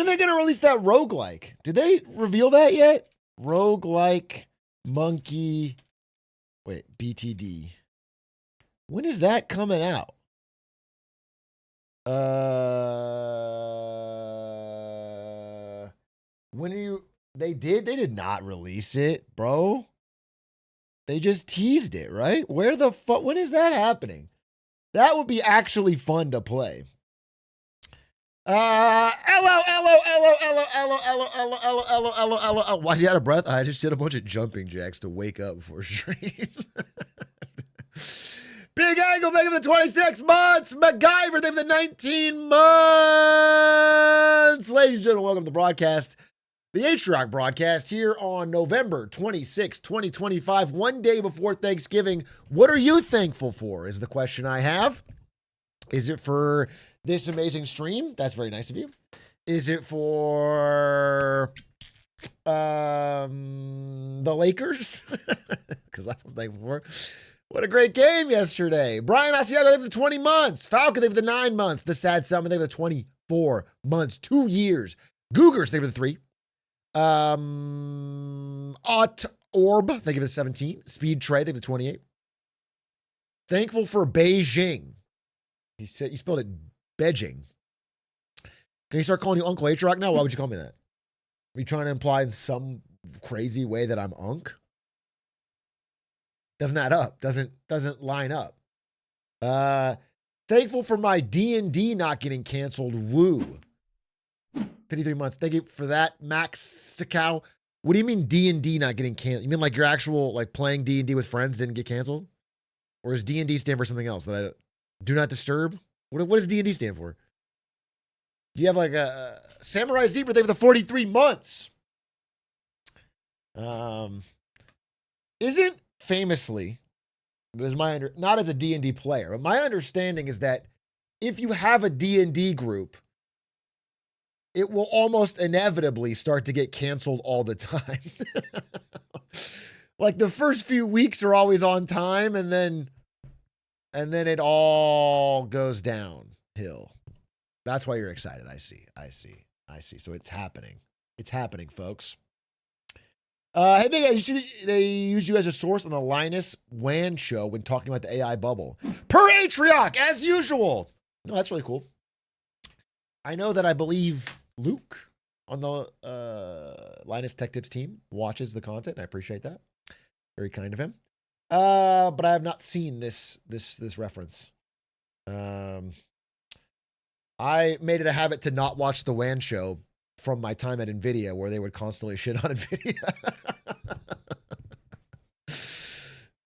And they're going to release that roguelike. Did they reveal that yet? Roguelike Monkey. Wait, BTD. When is that coming out? When are you... They did not release it, bro. They just teased it, right? Where the fuck? When is that happening? That would be actually fun to play. Why you out of breath? I just did a bunch of jumping jacks to wake up before stream. Big Angle, thank you for the 26 months. MacGyver, thank you for the 19 months. Ladies and gentlemen, welcome to the broadcast. The Atrioc broadcast here on November 26, 2025, one day before Thanksgiving. What are you thankful for is the question I have. Is it for this amazing stream? That's very nice of you. Is it for the Lakers? Because that's what I'm thankful for. What a great game yesterday. Brian Asiago, they have the 20 months. Falcon, they have the 9 months. The Sad Summon, they have the 24 months, 2 years. Googers, they have the 3. Orb, they give it 17. Speed Trade, they give it 28. Thankful for Beijing. He said you spelled it Beijing. Can you start calling you Uncle Atrioc now? Why would you call me that? Are you trying to imply in some crazy way that I'm Unk? Doesn't add up. Doesn't line up. Thankful for my D&D not getting canceled. Woo. 53 months. Thank you for that, Max Sikow. What do you mean D&D not getting canceled? You mean like your actual like playing D&D with friends didn't get canceled? Or does D&D stand for something else that I do not disturb? What does D&D stand for? You have like a Samurai Zebra, they have the 43 months. Isn't famously, there's not as a D&D player, but my understanding is that if you have a D&D group, it will almost inevitably start to get canceled all the time. Like the first few weeks are always on time, and then it all goes downhill. That's why you're excited. I see. So it's happening. It's happening, folks. Hey, big guys, they use you as a source on the Linus WAN show when talking about the AI bubble. Per Atrioc, as usual. No, that's really cool. I know that I believe Luke on the Linus Tech Tips team watches the content, and I appreciate that. Very kind of him. But I have not seen this reference. I made it a habit to not watch the WAN show from my time at Nvidia, where they would constantly shit on Nvidia.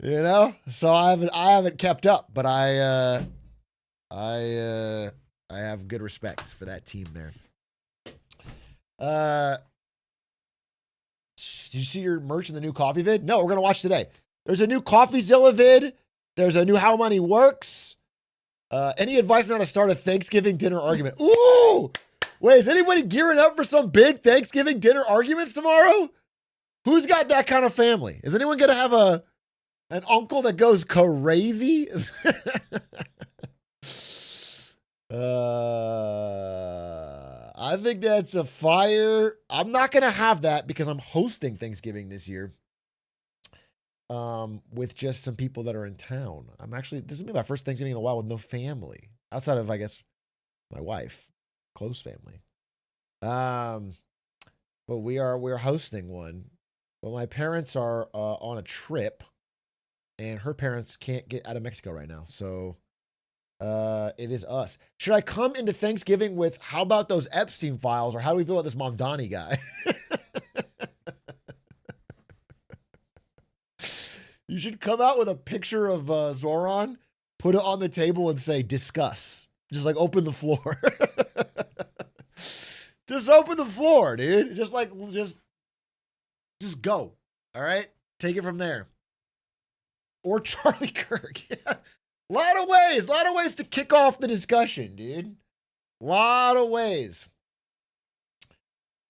You know, so I haven't kept up, but I have good respect for that team there. Did you see your merch in the new coffee vid? No, we're gonna watch today. There's a new Coffeezilla vid. There's a new How Money Works. Any advice on how to start a Thanksgiving dinner argument? Ooh! Wait, is anybody gearing up for some big Thanksgiving dinner arguments tomorrow? Who's got that kind of family? Is anyone going to have an uncle that goes crazy? I think that's a fire. I'm not going to have that because I'm hosting Thanksgiving this year. With just some people that are in town. This is my first Thanksgiving in a while with no family. Outside of, I guess, my wife. Close family. But we're hosting one. But my parents are on a trip, and her parents can't get out of Mexico right now. So it is us. Should I come into Thanksgiving with how about those Epstein files, or how do we feel about this Mamdani guy? You should come out with a picture of Zoran, put it on the table, and say discuss. Just like open the floor. Just open the floor, dude. Just go. All right? Take it from there. Or Charlie Kirk. Yeah. A lot of ways to kick off the discussion, dude. A lot of ways.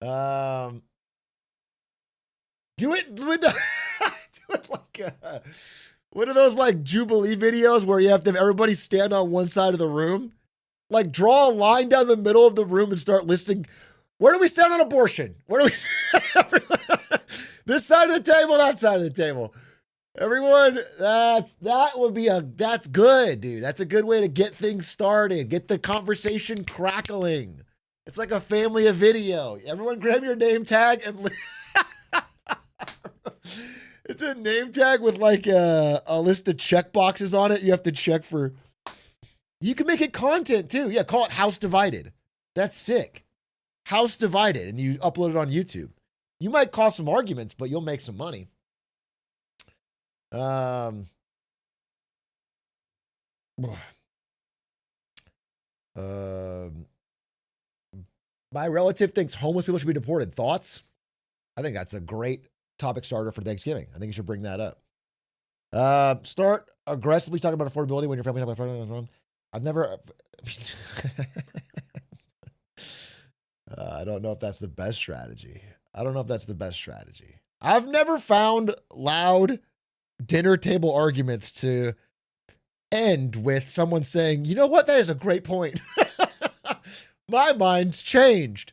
Do it like what are those like Jubilee videos where you have to have everybody stand on one side of the room? Like draw a line down the middle of the room and start listing Where do we stand on abortion? Where do we this side of the table, that side of the table? Everyone, that's good, dude. That's a good way to get things started. Get the conversation crackling. It's like a family of video. Everyone grab your name tag and it's a name tag with like a list of check boxes on it. You have to check for. You can make it content too. Yeah, call it House Divided. That's sick. House Divided, and you upload it on YouTube. You might cause some arguments, but you'll make some money. My relative thinks homeless people should be deported. Thoughts? I think that's a great topic starter for Thanksgiving. I think you should bring that up. Start aggressively talking about affordability when your family talking about. I've never. I don't know if that's the best strategy. I've never found loud dinner table arguments to end with someone saying, you know what, that is a great point. My mind's changed.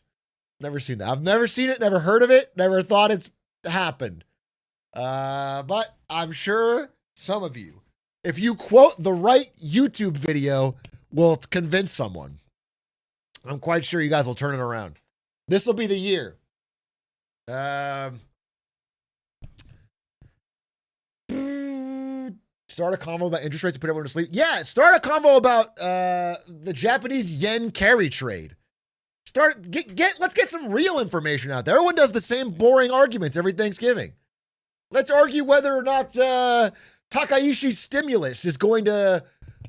Never seen that. I've never seen it, never heard of it, never thought it's happened. But I'm sure some of you, if you quote the right YouTube video, will convince someone. I'm quite sure you guys will turn it around. This will be the year. Start a convo about interest rates to put everyone to sleep. Yeah, start a convo about the Japanese yen carry trade. Let's get some real information out there. Everyone does the same boring arguments every Thanksgiving. Let's argue whether or not Takaishi's stimulus is going to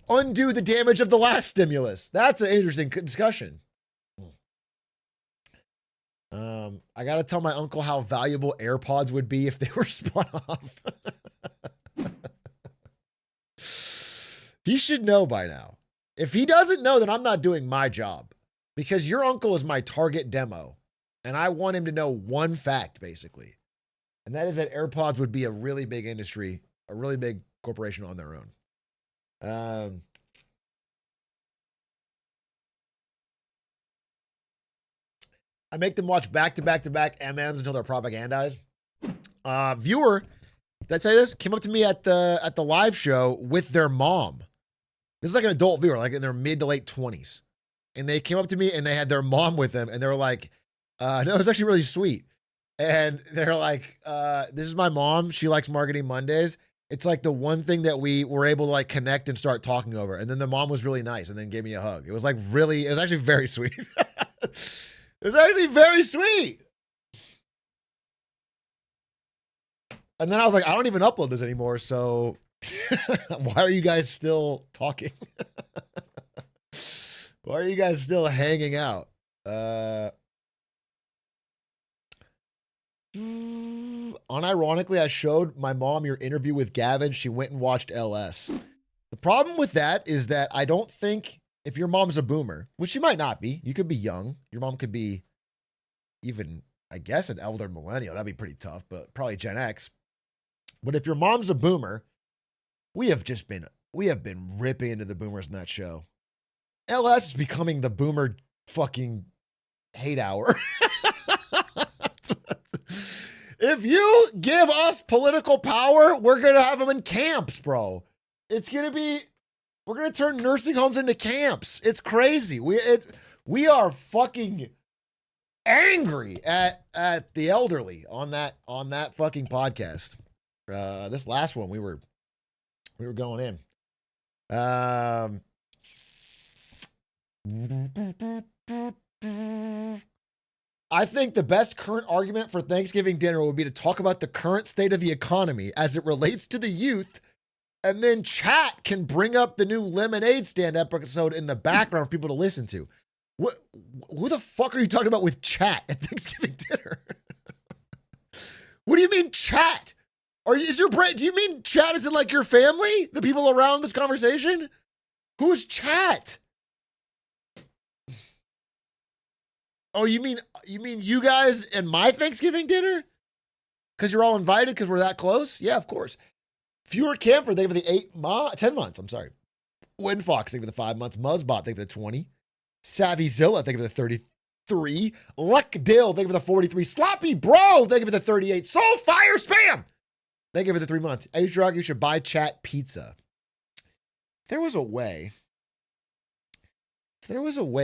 undo the damage of the last stimulus. That's an interesting discussion. I got to tell my uncle how valuable AirPods would be if they were spun off. He should know by now. If he doesn't know, then I'm not doing my job, because your uncle is my target demo. And I want him to know one fact, basically. And that is that AirPods would be a really big industry, a really big corporation on their own. I make them watch back-to-back-to-back MMs until they're propagandized. Viewer, did I say this? Came up to me at the live show with their mom. This is like an adult viewer, like in their mid to late 20s. And they came up to me and they had their mom with them. And they were like, no, it was actually really sweet. And they're like, this is my mom. She likes Marketing Mondays. It's like the one thing that we were able to like connect and start talking over. And then the mom was really nice and then gave me a hug. It was actually very sweet. It was actually very sweet. And then I was like, I don't even upload this anymore. So why are you guys still talking? Why are you guys still hanging out? Unironically, I showed my mom your interview with Gavin. She went and watched LS. The problem with that is that I don't think, if your mom's a boomer, which she might not be, you could be young. Your mom could be even, I guess, an elder millennial. That'd be pretty tough, but probably Gen X. But if your mom's a boomer, we have been ripping into the boomers in that show. LS is becoming the boomer fucking hate hour. If you give us political power, we're going to have them in camps, bro. We're going to turn nursing homes into camps. It's crazy. We are fucking angry at the elderly on that fucking podcast. This last one, we were going in. I think the best current argument for Thanksgiving dinner would be to talk about the current state of the economy as it relates to the youth. And then chat can bring up the new Lemonade Stand episode in the background for people to listen to. Who the fuck are you talking about with chat at Thanksgiving dinner? What do you mean chat? Do you mean chat is in like your family? The people around this conversation? Who's chat? Oh, you mean you guys and my Thanksgiving dinner? Because you're all invited because we're that close? Yeah, of course. Fewer Camphor, thank you for the 10 months. I'm sorry. Windfox, thank you for the 5 months. Muzzbot, thank you for the 20. Savvyzilla, thank you for the 3. Luck Dill, thank you for the 43. Sloppy Bro, thank you for the 38. Soul Fire Spam, thank you for the 3 months. Atrioc, you should buy chat pizza. If there was a way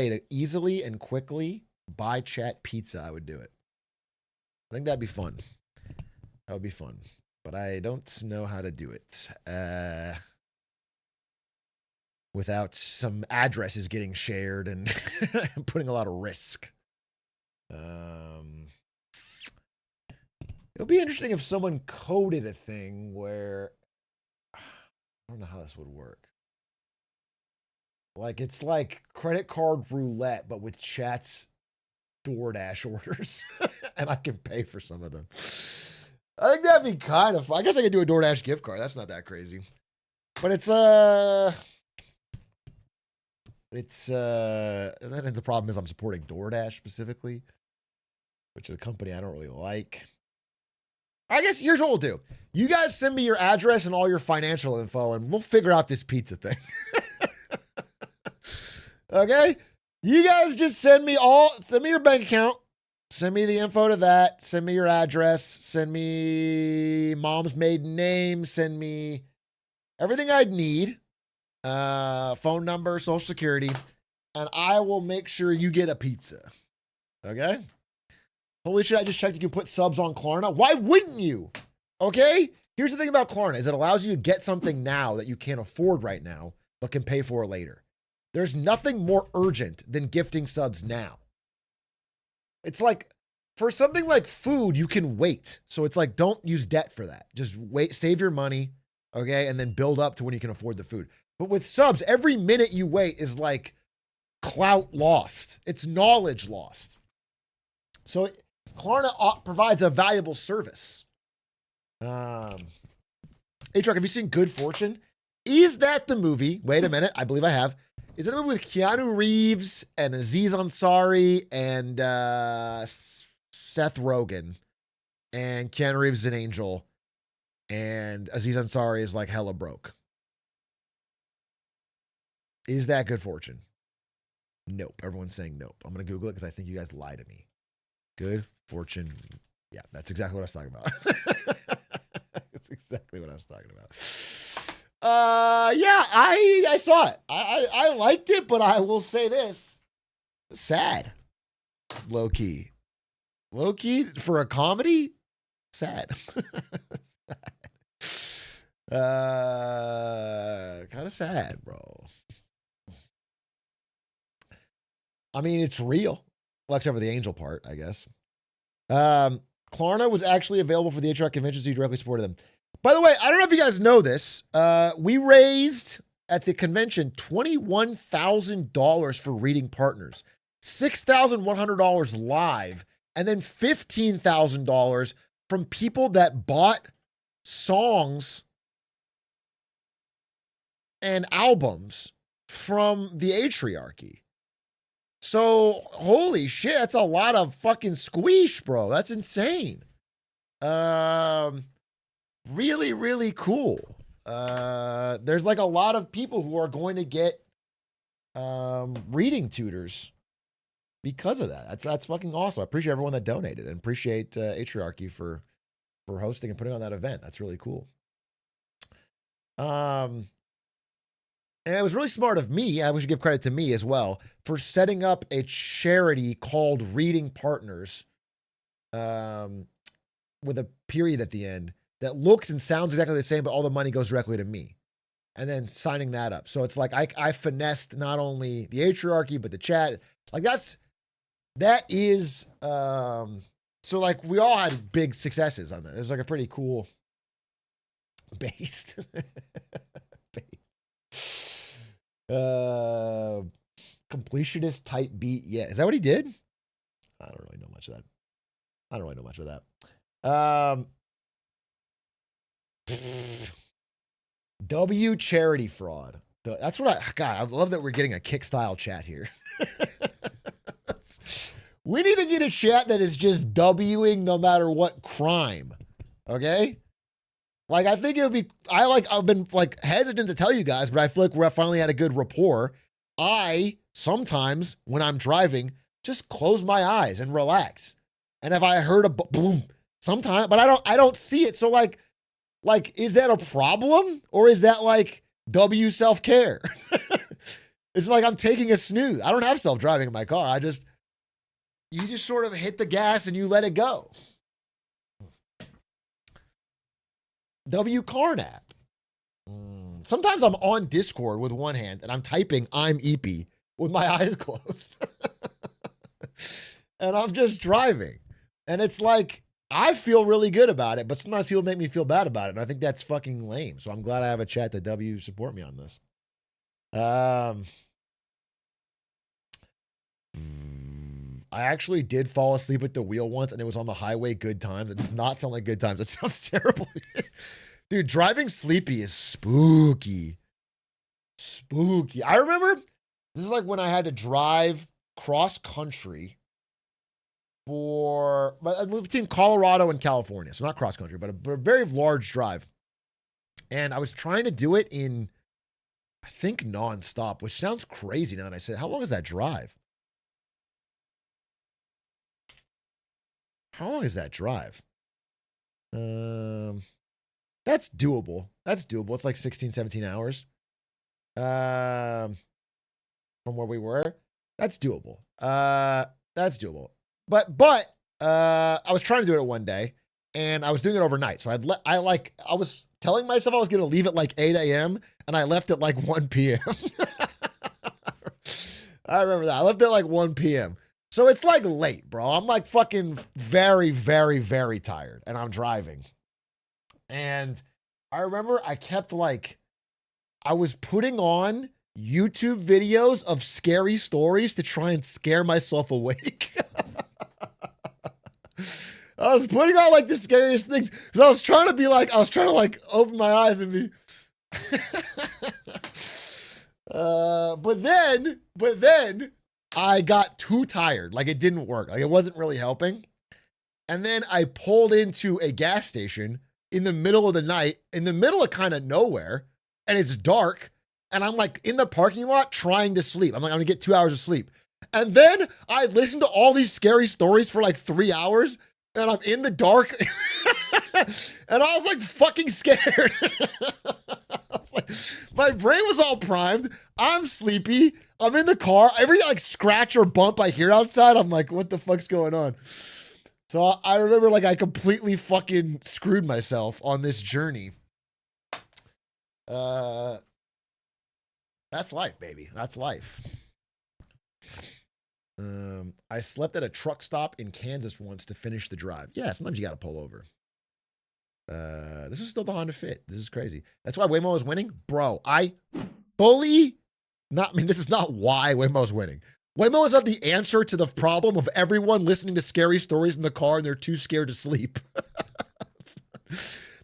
to easily and quickly buy chat pizza, I would do it. I think that'd be fun. That would be fun. But I don't know how to do it. Without some addresses getting shared and putting a lot of risk. It'll be interesting if someone coded a thing where I don't know how this would work. Like it's like credit card roulette, but with chat's DoorDash orders, and I can pay for some of them. I think that'd be kind of fun. I guess I could do a DoorDash gift card. That's not that crazy, but it's and then the problem is I'm supporting DoorDash specifically, which is a company I don't really like. I guess here's what we'll do. You guys send me your address and all your financial info, and we'll figure out this pizza thing. Okay? You guys just send me your bank account. Send me the info to that. Send me your address. Send me mom's maiden name. Send me everything I'd need. Phone number, social security, and I will make sure you get a pizza. Okay? Holy shit, I just checked you can put subs on Klarna. Why wouldn't you? Okay? Here's the thing about Klarna is it allows you to get something now that you can't afford right now, but can pay for later. There's nothing more urgent than gifting subs now. It's like, for something like food, you can wait. So it's like, don't use debt for that. Just wait, save your money, okay? And then build up to when you can afford the food. But with subs, every minute you wait is like clout lost. It's knowledge lost. So Klarna provides a valuable service. Atrioc, have you seen Good Fortune? Is that the movie? Wait a minute. I believe I have. Is that the movie with Keanu Reeves and Aziz Ansari and Seth Rogen? And Keanu Reeves is an angel. And Aziz Ansari is like hella broke. Is that Good Fortune? Nope. Everyone's saying nope. I'm going to Google it because I think you guys lie to me. Good Fortune. Yeah, that's exactly what I was talking about. That's exactly what I was talking about. Yeah, I saw it. I liked it, but I will say this. Sad. Low key. Low key for a comedy? Sad. Kind of sad, bro. I mean, it's real. Well, except for the angel part, I guess. Klarna was actually available for the Atrioc convention, so you directly supported them. By the way, I don't know if you guys know this. We raised at the convention $21,000 for reading partners, $6,100 live, and then $15,000 from people that bought songs and albums from the Atriarchy. So, holy shit, that's a lot of fucking squeesh, bro. That's insane. Really, really cool. There's like a lot of people who are going to get reading tutors because of that. That's fucking awesome. I appreciate everyone that donated and appreciate Atriarchy for hosting and putting on that event. That's really cool. And it was really smart of me, I should give credit to me as well, for setting up a charity called Reading Partners with a period at the end that looks and sounds exactly the same, but all the money goes directly to me. And then signing that up. So it's like I finessed not only the Atriarchy, but the chat. Like that is, so like we all had big successes on that. It was like a pretty cool based. Completionist type beat. Yeah. Is that what he did? I don't really know much of that. W charity fraud. That's what I love that we're getting a kick style chat here. We need to get a chat that is just Wing no matter what crime. Okay? Like, I think it would be, I've been like hesitant to tell you guys, but I feel like we finally had a good rapport. I sometimes, when I'm driving, just close my eyes and relax. And if I heard a boom sometime, but I don't see it. So like, is that a problem or is that like W self-care? It's like I'm taking a snooze. I don't have self-driving in my car. You just sort of hit the gas and you let it go. W car nap. Sometimes I'm on Discord with one hand and I'm typing I'm Eepy with my eyes closed. And I'm just driving. And it's like, I feel really good about it, but sometimes people make me feel bad about it. And I think that's fucking lame. So I'm glad I have a chat that W support me on this. I actually did fall asleep at the wheel once and it was on the highway good times. It does not sound like good times. It sounds terrible. Dude, driving sleepy is spooky. Spooky. I remember this is like when I had to drive cross country between Colorado and California. So not cross country, but a very large drive. And I was trying to do it in, I think, nonstop, which sounds crazy now that I said, how long is that drive? How long is that drive? That's doable. That's doable. It's like 16, 17 hours. From where we were. That's doable. That's doable. But I was trying to do it one day and I was doing it overnight. So I was telling myself I was going to leave at like 8 a.m. and I left at like 1 p.m. I remember that. I left at like 1 p.m. So it's like late, bro. I'm like fucking very, very, very tired and I'm driving. And I remember I was putting on YouTube videos of scary stories to try and scare myself awake. I was putting on like the scariest things because I was trying to open my eyes and be. But then I got too tired. Like it didn't work. Like it wasn't really helping. And then I pulled into a gas station in the middle of the night, in the middle of kind of nowhere, and it's dark. And I'm like in the parking lot trying to sleep. I'm like, I'm gonna get 2 hours of sleep. And then I listened to all these scary stories for like 3 hours, and I'm in the dark. And I was like fucking scared. I was like, my brain was all primed. I'm sleepy. I'm in the car. Every like scratch or bump I hear outside, I'm like, what the fuck's going on? So I remember like I completely fucking screwed myself on this journey. That's life, baby. That's life. I slept at a truck stop in Kansas once to finish the drive. Yeah, sometimes you got to pull over. This is still the Honda Fit. This is crazy. That's why Waymo is winning. Bro, this is not why Waymo is winning. Waymo is not the answer to the problem of everyone listening to scary stories in the car and they're too scared to sleep.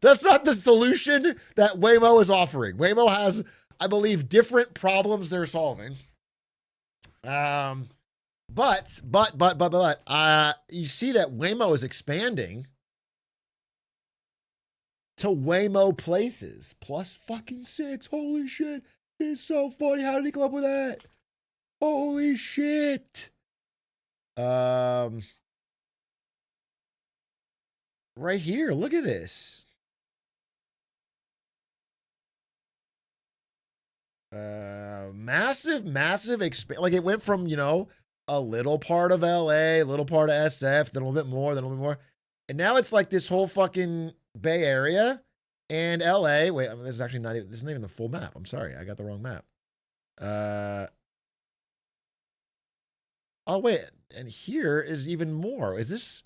That's not the solution that Waymo is offering. Waymo has, I believe, different problems they're solving. But you see that Waymo is expanding to Waymo places plus fucking 6. Holy shit. It's so funny. How did he come up with that? Holy shit. Right here. Look at this. Massive like it went from, a little part of LA, a little part of SF, then a little bit more, then a little bit more. And now it's like this whole fucking Bay Area and LA. Wait, this is actually this isn't even the full map. I'm sorry. I got the wrong map. Oh, wait. And here is even more. This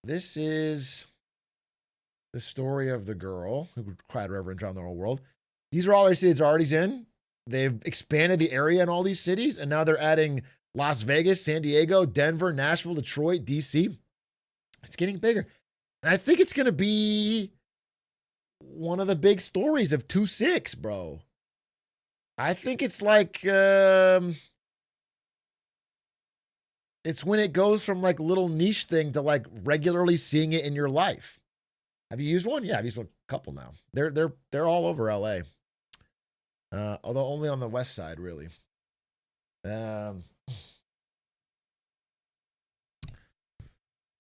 is the story of the girl who cried Reverend John the whole world. These are all our cities already in. They've expanded the area in all these cities, and now they're adding Las Vegas, San Diego, Denver, Nashville, Detroit, DC. It's getting bigger. And I think it's going to be one of the big stories of 2.6, bro. I think it's like, it's when it goes from like little niche thing to like regularly seeing it in your life. Have you used one? Yeah, I've used a couple now. They're all over LA. Although only on the west side, really.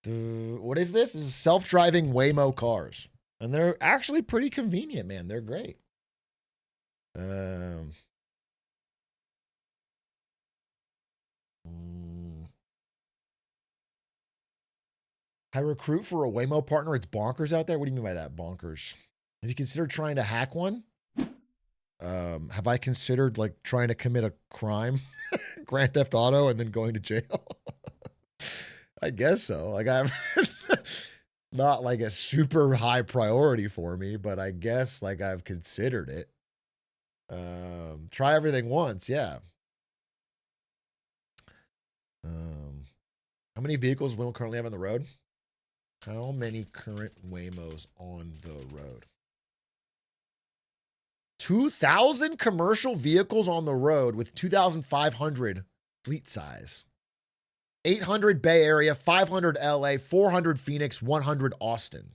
What is this? This is self-driving Waymo cars. And they're actually pretty convenient, man. They're great. I recruit for a Waymo partner. It's bonkers out there. What do you mean by that? Bonkers. Have you considered trying to hack one? Have I considered like trying to commit a crime, Grand Theft Auto, and then going to jail? I guess so. Like I've not like a super high priority for me, but I guess like I've considered it. Try everything once, yeah. How many vehicles will currently have on the road? How many current Waymos on the road? 2,000 commercial vehicles on the road with 2,500 fleet size. 800 Bay Area, 500 LA, 400 Phoenix, 100 Austin.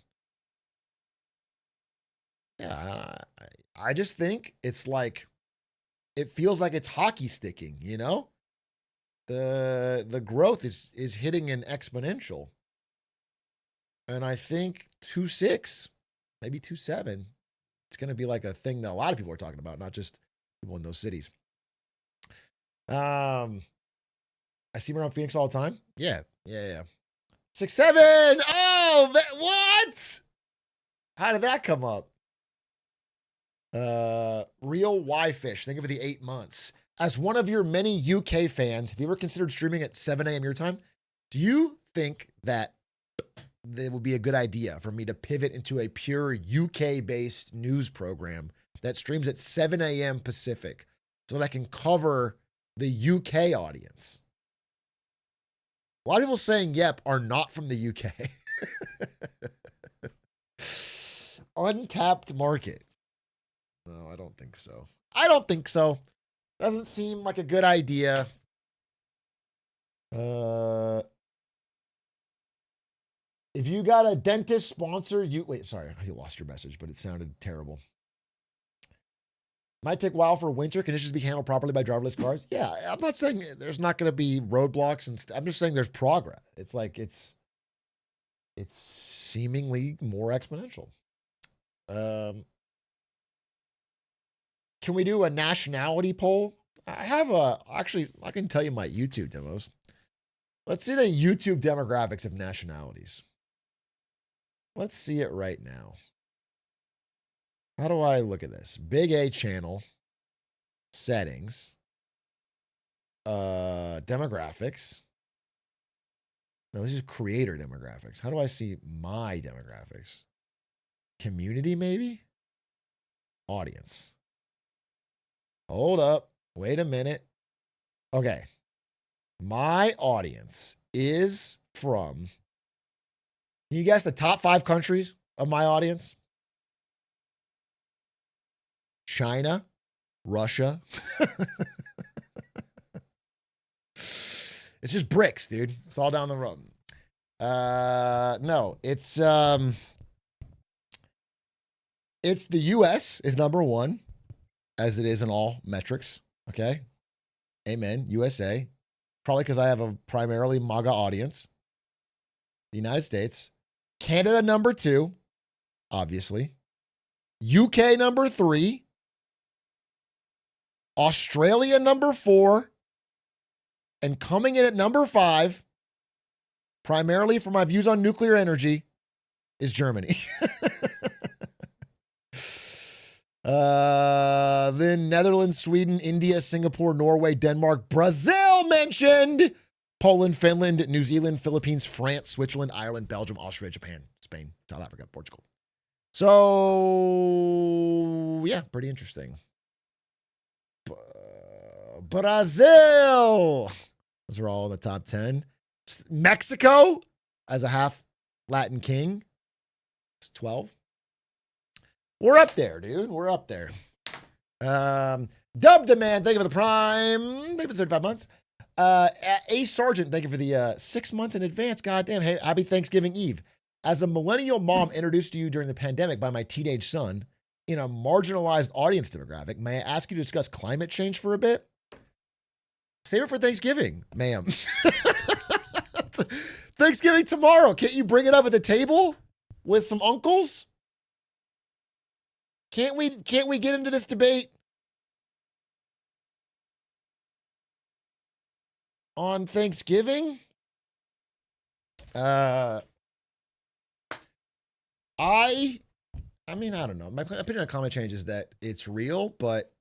Yeah, I just think it's like, it feels like it's hockey sticking, you know? The growth is hitting an exponential. And I think 2.6, maybe 2.7, it's going to be like a thing that a lot of people are talking about, not just people in those cities. I see them around Phoenix all the time. Yeah. 6.7. Oh, what? How did that come up? Real Y-Fish. Thank you for the 8 months. As one of your many UK fans, have you ever considered streaming at 7 a.m. your time? Do you think that it would be a good idea for me to pivot into a pure UK-based news program that streams at 7 a.m. Pacific so that I can cover the UK audience? A lot of people saying yep are not from the UK. Untapped market. No, I don't think so. Doesn't seem like a good idea. If you got a dentist sponsor, wait, sorry, you lost your message, but it sounded terrible. Might take a while for winter conditions to be handled properly by driverless cars. Yeah, I'm not saying there's not going to be roadblocks and I'm just saying there's progress. It's like it's seemingly more exponential. Can we do a nationality poll? I can tell you my YouTube demos. Let's see the YouTube demographics of nationalities. Let's see it right now. How do I look at this? Big A channel, settings, demographics. No, this is creator demographics. How do I see my demographics? Community, maybe? Audience. Hold up. Wait a minute. Okay. My audience is from, can you guess the top 5 countries of my audience? China, Russia. It's just bricks, dude. It's all down the road. No, it's the US is number 1, as it is in all metrics. Okay. Amen. USA. Probably because I have a primarily MAGA audience. The United States. Canada number 2, obviously. UK number 3. Australia number 4. And coming in at number 5, primarily for my views on nuclear energy, is Germany. Then Netherlands, Sweden, India, Singapore, Norway, Denmark, Brazil mentioned, Poland, Finland, New Zealand, Philippines, France, Switzerland, Ireland, Belgium, Austria, Japan, Spain, South Africa, Portugal. So, yeah, pretty interesting. Brazil. Those are all in the top 10. Mexico, as a half Latin king, it's 12. We're up there, dude. We're up there. Dub Demand, thank you for the prime. Thank you for the 35 months. A Sergeant, thank you for the 6 months in advance. Goddamn. Hey, happy Thanksgiving Eve. As a millennial mom introduced to you during the pandemic by my teenage son in a marginalized audience demographic, may I ask you to discuss climate change for a bit? Save it for Thanksgiving, ma'am. Thanksgiving tomorrow. Can't you bring it up at the table with some uncles? Can't we get into this debate on Thanksgiving? I mean, I don't know. My opinion on climate change is that it's real, but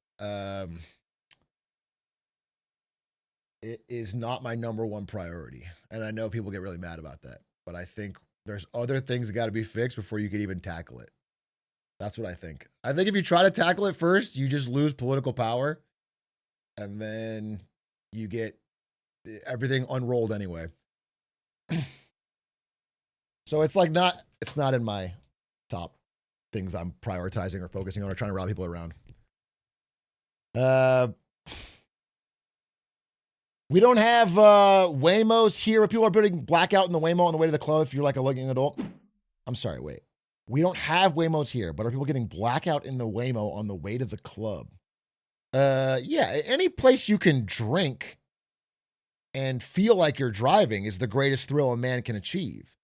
it is not my number one priority. And I know people get really mad about that, but I think there's other things that got to be fixed before you can even tackle it. That's what I think. I think if you try to tackle it first, you just lose political power, and then you get everything unrolled anyway. So it's like it's not in my top things I'm prioritizing or focusing on or trying to rally people around. We don't have Waymos here. People are putting blackout in the Waymo on the way to the club if you're like a looking adult. I'm sorry, wait. We don't have Waymos here, but are people getting blackout in the Waymo on the way to the club? Yeah, any place you can drink and feel like you're driving is the greatest thrill a man can achieve.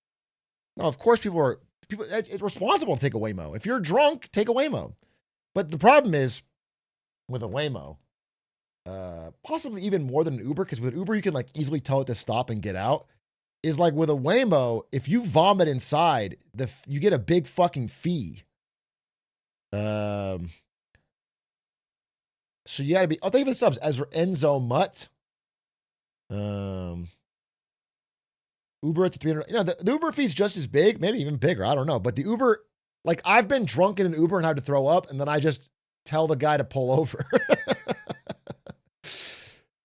No, of course it's responsible to take a Waymo. If you're drunk, take a Waymo. But the problem is with a Waymo, possibly even more than an Uber, because with an Uber you can like easily tell it to stop and get out. Is like with a Waymo, if you vomit inside, you get a big fucking fee. So you gotta be. Oh, thank you for the subs, Ezra Enzo Mutt. Uber at the 300. You know, the Uber fee's just as big, maybe even bigger. I don't know. But the Uber, like I've been drunk in an Uber and had to throw up, and then I just tell the guy to pull over.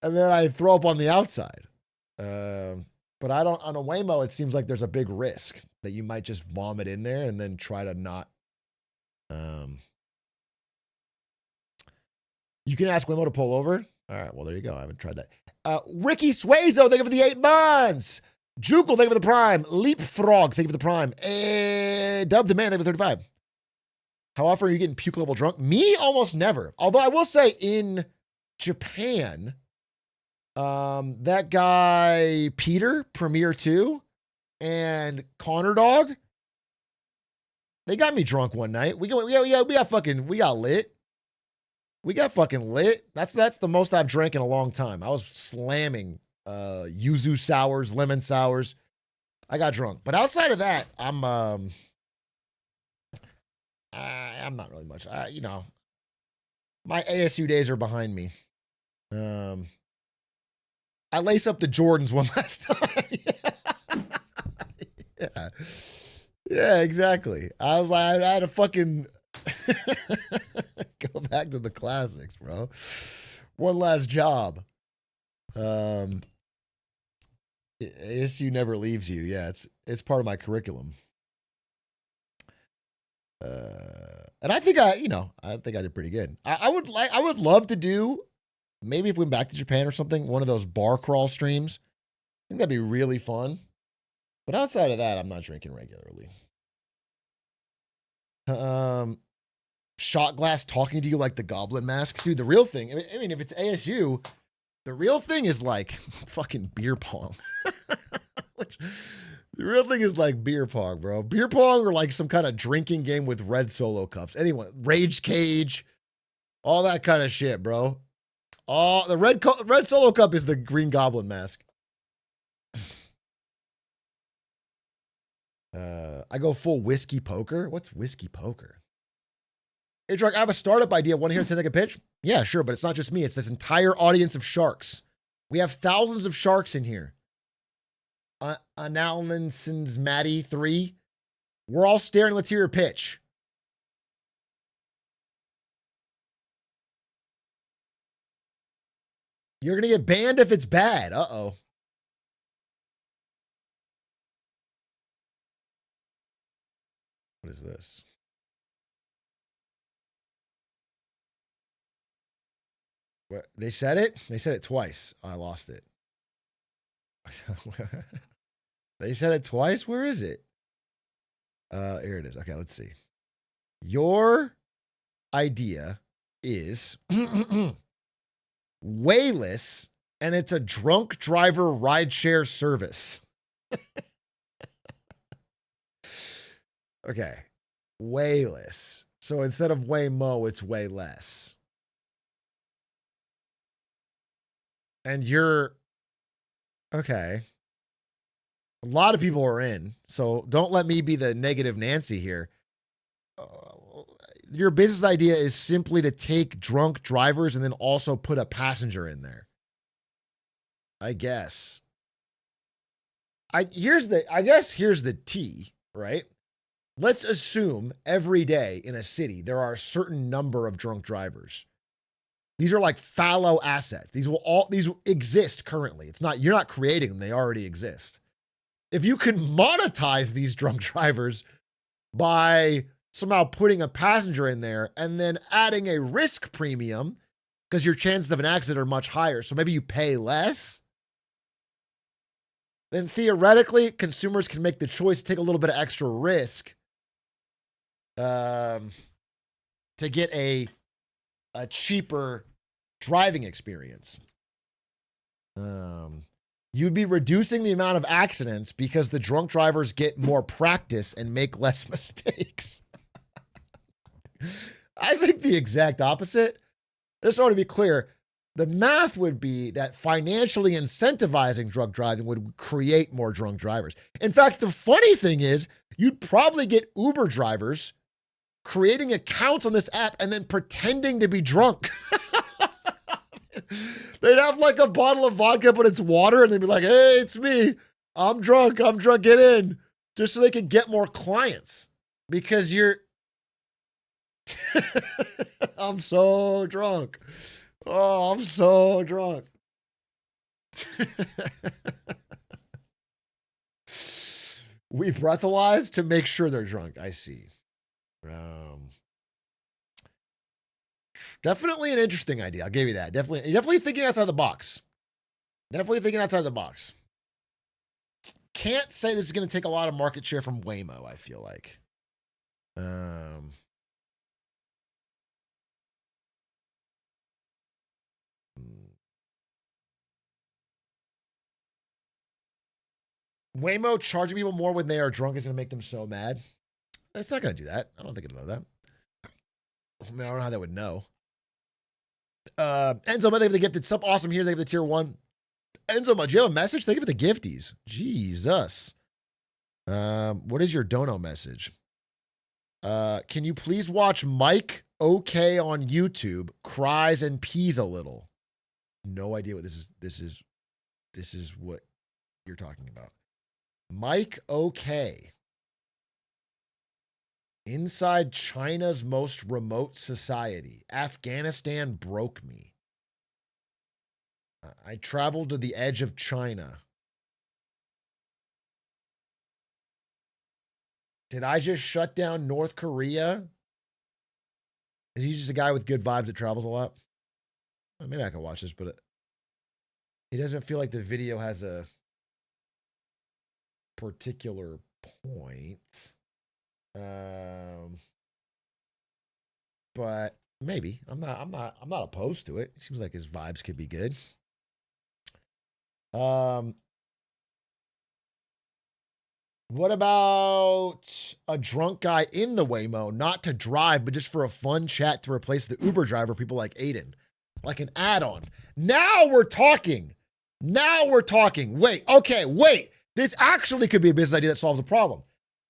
And then I throw up on the outside. But I don't, on a Waymo, it seems like there's a big risk that you might just vomit in there and then try to not. You can ask Waymo to pull over. All right, well, there you go. I haven't tried that. Ricky Suazo, thank you for the 8 months. Jukel, thank you for the prime. Leapfrog, thank you for the prime. Dub the man, thank you for 35. How often are you getting puke level drunk? Me, almost never. Although I will say in Japan, that guy Peter, Premier 2, and Connor Dog, they got me drunk one night. We got lit. We got fucking lit. That's the most I've drank in a long time. I was slamming yuzu sours, lemon sours. I got drunk. But outside of that, I'm not really much. You know, my ASU days are behind me. I lace up the Jordans one last time. Yeah. Yeah, exactly. I was like, I had to fucking go back to the classics, bro. One last job. ASU never leaves you. Yeah, it's part of my curriculum. And I think I did pretty good. I would love to do, maybe if we went back to Japan or something, one of those bar crawl streams. I think that'd be really fun. But outside of that, I'm not drinking regularly. Shot glass talking to you like the Goblin Mask. Dude, the real thing, I mean, if it's ASU, the real thing is like fucking beer pong. The real thing is like beer pong, bro. Beer pong or like some kind of drinking game with red solo cups. Anyone, Rage Cage, all that kind of shit, bro. The red solo cup is the Green Goblin Mask. I go full whiskey poker. What's whiskey poker? Atrioc, I have a startup idea. Want to hear it sound like a pitch? Yeah, sure, but it's not just me. It's this entire audience of sharks. We have thousands of sharks in here. Analenson's Maddie 3. We're all staring. Let's hear your pitch. You're going to get banned if it's bad. Uh-oh. What is this? What, they said it? They said it twice. I lost it. They said it twice? Where is it? Here it is. Okay, let's see. Your idea is Wayless, and it's a drunk driver rideshare service. Okay. Way less. So instead of way mo, it's way less. And you're okay. A lot of people are in. So don't let me be the negative Nancy here. Your business idea is simply to take drunk drivers and then also put a passenger in there. I guess. Here's the T, right? Let's assume every day in a city there are a certain number of drunk drivers. These are like fallow assets. These exist currently. You're not creating them, they already exist. If you can monetize these drunk drivers by somehow putting a passenger in there and then adding a risk premium, because your chances of an accident are much higher, so maybe you pay less, then theoretically consumers can make the choice to take a little bit of extra risk to get a cheaper driving experience. You'd be reducing the amount of accidents because the drunk drivers get more practice and make less mistakes. I think the exact opposite. I just want to be clear. The math would be that financially incentivizing drunk driving would create more drunk drivers. In fact, the funny thing is you'd probably get Uber drivers creating accounts on this app and then pretending to be drunk. They'd have like a bottle of vodka, but it's water, and they'd be like, hey, it's me. I'm drunk, get in. Just so they can get more clients. Because you're... I'm so drunk. Oh, I'm so drunk. We breathalyze to make sure they're drunk. I see. Definitely an interesting idea. I'll give you that. Definitely thinking outside the box. Can't say this is going to take a lot of market share from Waymo, I feel like. Waymo charging people more when they are drunk is going to make them so mad. It's not going to do that. I don't think it'll know that. I mean, I don't know how they would know. Enzo, they have the gifted sub. Awesome here. They have the tier 1. Enzo, do you have a message? Thank you for the gifties. Jesus. What is your dono message? Can you please watch Mike OK on YouTube cries and pees a little? No idea what this is. This is what you're talking about. Mike OK. Inside China's most remote society. Afghanistan broke me. I traveled to the edge of China. Did I just shut down North Korea? Is he just a guy with good vibes that travels a lot? Well, maybe I can watch this, but it doesn't feel like the video has a particular point. But maybe I'm not opposed to it. It seems like his vibes could be good. What about a drunk guy in the Waymo, not to drive, but just for a fun chat to replace the Uber driver, people like Aiden, like an add-on. Now we're talking. Wait. This actually could be a business idea that solves a problem.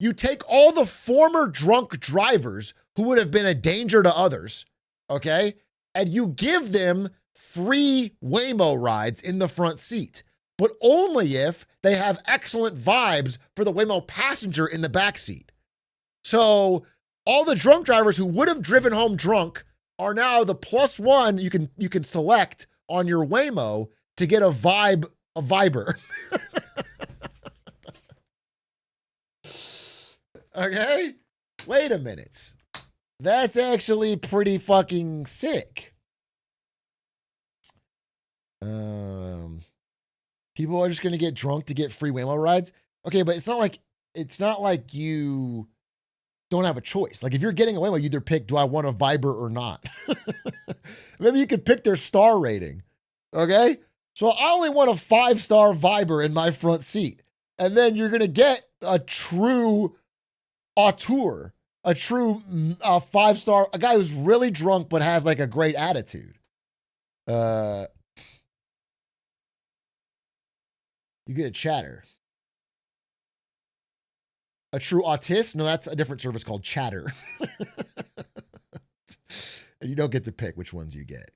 You take all the former drunk drivers who would have been a danger to others, okay, and you give them free Waymo rides in the front seat, but only if they have excellent vibes for the Waymo passenger in the back seat. So all the drunk drivers who would have driven home drunk are now the +1 you can select on your Waymo to get a viber. Okay? Wait a minute. That's actually pretty fucking sick. People are just going to get drunk to get free Waymo rides. Okay, but it's not like you don't have a choice. Like if you're getting a Waymo, you either pick, do I want a Viber or not? Maybe you could pick their star rating. Okay? So I only want a 5-star Viber in my front seat. And then you're going to get a true auteur, a true 5-star, a guy who's really drunk but has like a great attitude. You get a chatter. A true autist? No, that's a different service called Chatter. And you don't get to pick which ones you get.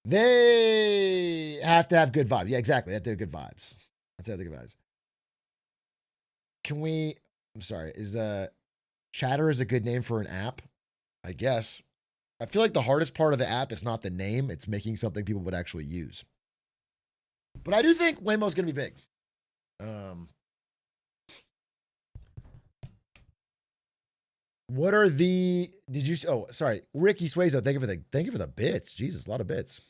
They have to have good vibes. Yeah, exactly. They have to have good vibes. That's how they have good vibes. Can we? I'm sorry. Is Chatter is a good name for an app? I guess. I feel like the hardest part of the app is not the name; it's making something people would actually use. But I do think Waymo's gonna be big. What are the? Did you? Oh, sorry, Ricky Suezo. Thank you for the bits. Jesus, a lot of bits.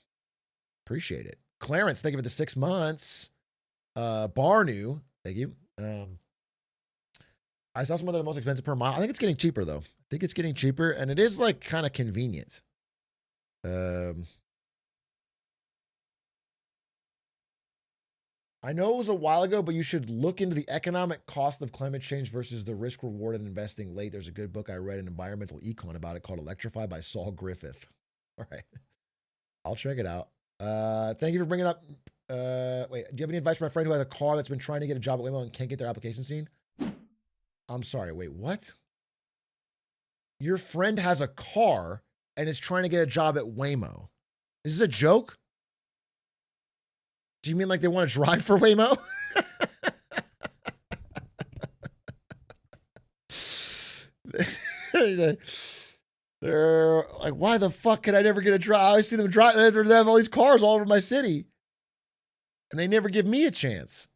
Appreciate it. Clarence, thank you for the 6 months. Barnu, thank you. I saw some of the most expensive per mile. I think it's getting cheaper though. I think it's getting cheaper, and it is like kind of convenient. I know it was a while ago, but you should look into the economic cost of climate change versus the risk reward in investing late. There's a good book I read in environmental econ about it called Electrify by Saul Griffith. All right. I'll check it out. Thank you for bringing up. Wait, do you have any advice for my friend who has a car that's been trying to get a job at Waymo and can't get their application seen? I'm sorry. Wait, what? Your friend has a car and is trying to get a job at Waymo. Is this a joke? Do you mean like they want to drive for Waymo? They're like, why the fuck can I never get a drive? I always see them drive. They have all these cars all over my city, and they never give me a chance.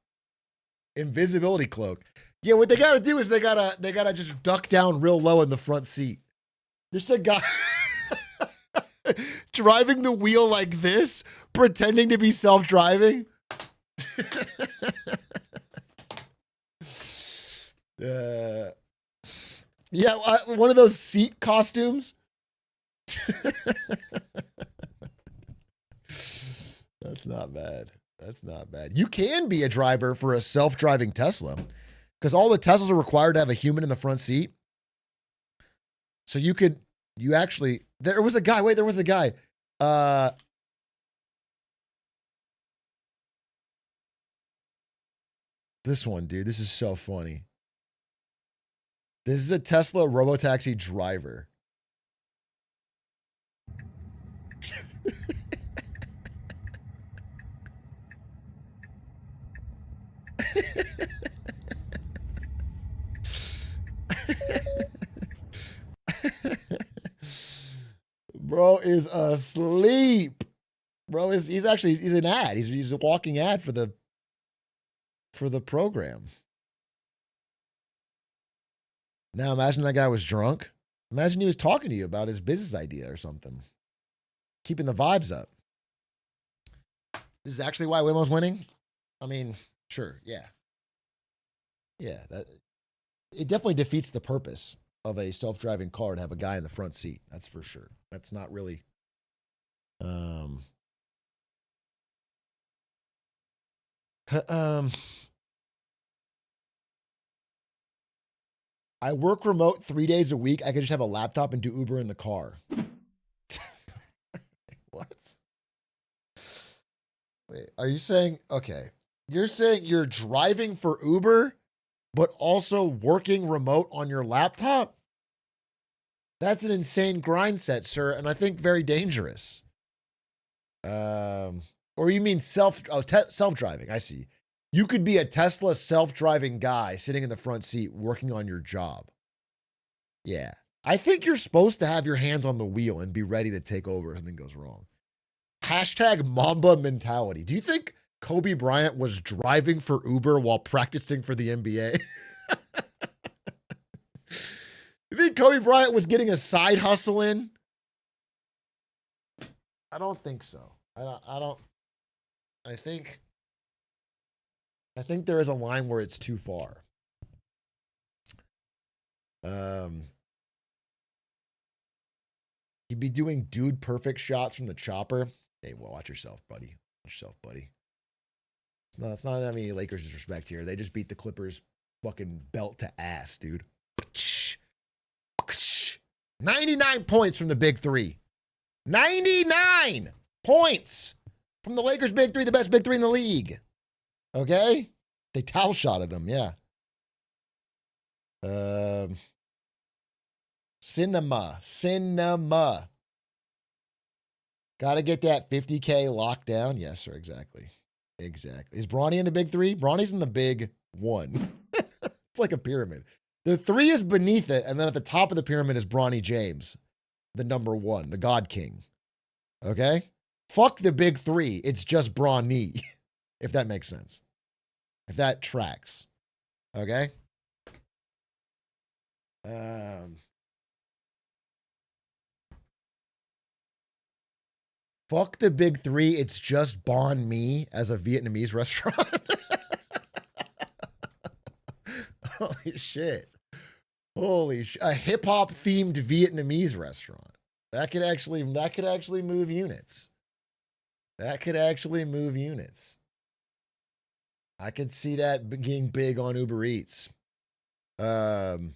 Invisibility cloak. Yeah, what they gotta do is they gotta just duck down real low in the front seat. Just a guy driving the wheel like this, pretending to be self-driving. Yeah, one of those seat costumes. That's not bad. That's not bad. You can be a driver for a self-driving Tesla because all the Teslas are required to have a human in the front seat. So you actually, there was a guy, this one, dude, this is so funny. This is a Tesla robotaxi driver. Bro is asleep. Bro he's an ad. He's a walking ad for the program. Now imagine that guy was drunk. Imagine he was talking to you about his business idea or something. Keeping the vibes up. This is actually why Waymo's winning? I mean, sure, yeah. Yeah, it definitely defeats the purpose of a self-driving car to have a guy in the front seat. That's for sure. That's not really I work remote 3 days a week. I could just have a laptop and do Uber in the car. What? Wait, are you saying, okay, you're saying you're driving for Uber, but also working remote on your laptop? That's an insane grind set, sir, and I think very dangerous. Or you mean self-driving? I see. You could be a Tesla self-driving guy sitting in the front seat working on your job. Yeah. I think you're supposed to have your hands on the wheel and be ready to take over if something goes wrong. Hashtag Mamba mentality. Do you think Kobe Bryant was driving for Uber while practicing for the NBA? You think Kobe Bryant was getting a side hustle in? I don't think so. I think there is a line where it's too far. He'd be doing dude perfect shots from the chopper. Hey, well, watch yourself, buddy. Watch yourself, buddy. It's not any Lakers disrespect here. They just beat the Clippers fucking belt to ass, dude. 99 points from the big three. 99 points from the Lakers' big three, the best big three in the league. Okay? They towel shotted them, yeah. Cinema. Got to get that 50K locked down. Yes, sir, exactly. Is Bronny in the big three? Bronny's in the big one. It's like a pyramid. The three is beneath it, and then at the top of the pyramid is Bronny James, the number one, the God King. Okay? Fuck the big three. It's just Bronny, if that makes sense. If that tracks. Okay? Fuck the big three. It's just Bon Mi as a Vietnamese restaurant. Holy shit. A hip hop themed Vietnamese restaurant. That could actually move units. That could actually move units. I could see that being big on Uber Eats. Macaro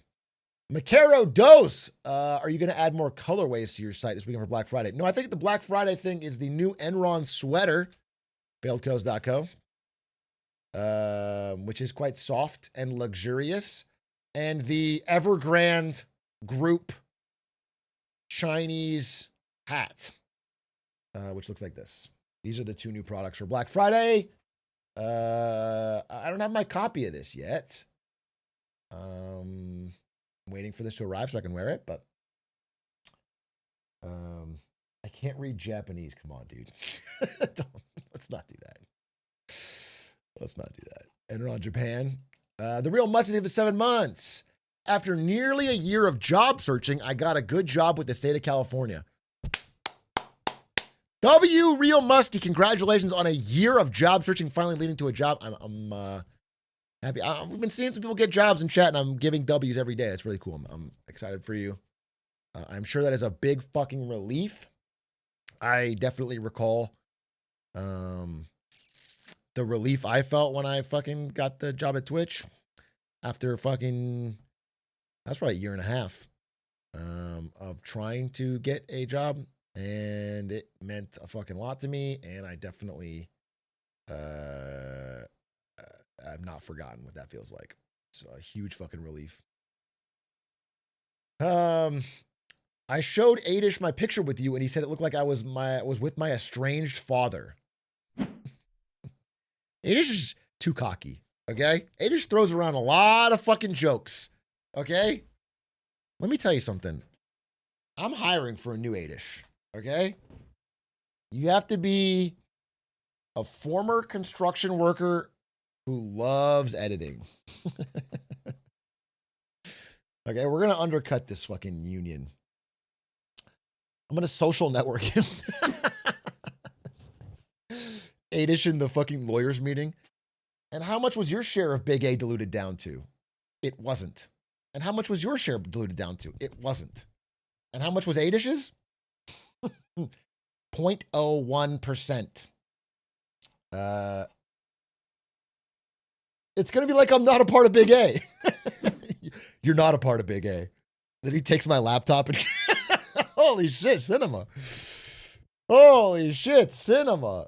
Dose. Are you going to add more colorways to your site this weekend for Black Friday? No, I think the Black Friday thing is the new Enron sweater, bailedcoast.co, which is quite soft and luxurious. And the Evergrande Group Chinese hat, which looks like this. These are the two new products for Black Friday. I don't have my copy of this yet. I'm waiting for this to arrive so I can wear it, but I can't read Japanese. Come on, dude. Let's not do that. Enron Japan. The real Mustang of the 7 months. After nearly a year of job searching, I got a good job with the state of California. W Real Musty, congratulations on a year of job searching finally leading to a job. I'm happy. We've been seeing some people get jobs in chat, and I'm giving W's every day. It's really cool. I'm excited for you. I'm sure that is a big fucking relief. I definitely recall the relief I felt when I fucking got the job at Twitch after fucking, that's probably a year and a half of trying to get a job. And it meant a fucking lot to me. And I definitely have not forgotten what that feels like. It's a huge fucking relief. I showed Adish my picture with you, and he said it looked like I was with my estranged father. Adish is too cocky, okay? Adish throws around a lot of fucking jokes, okay? Let me tell you something. I'm hiring for a new Adish, okay? You have to be a former construction worker who loves editing. Okay, we're going to undercut this fucking union. I'm going to social network him. Adish in the fucking lawyers meeting. And how much was your share of Big A diluted down to? It wasn't. And how much was your share diluted down to? It wasn't. And how much was Adish's? 0.01%. It's going to be like I'm not a part of Big A. You're not a part of Big A. Then he takes my laptop and holy shit, cinema. Holy shit, cinema.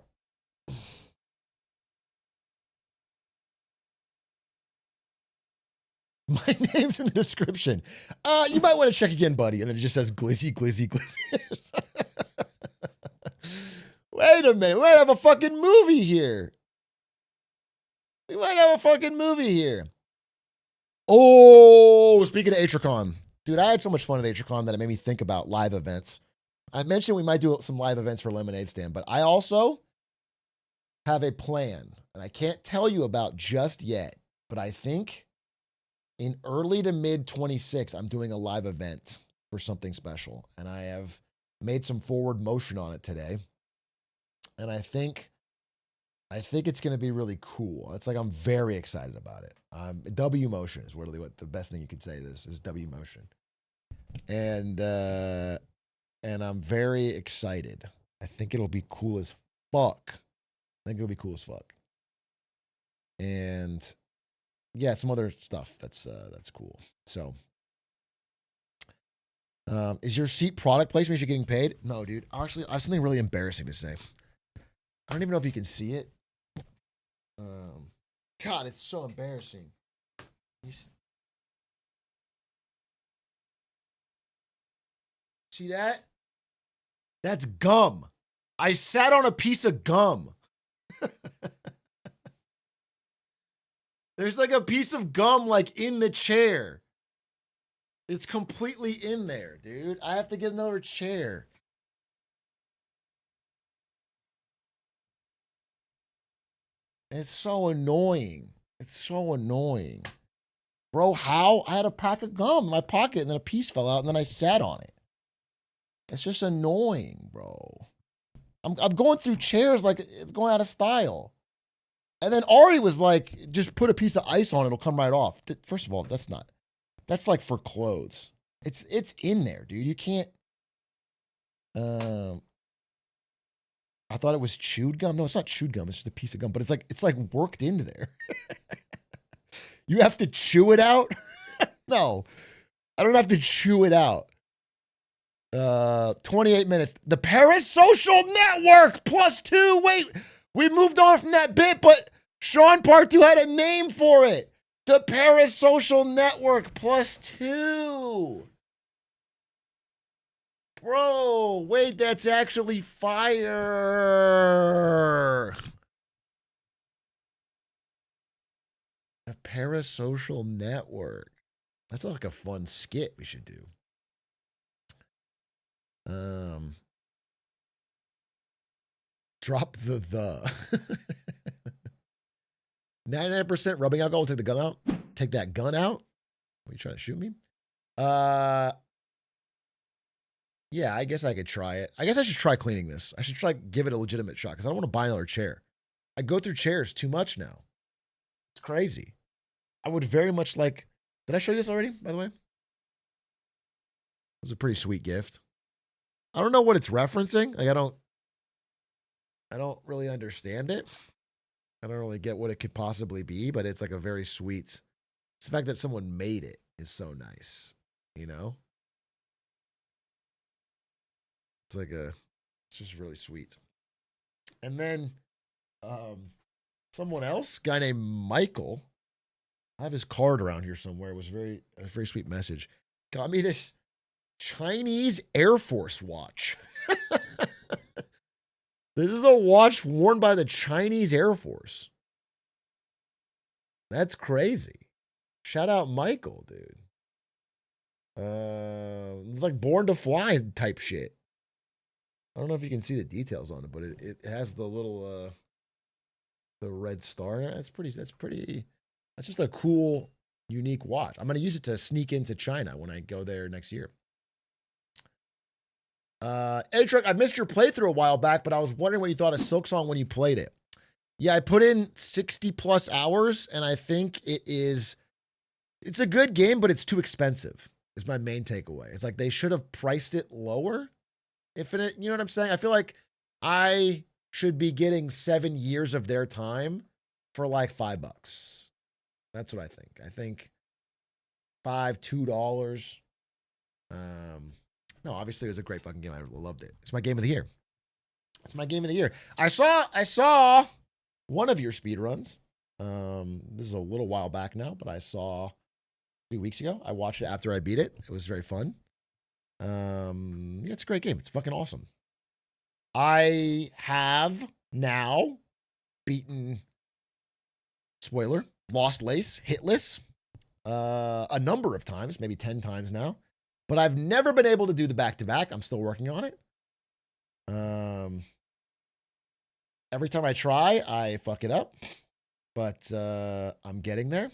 My name's in the description. You might want to check again, buddy. And then it just says glizzy, glizzy, glizzy. Wait a minute. We might have a fucking movie here. Oh, speaking of Atrioc, dude, I had so much fun at Atrioc that it made me think about live events. I mentioned we might do some live events for Lemonade Stand, but I also have a plan, and I can't tell you about just yet, but I think in early to mid 26, I'm doing a live event for something special, and I have made some forward motion on it today, and I think it's going to be really cool. It's like I'm very excited about it. W motion is really what the best thing you could say to this is W motion, and I'm very excited. I think it'll be cool as fuck. And yeah, some other stuff that's cool. So, is your seat product placement? You're getting paid? No, dude. Actually, I have something really embarrassing to say. I don't even know if you can see it. God, it's so embarrassing. See that? That's gum. I sat on a piece of gum. There's like a piece of gum like in the chair. It's completely in there, dude. I have to get another chair. It's so annoying. It's so annoying. Bro, how? I had a pack of gum in my pocket and then a piece fell out and then I sat on it. It's just annoying, bro. I'm going through chairs like it's going out of style. And then Ari was like, just put a piece of ice on it, it'll come right off. First of all, that's like for clothes. It's in there, dude. You can't. I thought it was chewed gum. No, it's not chewed gum. It's just a piece of gum, but it's like worked into there. You have to chew it out? No, I don't have to chew it out. 28 minutes. The Parasocial Network +2. Wait, we moved on from that bit, but Sean Part 2 had a name for it. The Parasocial Network +2. Bro, wait, that's actually fire. The Parasocial Network. That's like a fun skit we should do. Drop the. 99% rubbing alcohol. Take the gun out. Take that gun out. Are you trying to shoot me? Yeah, I guess I could try it. I guess I should try cleaning this. I should try give it a legitimate shot because I don't want to buy another chair. I go through chairs too much now. It's crazy. I would very much like. Did I show you this already, by the way? It was a pretty sweet gift. I don't know what it's referencing. Like I don't really understand it. I don't really get what it could possibly be, but it's like a very sweet. It's the fact that someone made it is so nice, you know? It's just really sweet. And then someone else, guy named Michael, I have his card around here somewhere. It was a very sweet message. Got me this Chinese Air Force watch. This is a watch worn by the Chinese Air Force. That's crazy. Shout out Michael, dude. It's like Born to Fly type shit. I don't know if you can see the details on it, but it has the little the red star. That's just a cool, unique watch. I'm gonna use it to sneak into China when I go there next year. Atrioc, I missed your playthrough a while back, but I was wondering what you thought of Silksong when you played it. Yeah, I put in 60 plus hours, and I think it's a good game, but it's too expensive, is my main takeaway. It's like they should have priced it lower. You know what I'm saying? I feel like I should be getting 7 years of their time for like $5. That's what I think. I think $2. No, obviously it was a great fucking game. I loved it. It's my game of the year. I saw one of your speedruns. This is a little while back now, but I saw 2 weeks ago. I watched it after I beat it. It was very fun. Yeah, it's a great game. It's fucking awesome. I have now beaten, spoiler, Lost Lace, Hitless, a number of times, maybe 10 times now. But I've never been able to do the back-to-back. I'm still working on it. Every time I try, I fuck it up. But I'm getting there.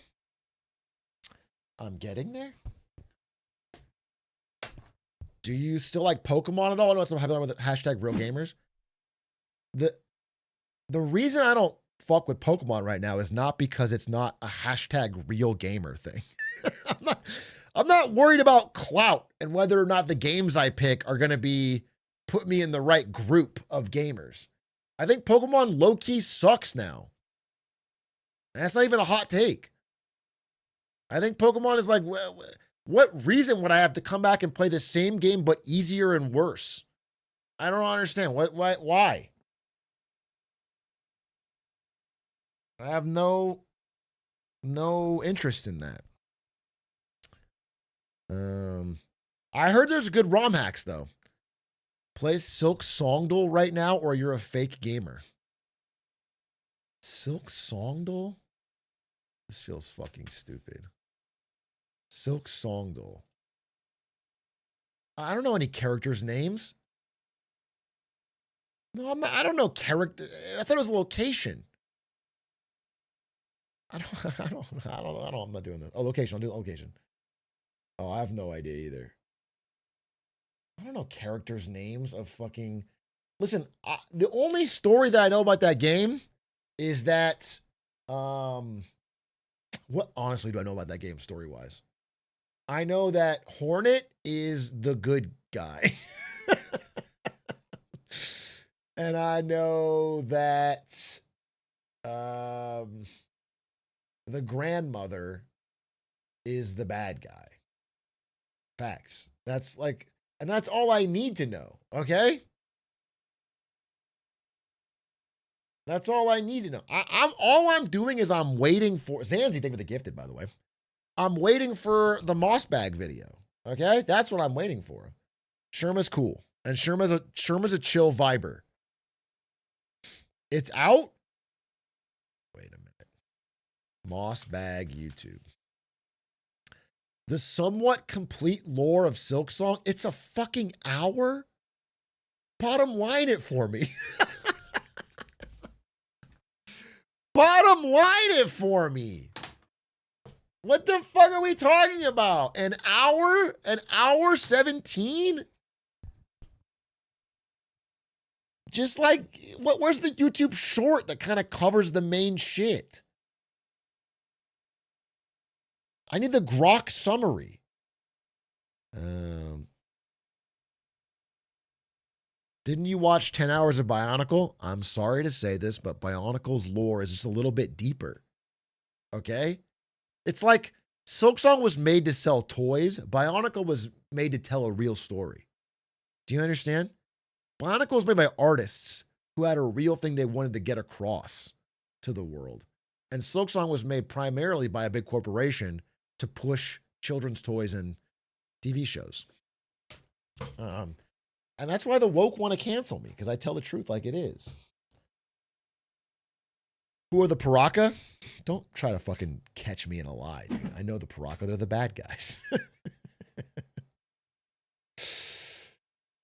Do you still like Pokemon at all? I know it's happening with hashtag real gamers. The reason I don't fuck with Pokemon right now is not because it's not a hashtag real gamer thing. I'm not worried about clout and whether or not the games I pick are going to put me in the right group of gamers. I think Pokemon low-key sucks now. And that's not even a hot take. I think Pokemon is like, what reason would I have to come back and play the same game but easier and worse? I don't understand. Why? I have no interest in that. I heard there's good ROM hacks though. Play Silk Songduel right now, or you're a fake gamer. Silk Songduel? This feels fucking stupid. Silk Songduel. I don't know any characters' names. No, I don't know character. I thought it was a location. I'm not doing that. Oh, location. I'll do location. Oh, I have no idea either. I don't know characters' names of fucking. Listen, the only story that I know about that game is that, what honestly do I know about that game story wise? I know that Hornet is the good guy. And I know that the grandmother is the bad guy. Facts. That's like, and that's all I need to know. Okay. That's all I need to know. All I'm doing is I'm waiting for Zanzi. Thank you for the gifted, by the way. I'm waiting for the Moss Bag video. Okay, that's what I'm waiting for. Sherma's cool, and Sherma's a chill viber. It's out. Wait a minute. Moss Bag YouTube. The somewhat complete lore of Silksong. It's a fucking hour. Bottom line it for me. Bottom line it for me. What the fuck are we talking about? An hour? An hour 17? Just like, where's the YouTube short that kind of covers the main shit? I need the grok summary. Didn't you watch 10 hours of Bionicle? I'm sorry to say this, but Bionicle's lore is just a little bit deeper. Okay? It's like Silksong was made to sell toys. Bionicle was made to tell a real story. Do you understand? Bionicle was made by artists who had a real thing they wanted to get across to the world. And Silksong was made primarily by a big corporation to push children's toys and TV shows. And that's why the woke want to cancel me, because I tell the truth like it is. Who are the Paraka? Don't try to fucking catch me in a lie, dude. I know the Paraka. They're the bad guys.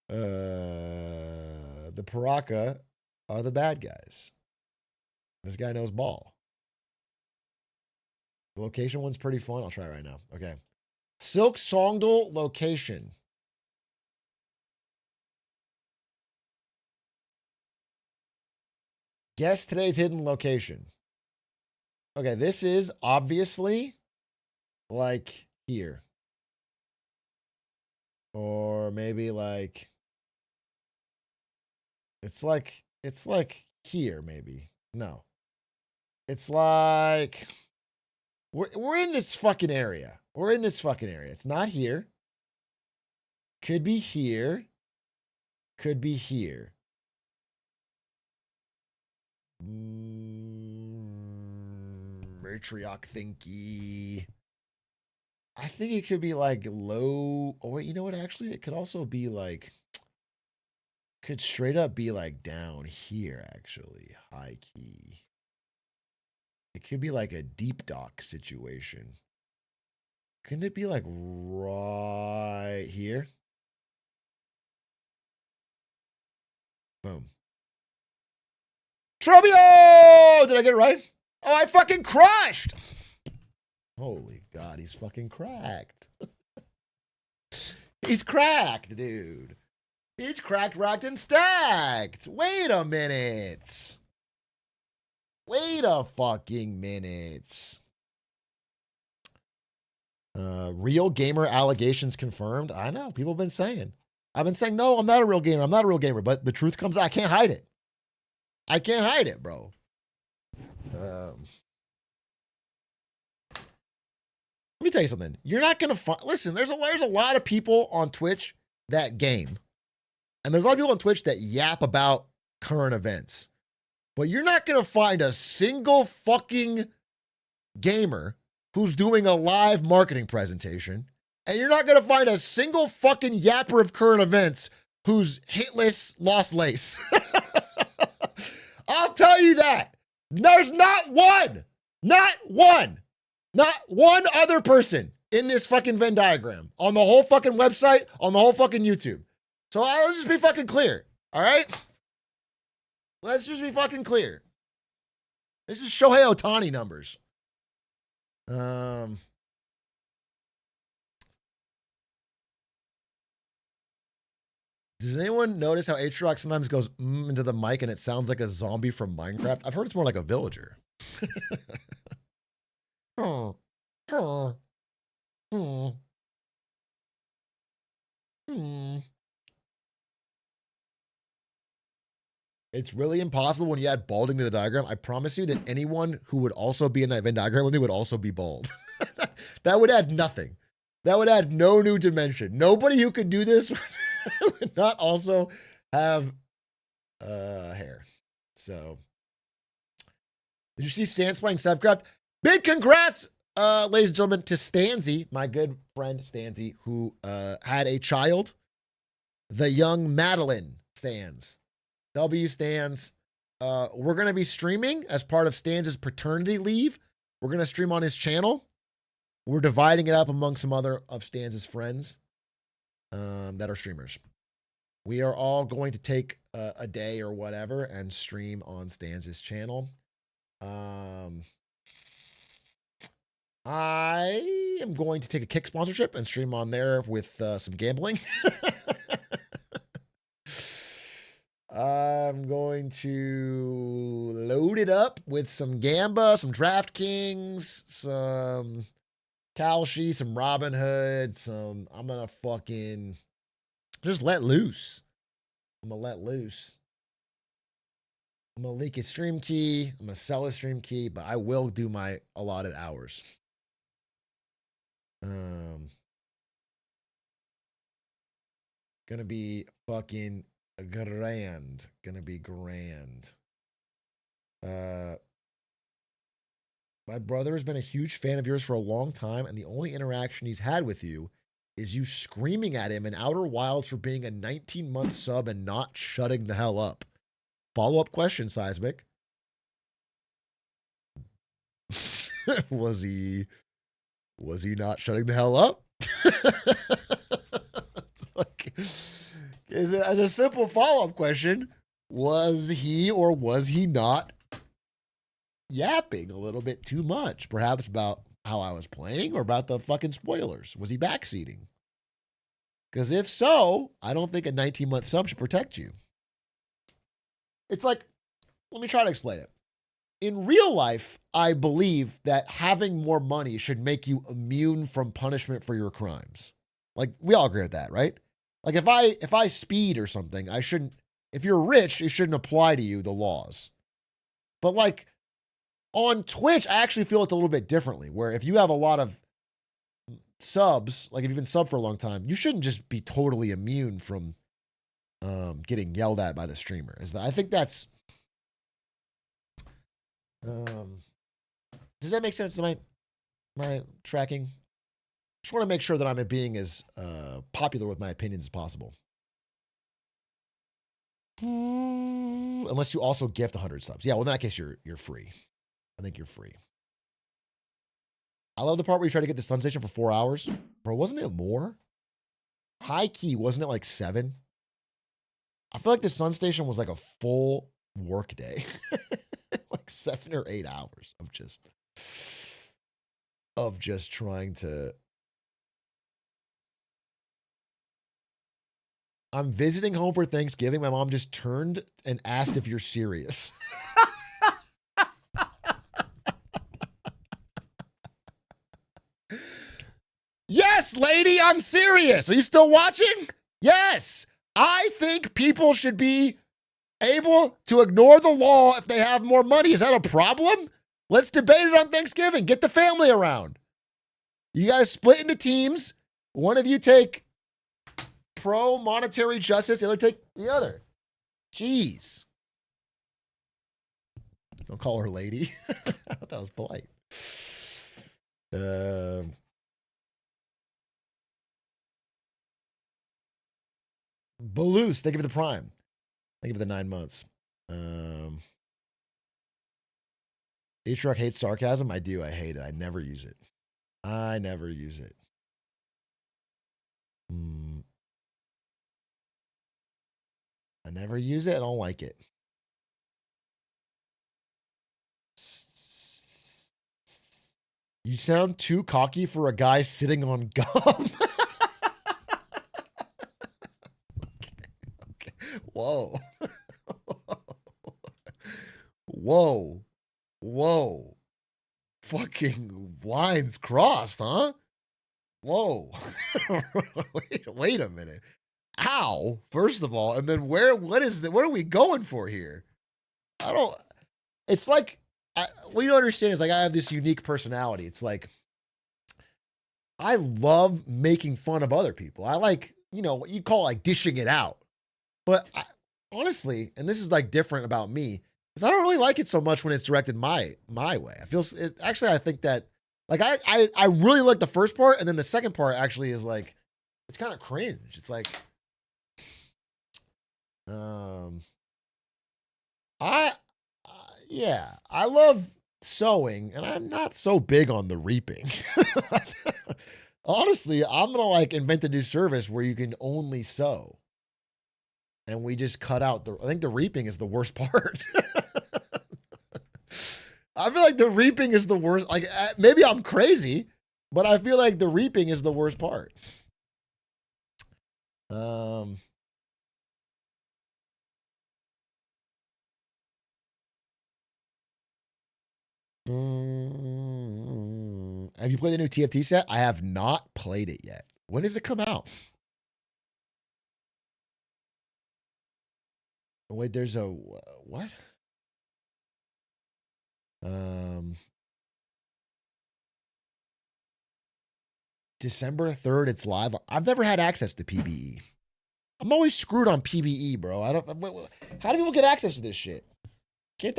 The Paraka are the bad guys. This guy knows ball. The location one's pretty fun. I'll try it right now. Okay. Silk Songduel location. Guess today's hidden location. Okay, this is obviously like here. Or maybe like it's like here maybe. No. It's like we're in this fucking area. We're in this fucking area. It's not here. Could be here. Could be here. Atrioc thinky. I think it could be like low. Oh wait, you know what? Actually, it could also be like. Could straight up be like down here. Actually, high key. It could be like a deep dock situation. Couldn't it be like right here? Boom. Trobio! Did I get it right? Oh, I fucking crushed! Holy God, he's fucking cracked. He's cracked, dude. He's cracked, racked, and stacked. Wait a minute. Wait a fucking minute. Real gamer allegations confirmed. I know. People have been saying. I've been saying, no, I'm not a real gamer. I'm not a real gamer. But the truth comes out. I can't hide it. I can't hide it, bro. Let me tell you something. You're not going to find, listen, there's a lot of people on Twitch that game. And there's a lot of people on Twitch that yap about current events. But you're not going to find a single fucking gamer who's doing a live marketing presentation. And you're not going to find a single fucking yapper of current events who's hitless lost lace. I'll tell you that. There's not one other person in this fucking Venn diagram on the whole fucking website, on the whole fucking YouTube. So let's just be fucking clear. All right. Let's just be fucking clear. This is Shohei Ohtani numbers. Does anyone notice how Atrioc sometimes goes into the mic and it sounds like a zombie from Minecraft? I've heard it's more like a villager. It's really impossible when you add balding to the diagram. I promise you that anyone who would also be in that Venn diagram with me would also be bald. That would add nothing. That would add no new dimension. Nobody who could do this would not also have hair. So, did you see Stans playing Sevcraft? Big congrats, ladies and gentlemen, to Stansy, my good friend Stansy, who had a child, the young Madeline Stans. W Stans. We're going to be streaming as part of Stans' paternity leave. We're going to stream on his channel. We're dividing it up among some other of Stans' friends that are streamers. We are all going to take a day or whatever and stream on Stans' channel. I am going to take a Kick sponsorship and stream on there with some gambling. I'm going to load it up with some Gamba, some DraftKings, some Kalshi, some Robinhood, I'm going to fucking just let loose. I'm going to let loose. I'm going to leak his stream key. I'm going to sell his stream key, but I will do my allotted hours. Gonna be fucking grand. Gonna be grand. My brother has been a huge fan of yours for a long time, and the only interaction he's had with you is you screaming at him in Outer Wilds for being a 19-month sub and not shutting the hell up. Follow-up question, Seismic. Was he not shutting the hell up? It's like, as a simple follow-up question, was he or was he not yapping a little bit too much? Perhaps about how I was playing or about the fucking spoilers. Was he backseating? Because if so, I don't think a 19-month sub should protect you. It's like, let me try to explain it. In real life, I believe that having more money should make you immune from punishment for your crimes. Like, we all agree with that, right? Like, if I speed or something, I shouldn't, if you're rich, it shouldn't apply to you, the laws. But like, on Twitch, I actually feel it's a little bit differently, where if you have a lot of subs, like if you've been subbed for a long time, you shouldn't just be totally immune from getting yelled at by the streamer. I think that's, does that make sense? Am I tracking? Just want to make sure that I'm being as popular with my opinions as possible. Unless you also gift 100 subs. Yeah, well, in that case, you're free. I think you're free. I love the part where you try to get the Sun Station for 4 hours. Bro, wasn't it more? High key, wasn't it like 7? I feel like the Sun Station was like a full work day. Like 7 or 8 hours of just trying to. I'm visiting home for Thanksgiving. My mom just turned and asked if you're serious. Yes, lady, I'm serious. Are you still watching? Yes. I think people should be able to ignore the law if they have more money. Is that a problem? Let's debate it on Thanksgiving. Get the family around. You guys split into teams. One of you take pro monetary justice, the other take the other. Jeez. Don't call her lady. I thought that was polite. Baloose, thank you for the prime. Thank you for the 9 months. Atrioc hates sarcasm. I do. I hate it. I never use it. I never use it. I never use it. I don't like it. You sound too cocky for a guy sitting on gum. Okay. Whoa. Whoa. Whoa. Fucking lines crossed, huh? Whoa. wait a minute. Ow, first of all, and then where are we going for here? It's like, what you don't understand is like I have this unique personality. It's like, I love making fun of other people. I like, what you call like dishing it out. But honestly, and this is like different about me, is I don't really like it so much when it's directed my way. I think that like I really like the first part, and then the second part actually is like, it's kind of cringe. It's like, I love sowing, and I'm not so big on the reaping. Honestly, I'm gonna like invent a new service where you can only sow, and we just cut out I think the reaping is the worst part. I feel like the reaping is the worst. Like maybe I'm crazy, but I feel like the reaping is the worst part. Have you played the new TFT set? I have not played it yet. When does it come out? Wait, there's a what? December 3rd, it's live. I've never had access to PBE. I'm always screwed on PBE, bro. How do people get access to this shit? Can't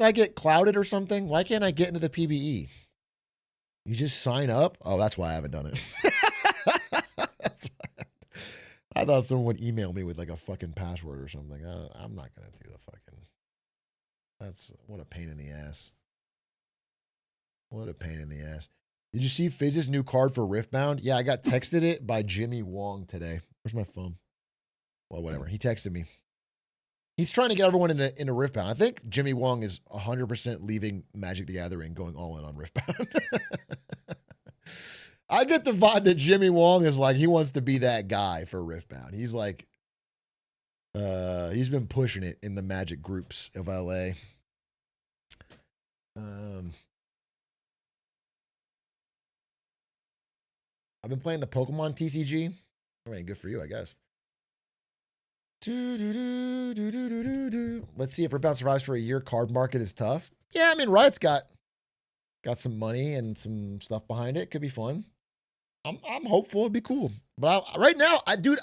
I get clouded or something? Why can't I get into the PBE? You just sign up? Oh, that's why I haven't done it. That's why. I thought someone would email me with like a fucking password or something. I'm not going to do the fucking. What a pain in the ass. What a pain in the ass. Did you see Fizz's new card for Riftbound? Yeah, I got texted it by Jimmy Wong today. Where's my phone? Well, whatever. He texted me. He's trying to get everyone into Riftbound. I think Jimmy Wong is 100% leaving Magic the Gathering, going all in on Riftbound. I get the vibe that Jimmy Wong is like, he wants to be that guy for Riftbound. He's like, he's been pushing it in the Magic groups of LA. I've been playing the Pokemon TCG. I mean, good for you, I guess. Let's see if Riftbound survives for a year. Card market is tough. Yeah, I mean, Riot's got some money and some stuff behind it. Could be fun. I'm hopeful. It'd be cool. But right now, I don't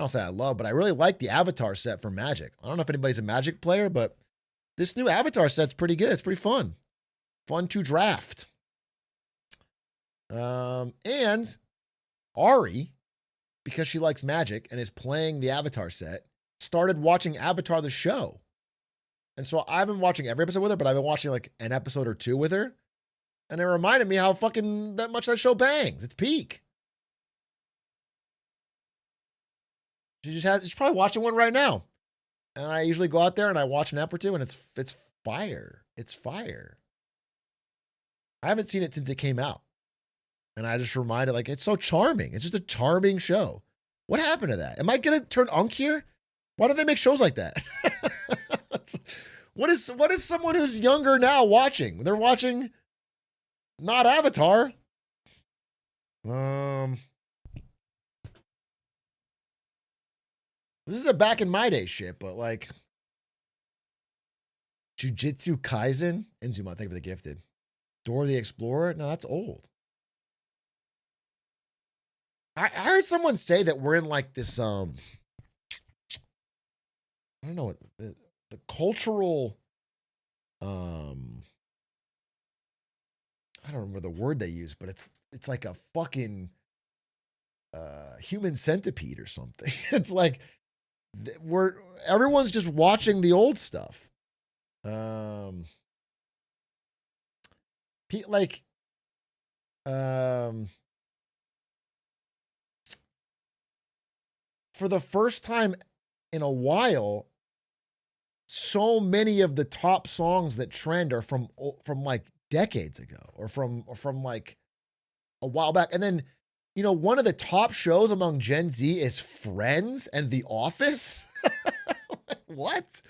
say I love, but I really like the Avatar set for Magic. I don't know if anybody's a Magic player, but this new Avatar set's pretty good. It's pretty fun. Fun to draft. And Ari, because she likes Magic and is playing the Avatar set, started watching Avatar the show. And so I've been watching every episode with her, but I've been watching like an episode or two with her. And it reminded me how fucking that much that show bangs. It's peak. She's probably watching one right now. And I usually go out there and I watch an ep or two, and it's fire. It's fire. I haven't seen it since it came out. And I just reminded, like, it's so charming. It's just a charming show. What happened to that? Am I going to turn unk here? Why do they make shows like that? What is someone who's younger now watching? They're watching not Avatar. This is a back in my day shit, but like, Jujutsu Kaisen. Inzuma, thank you for the gifted. Dora the Explorer. No, that's old. I heard someone say that we're in like this I don't know what the cultural I don't remember the word they use, but it's like a fucking human centipede or something. It's like we're everyone's just watching the old stuff. Like for the first time in a while, so many of the top songs that trend are from like decades ago or from like a while back. And then, you know, one of the top shows among Gen Z is Friends and The Office. What?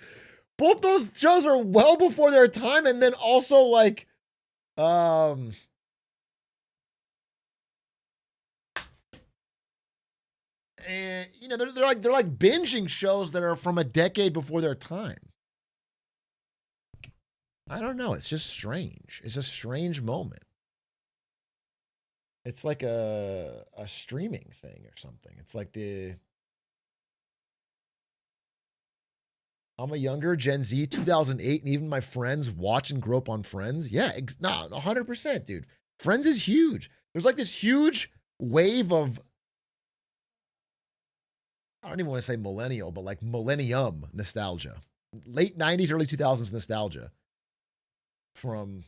Both those shows are well before their time, and then also like and you know, they're like binging shows that are from a decade before their time. I don't know. It's just strange. It's a strange moment. It's like a streaming thing or something. It's like I'm a younger Gen Z, 2008, and even my friends watch and grow up on Friends. Yeah, 100%, dude. Friends is huge. There's like this huge wave of, I don't even want to say millennial, but like millennium nostalgia. Late 90s, early 2000s nostalgia from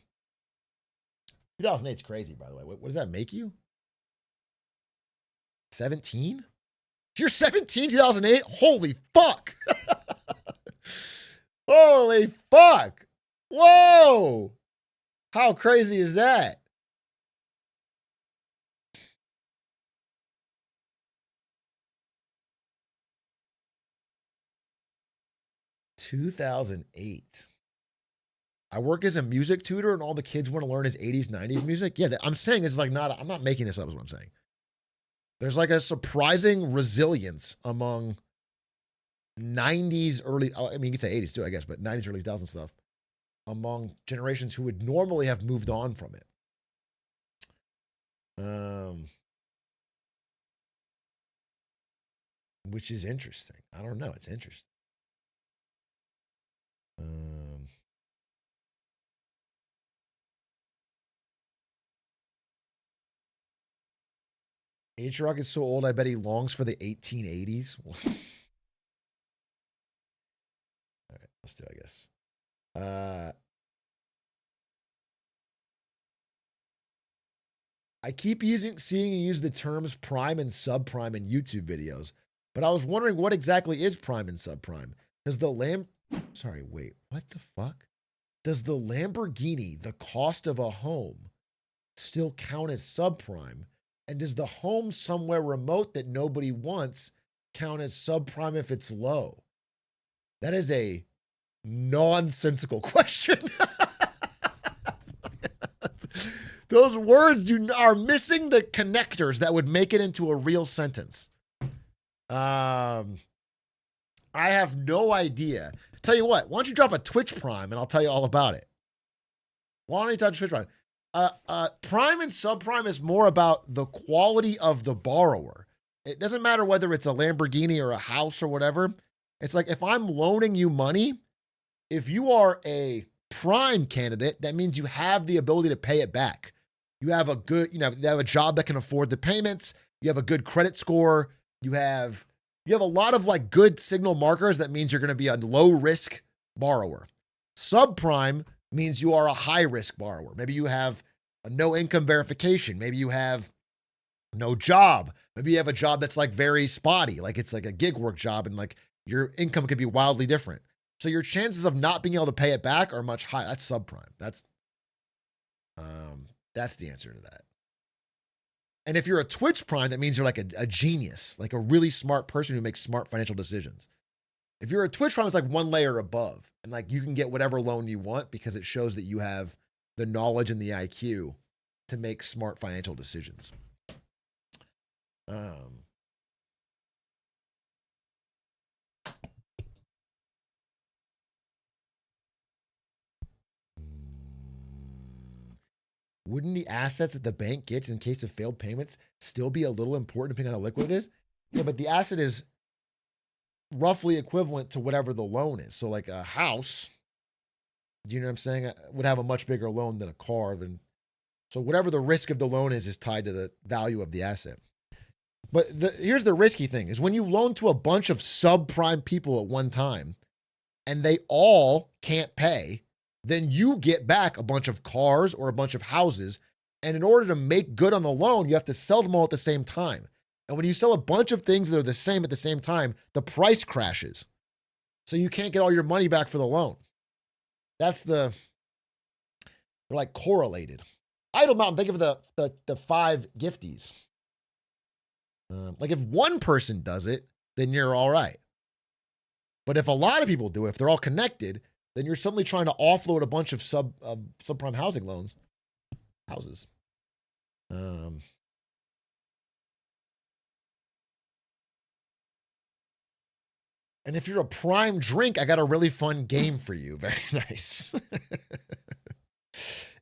2008 is crazy, by the way. What does that make you? 17? You're 17, 2008? Holy fuck. Holy fuck. Whoa. How crazy is that? $2008. I work as a music tutor and all the kids want to learn is 80s, 90s music. Yeah, I'm saying it's like not, I'm not making this up, is what I'm saying. There's like a surprising resilience among 90s, early, I mean, you can say 80s too, I guess, but 90s, early 2000s stuff among generations who would normally have moved on from it. Which is interesting. I don't know. It's interesting. Atrioc is so old, I bet he longs for the 1880s. All right, let's do, I guess. I keep seeing you use the terms prime and subprime in YouTube videos, but I was wondering what exactly is prime and subprime. Does the sorry, wait, what the fuck? Does the Lamborghini, the cost of a home, still count as subprime? And does the home somewhere remote that nobody wants count as subprime if it's low? That is a nonsensical question. Those words are missing the connectors that would make it into a real sentence. I have no idea. Tell you what, why don't you drop a Twitch Prime and I'll tell you all about it. Why don't you touch Twitch Prime? Prime and subprime is more about the quality of the borrower. It doesn't matter whether it's a Lamborghini or a house or whatever. It's like if I'm loaning you money, if you are a prime candidate, that means you have the ability to pay it back. You have a good, you have a job that can afford the payments. You have a good credit score. You have a lot of like good signal markers that means you're going to be a low risk borrower. Subprime means you are a high risk borrower. Maybe you have a no income verification. Maybe you have no job. Maybe you have a job that's like very spotty, like it's like a gig work job and like your income could be wildly different. So your chances of not being able to pay it back are much higher. That's subprime. That's the answer to that. And if you're a Twitch Prime, that means you're like a genius, like a really smart person who makes smart financial decisions. If you're a Twitch Prime, it's like one layer above, and like you can get whatever loan you want because it shows that you have the knowledge and the IQ to make smart financial decisions. Wouldn't the assets that the bank gets in case of failed payments still be a little important depending on how liquid it is? Yeah, but the asset is roughly equivalent to whatever the loan is. So like a house, do you know what I'm saying? Would have a much bigger loan than a car. So whatever the risk of the loan is tied to the value of the asset. But here's the risky thing is when you loan to a bunch of subprime people at one time and they all can't pay, then you get back a bunch of cars or a bunch of houses. And in order to make good on the loan, you have to sell them all at the same time. And when you sell a bunch of things that are the same at the same time, the price crashes. So you can't get all your money back for the loan. They're like correlated. Idle Mountain, thank you for the 5 gifties. Like if one person does it, then you're all right. But if a lot of people do it, if they're all connected, then you're suddenly trying to offload a bunch of subprime housing houses. And if you're a prime drink, I got a really fun game for you. Very nice.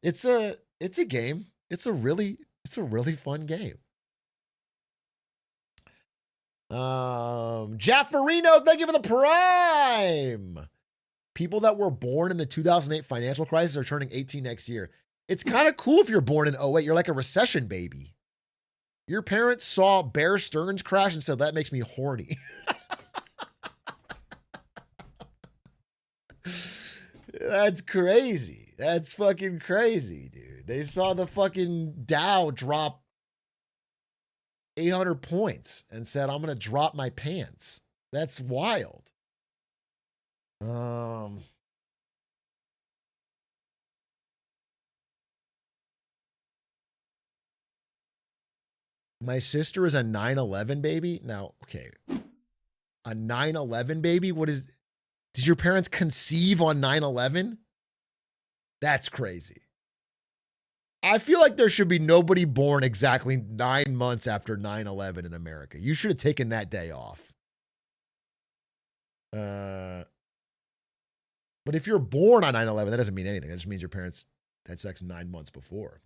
It's a game. It's a really fun game. Jaffarino, thank you for the prime. People that were born in the 2008 financial crisis are turning 18 next year. It's kind of cool if you're born in 08. You're like a recession baby. Your parents saw Bear Stearns crash and said, that makes me horny. That's crazy. That's fucking crazy, dude. They saw the fucking Dow drop 800 points and said, I'm going to drop my pants. That's wild. My sister is a 9/11 baby. Now, okay. A 9/11 baby? Did your parents conceive on 9/11? That's crazy. I feel like there should be nobody born exactly 9 months after 9/11 in America. You should have taken that day off. But if you're born on 9/11, that doesn't mean anything. That just means your parents had sex 9 months before.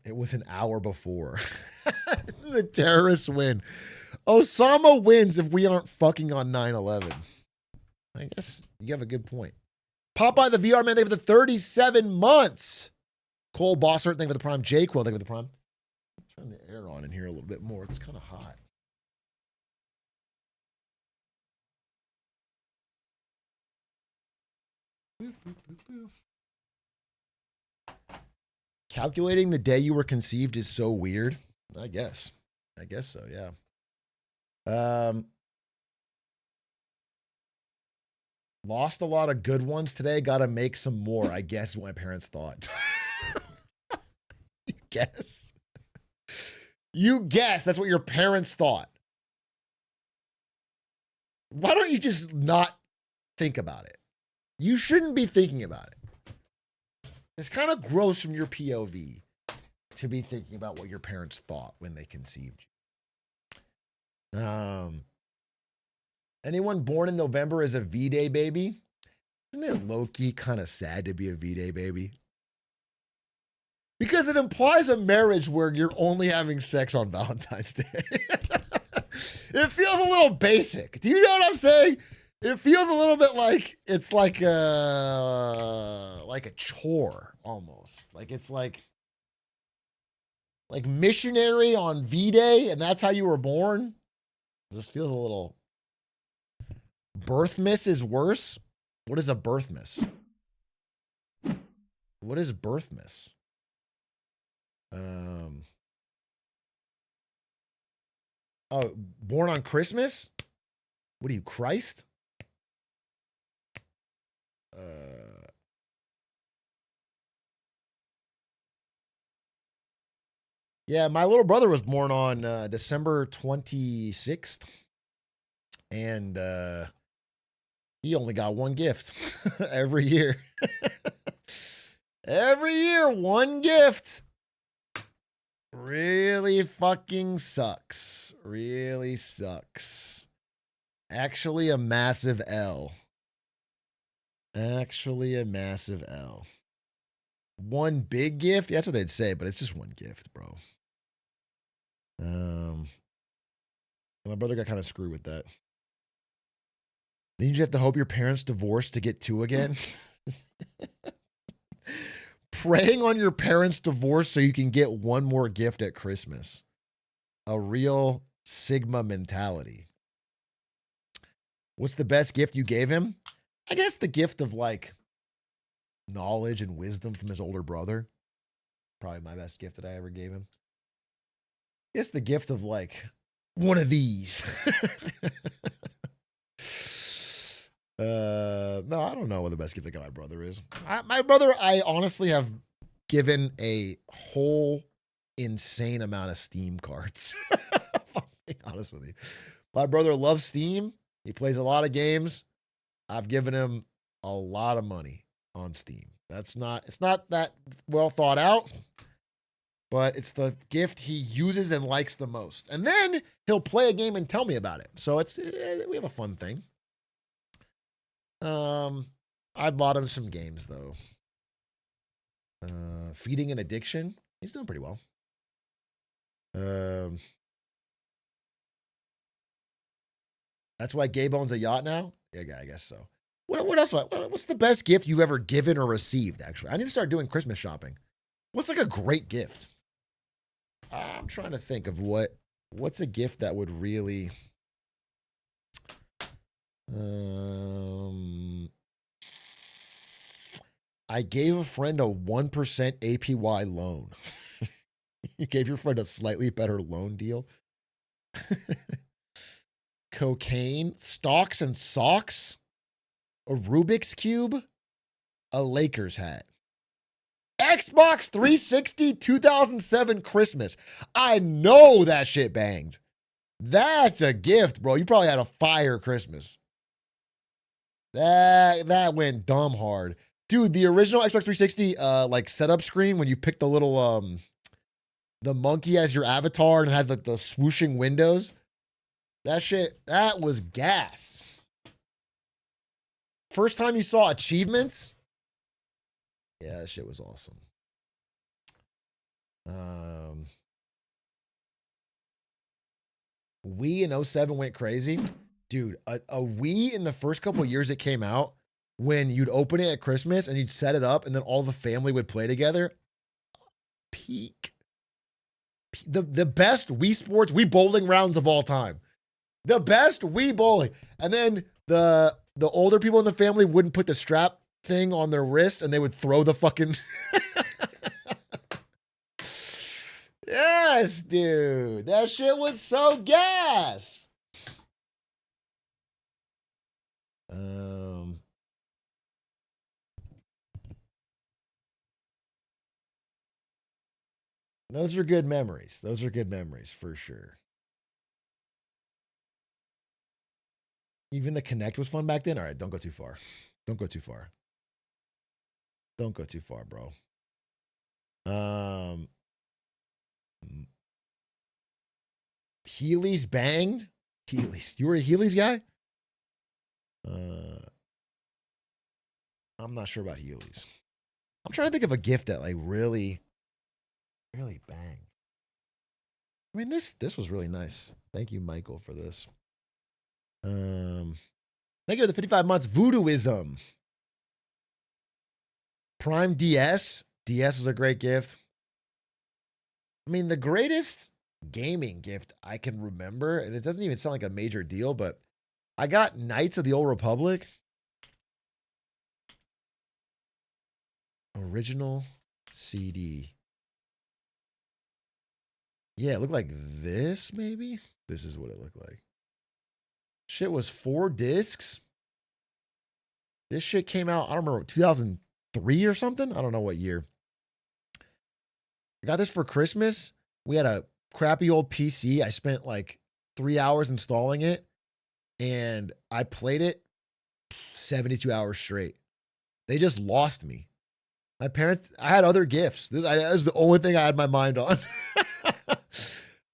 It was an hour before. The terrorists win. Osama wins if we aren't fucking on 9/11. I guess you have a good point. Popeye the VR man, thank you for the 37 months. Cole Bossert, thank you for the prime. Jay Quill, thank you for the prime. Turn the air on in here a little bit more. It's kind of hot. Calculating the day you were conceived is so weird. I guess so, yeah. Lost a lot of good ones today. Got to make some more, I guess is what my parents thought. You guess. You guess. That's what your parents thought. Why don't you just not think about it? You shouldn't be thinking about it. It's kind of gross from your POV to be thinking about what your parents thought when they conceived you. Anyone born in November is a V-Day baby? Isn't it low-key kind of sad to be a V-Day baby? Because it implies a marriage where you're only having sex on Valentine's Day. It feels a little basic. Do you know what I'm saying? It feels a little bit like it's like a chore almost. Like it's like missionary on V-Day, and that's how you were born. This feels a little. Birth miss is worse. What is a birth miss? What is birth miss? Oh, born on Christmas? What are you, Christ? Yeah, my little brother was born on December 26th. And he only got one gift every year. Every year, one gift. Really fucking sucks. Really sucks. Actually, a massive L. Actually a massive L. One big gift? Yeah, that's what they'd say, but it's just one gift, bro. My brother got kind of screwed with that. Didn't you have to hope your parents divorce to get two again? Praying on your parents' divorce so you can get one more gift at Christmas. A real Sigma mentality. What's the best gift you gave him? I guess the gift of like knowledge and wisdom from his older brother. Probably my best gift that I ever gave him. It's the gift of like one of these. No, I don't know what the best gift I got my brother is. My brother, I honestly have given a whole insane amount of Steam cards. I'll be honest with you. My brother loves Steam. He plays a lot of games. I've given him a lot of money on Steam. It's not that well thought out, but it's the gift he uses and likes the most. And then he'll play a game and tell me about it. So we have a fun thing. I bought him some games though. Feeding an Addiction. He's doing pretty well. That's why Gabe owns a yacht now? Yeah, I guess so. What else? What's the best gift you've ever given or received, actually? I need to start doing Christmas shopping. What's like a great gift? I'm trying to think of what's a gift that would really... I gave a friend a 1% APY loan. You gave your friend a slightly better loan deal. Cocaine, stocks and socks, a Rubik's Cube, a Lakers hat. Xbox 360 2007 Christmas. I know that shit banged. That's a gift, bro. You probably had a fire Christmas. That went dumb hard. Dude, the original Xbox 360 like setup screen when you pick the little the monkey as your avatar and had like the swooshing windows. That was gas. First time you saw achievements? Yeah, that shit was awesome. Wii in 07 went crazy. Dude, a Wii in the first couple of years it came out, when you'd open it at Christmas and you'd set it up and then all the family would play together. Peak. The best Wii Sports, Wii bowling rounds of all time. The best Wii bowling. And then the older people in the family wouldn't put the strap thing on their wrist and they would throw the fucking... Yes, dude. That shit was so gas. Those are good memories. Those are good memories for sure. Even the Connect was fun back then. All right, don't go too far. Don't go too far. Don't go too far, bro. Heelys banged. Heelys. You were a Heelys guy? I'm not sure about Heelys. I'm trying to think of a gift that like really banged. I mean, this was really nice. Thank you, Michael, for this. Thank you for the 55 months. Voodooism. Prime DS. DS was a great gift. I mean, the greatest gaming gift I can remember, and it doesn't even sound like a major deal, but I got Knights of the Old Republic. Original CD. Yeah, it looked like this, maybe? This is what it looked like. Shit was 4 discs. This shit came out, I don't remember, 2003 or something? I don't know what year. I got this for Christmas. We had a crappy old PC. I spent like 3 hours installing it, and I played it 72 hours straight. They just lost me. My parents, I had other gifts. This was the only thing I had my mind on.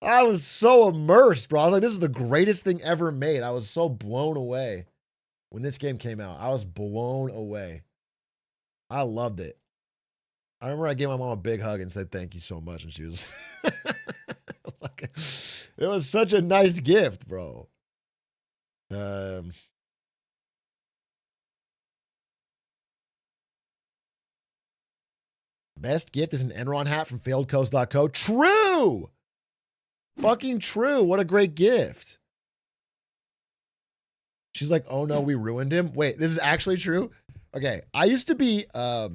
I was so immersed, bro. I was like, this is the greatest thing ever made. I was so blown away. When this game came out, I was blown away. I loved it. I remember I gave my mom a big hug and said thank you so much, and she was like, it was such a nice gift, bro. Best gift is an Enron hat from failedcoast.co. True! Fucking true. What a great gift. She's like, oh no, we ruined him. Wait, this is actually true? Okay, I used to be a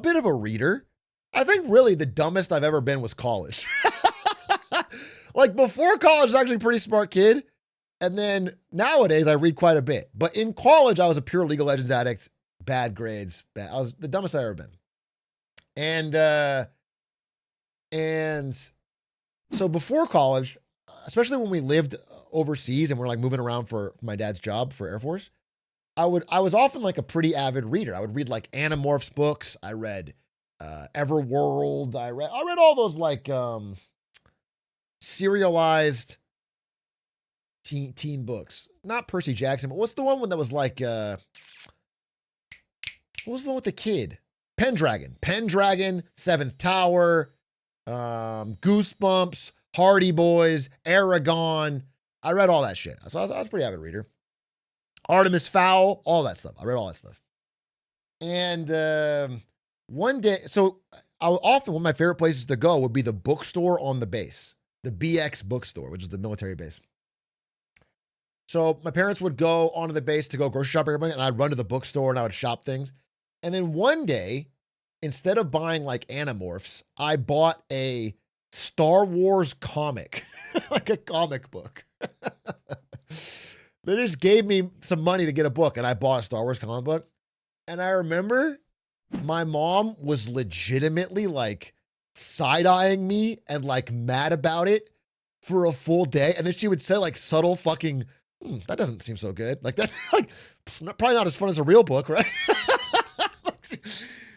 bit of a reader. I think really the dumbest I've ever been was college. Like before college, I was actually a pretty smart kid. And then nowadays I read quite a bit. But in college, I was a pure League of Legends addict. Bad grades. I was the dumbest I've ever been. And so before college, especially when we lived overseas and we're like moving around for my dad's job for Air Force, I was often like a pretty avid reader. I would read like Animorphs books. I read Everworld. I read all those like serialized teen books. Not Percy Jackson, but what's the one that was like what was the one with the kid? Pendragon, Seventh Tower, Goosebumps, Hardy Boys, Aragon. I read all that shit. So I was a pretty avid reader. Artemis Fowl, all that stuff. I read all that stuff. And one day, so I often, one of my favorite places to go would be the bookstore on the base, the BX bookstore, which is the military base. So my parents would go onto the base to go grocery shopping, and I'd run to the bookstore and I would shop things. And then one day, instead of buying like Animorphs, I bought a Star Wars comic, like a comic book. They just gave me some money to get a book, and I bought a Star Wars comic book. And I remember my mom was legitimately like side-eyeing me and like mad about it for a full day. And then she would say like subtle fucking, that doesn't seem so good. Like that, like probably not as fun as a real book, right?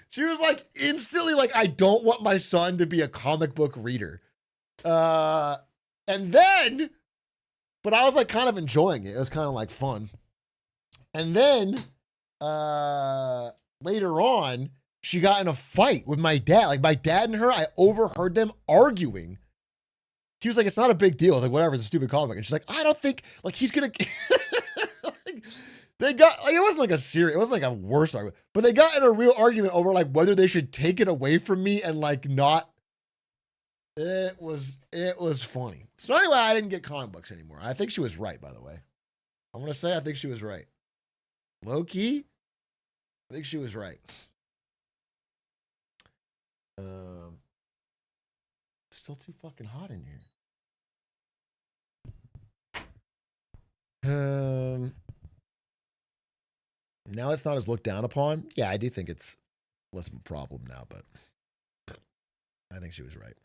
She was like instantly like, I don't want my son to be a comic book reader. And then, but I was like kind of enjoying it. It was kind of like fun. And then later on, she got in a fight with my dad. Like my dad and her, I overheard them arguing. He was like, it's not a big deal. Like, whatever, it's a stupid comic. And she's like, I don't think, like, he's going to, like, they got, like, it wasn't like a serious, it wasn't like a worse argument, but they got in a real argument over, like, whether they should take it away from me and, like, not. It was funny. So anyway, I didn't get comic books anymore. I think she was right, by the way. I'm going to say I think she was right. Low key, I think she was right. It's still too fucking hot in here. Now it's not as looked down upon. Yeah, I do think it's less of a problem now, but I think she was right.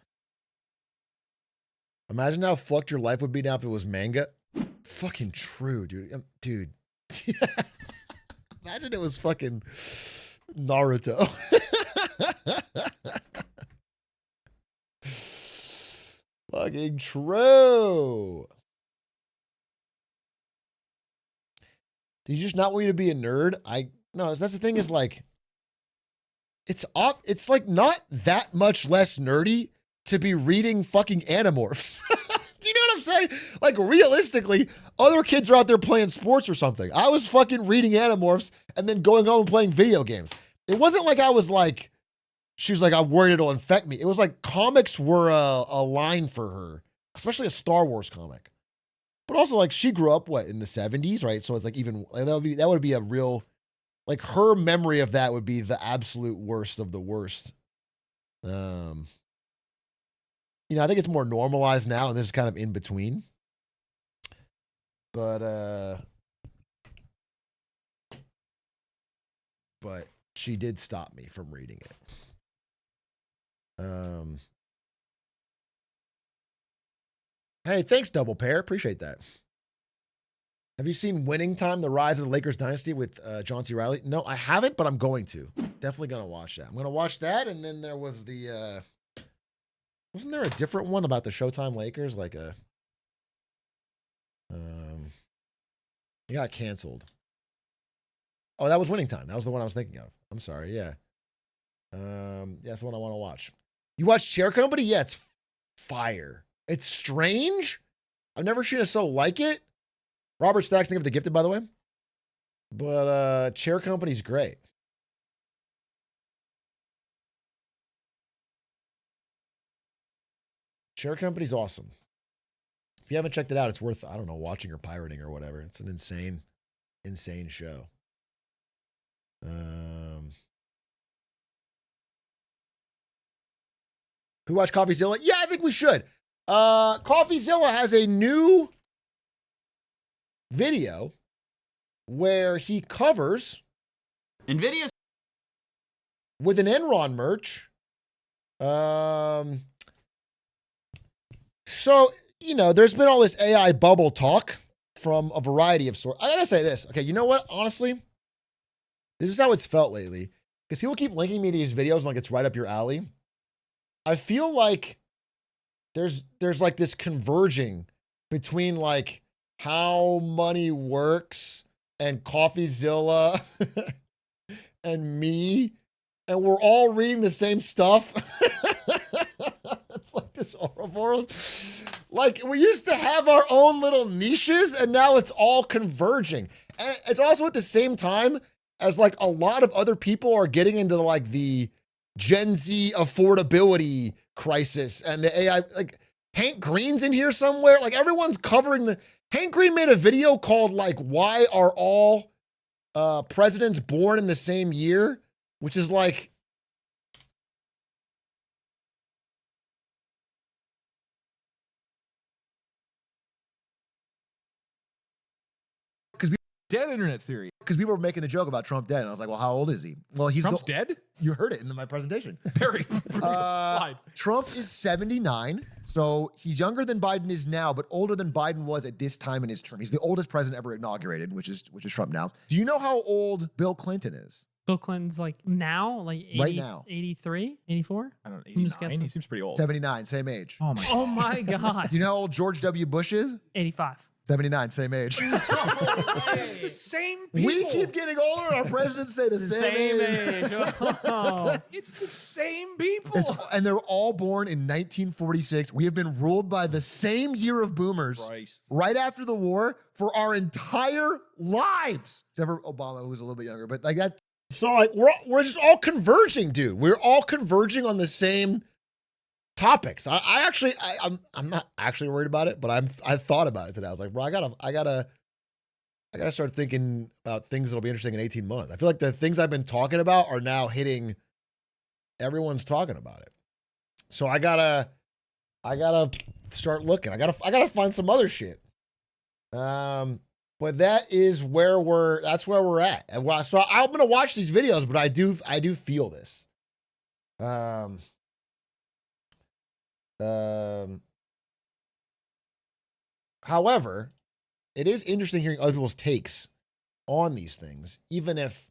Imagine how fucked your life would be now if it was manga. Fucking true, dude. Dude. Imagine it was fucking Naruto. Fucking true. Did you just not want you to be a nerd? No, that's the thing is like, it's like not that much less nerdy to be reading fucking Animorphs. Do you know what I'm saying? Like realistically, other kids are out there playing sports or something. I was fucking reading Animorphs and then going home and playing video games. It wasn't like I was like, she was like, I'm worried it'll infect me. It was like comics were a line for her, especially a Star Wars comic. But also like she grew up in the 70s, right? So it's like even like, that would be a real, like her memory of that would be the absolute worst of the worst. You know, I think it's more normalized now, and this is kind of in between. But she did stop me from reading it. Hey, thanks, Double Pair. Appreciate that. Have you seen Winning Time: The Rise of the Lakers Dynasty with John C. Reilly? No, I haven't, but I'm going to. Definitely going to watch that. I'm going to watch that, and then there was the wasn't there a different one about the Showtime Lakers? Like it got canceled. Oh, that was Winning Time. That was the one I was thinking of. I'm sorry. Yeah. Yeah, that's the one I want to watch. You watch Chair Company? Yeah, it's fire. It's strange. I've never seen a show like it. Robert Stack's thinking of The Gifted, by the way. But Chair Company's great. Chair Company's awesome. If you haven't checked it out, it's worth, I don't know, watching or pirating or whatever. It's an insane, insane show. Who watched Coffeezilla? Yeah, I think we should. Coffeezilla has a new video where he covers Nvidia with an Enron merch. So, you know, there's been all this AI bubble talk from a variety of sorts. I gotta say this. Okay, you know what? Honestly, this is how it's felt lately. Because people keep linking me these videos like it's right up your alley. I feel like there's like this converging between like how money works and Coffeezilla and me, and we're all reading the same stuff. It's like this horrible. Like we used to have our own little niches, and now it's all converging. And it's also at the same time as like a lot of other people are getting into like the Gen Z affordability crisis and the AI. Like Hank Green's in here somewhere. Like everyone's covering the. Hank Green made a video called like "Why Are All Presidents Born in the Same Year," which is like. Dead internet theory. Because people were making the joke about Trump dead, and I was like, "Well, how old is he?" Well, he's Trump's dead. You heard it in my presentation. Very slide. Trump is 79, so he's younger than Biden is now, but older than Biden was at this time in his term. He's the oldest president ever inaugurated, which is Trump now. Do you know how old Bill Clinton is? Bill Clinton's like now, like 80, right now, 83, 84. I don't know. 89. He seems pretty old. 79, same age. Oh my. Oh my God. Do you know how old George W. Bush is? 85. 79, same age. It's the same people. We keep getting older, and our presidents say the same age. Oh. It's the same people. And they're all born in 1946. We have been ruled by the same year of boomers right after the war for our entire lives. Except for Obama, who was a little bit younger, but like that. So like we're just all converging, dude. We're all converging on the same topics. I'm not actually worried about it, but I thought about it today. I was like, bro, I gotta start thinking about things that'll be interesting in 18 months. I feel like the things I've been talking about are now hitting. Everyone's talking about it. So I gotta start looking. I gotta find some other shit. But that's where we're at. And so I'm gonna watch these videos, but I do feel this. However, it is interesting hearing other people's takes on these things, even if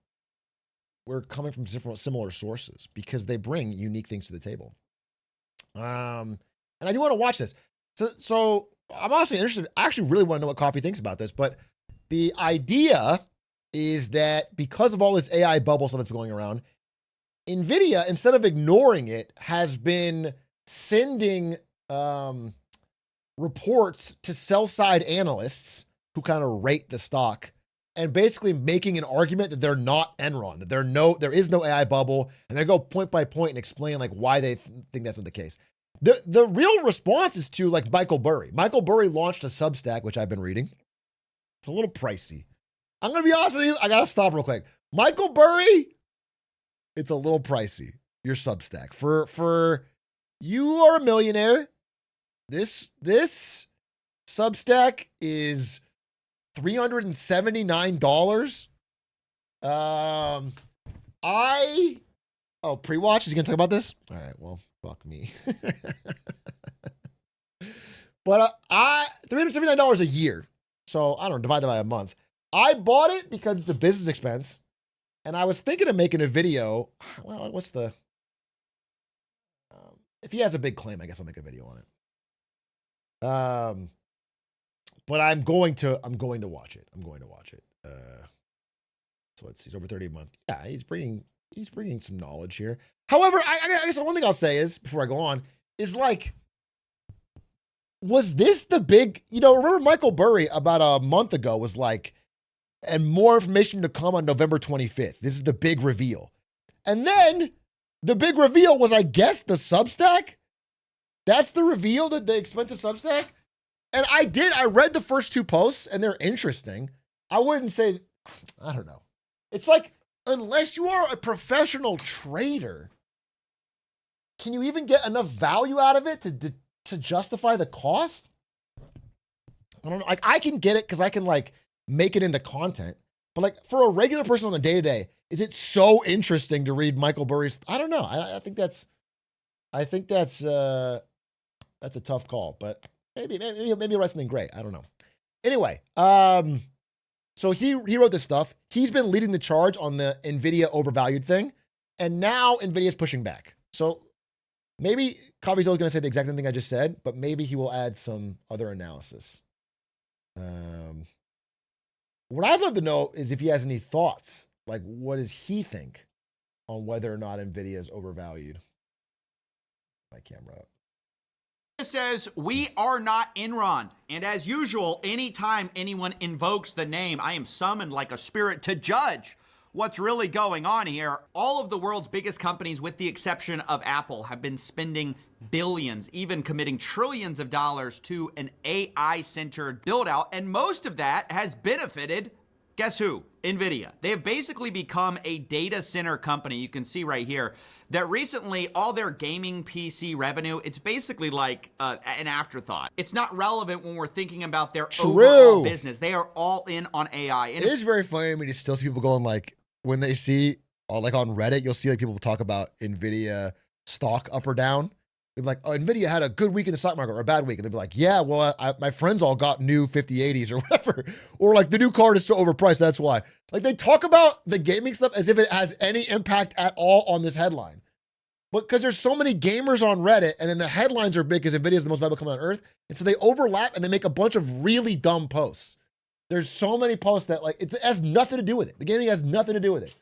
we're coming from similar sources, because they bring unique things to the table. And I do want to watch this. So I'm honestly interested. I actually really want to know what Coffee thinks about this, but the idea is that because of all this AI bubble stuff that's going around, Nvidia, instead of ignoring it, has been sending reports to sell-side analysts who kind of rate the stock and basically making an argument that they're not Enron, that there is no AI bubble, and they go point by point and explain like why they think that's not the case. The real response is to like Michael Burry. Michael Burry launched a Substack, which I've been reading. It's a little pricey. I'm going to be honest with you. I got to stop real quick. Michael Burry, it's a little pricey. Your Substack. For you are a millionaire. This Substack is $379. Pre-watch? Is he going to talk about this? All right, well, fuck me. But $379 a year. So I don't know, divide that by a month. I bought it because it's a business expense. And I was thinking of making a video. Well, what's the... if he has a big claim, I guess I'll make a video on it. But I'm going to watch it. That's let's see. He's over 30 a month. Yeah, he's bringing some knowledge here. However, I guess the one thing I'll say is, before I go on, is like, was this the big, remember Michael Burry about a month ago was like, and more information to come on November 25th. This is the big reveal. And then the big reveal was, I guess, the Substack. That's the reveal, that the expensive Substack. And I read the first 2 posts and they're interesting. I wouldn't say, I don't know. It's like, unless you are a professional trader, can you even get enough value out of it to justify the cost? I don't know. Like, I can get it because I can like make it into content, but like for a regular person on the day-to-day, is it so interesting to read Michael Burry's? I don't know. I think that's a tough call, but maybe he'll write something great. I don't know. Anyway, so he wrote this stuff. He's been leading the charge on the Nvidia overvalued thing, and now Nvidia's pushing back. So maybe Coffeezilla is going to say the exact same thing I just said, but maybe he will add some other analysis. What I'd love to know is if he has any thoughts. Like, what does he think on whether or not Nvidia is overvalued? My camera up. It says, we are not Enron. And as usual, anytime anyone invokes the name, I am summoned like a spirit to judge what's really going on here. All of the world's biggest companies, with the exception of Apple, have been spending billions, even committing trillions of dollars to an AI-centered build-out. And most of that has benefited, guess who? Nvidia. They have basically become a data center company. You can see right here that recently all their gaming PC revenue, it's basically like an afterthought. It's not relevant when we're thinking about their overall business. They are all in on AI. And it is very funny to me to still see people going like, when they see, like on Reddit, you'll see like people talk about Nvidia stock up or down. They'll be like, oh, Nvidia had a good week in the stock market or a bad week. And they'll be like, yeah, well, my friends all got new 5080s or whatever. Or like the new card is so overpriced, that's why. Like they talk about the gaming stuff as if it has any impact at all on this headline. But because there's so many gamers on Reddit, and then the headlines are big because Nvidia is the most valuable company on earth. And so they overlap and they make a bunch of really dumb posts. There's so many posts that like, it has nothing to do with it. The gaming has nothing to do with it.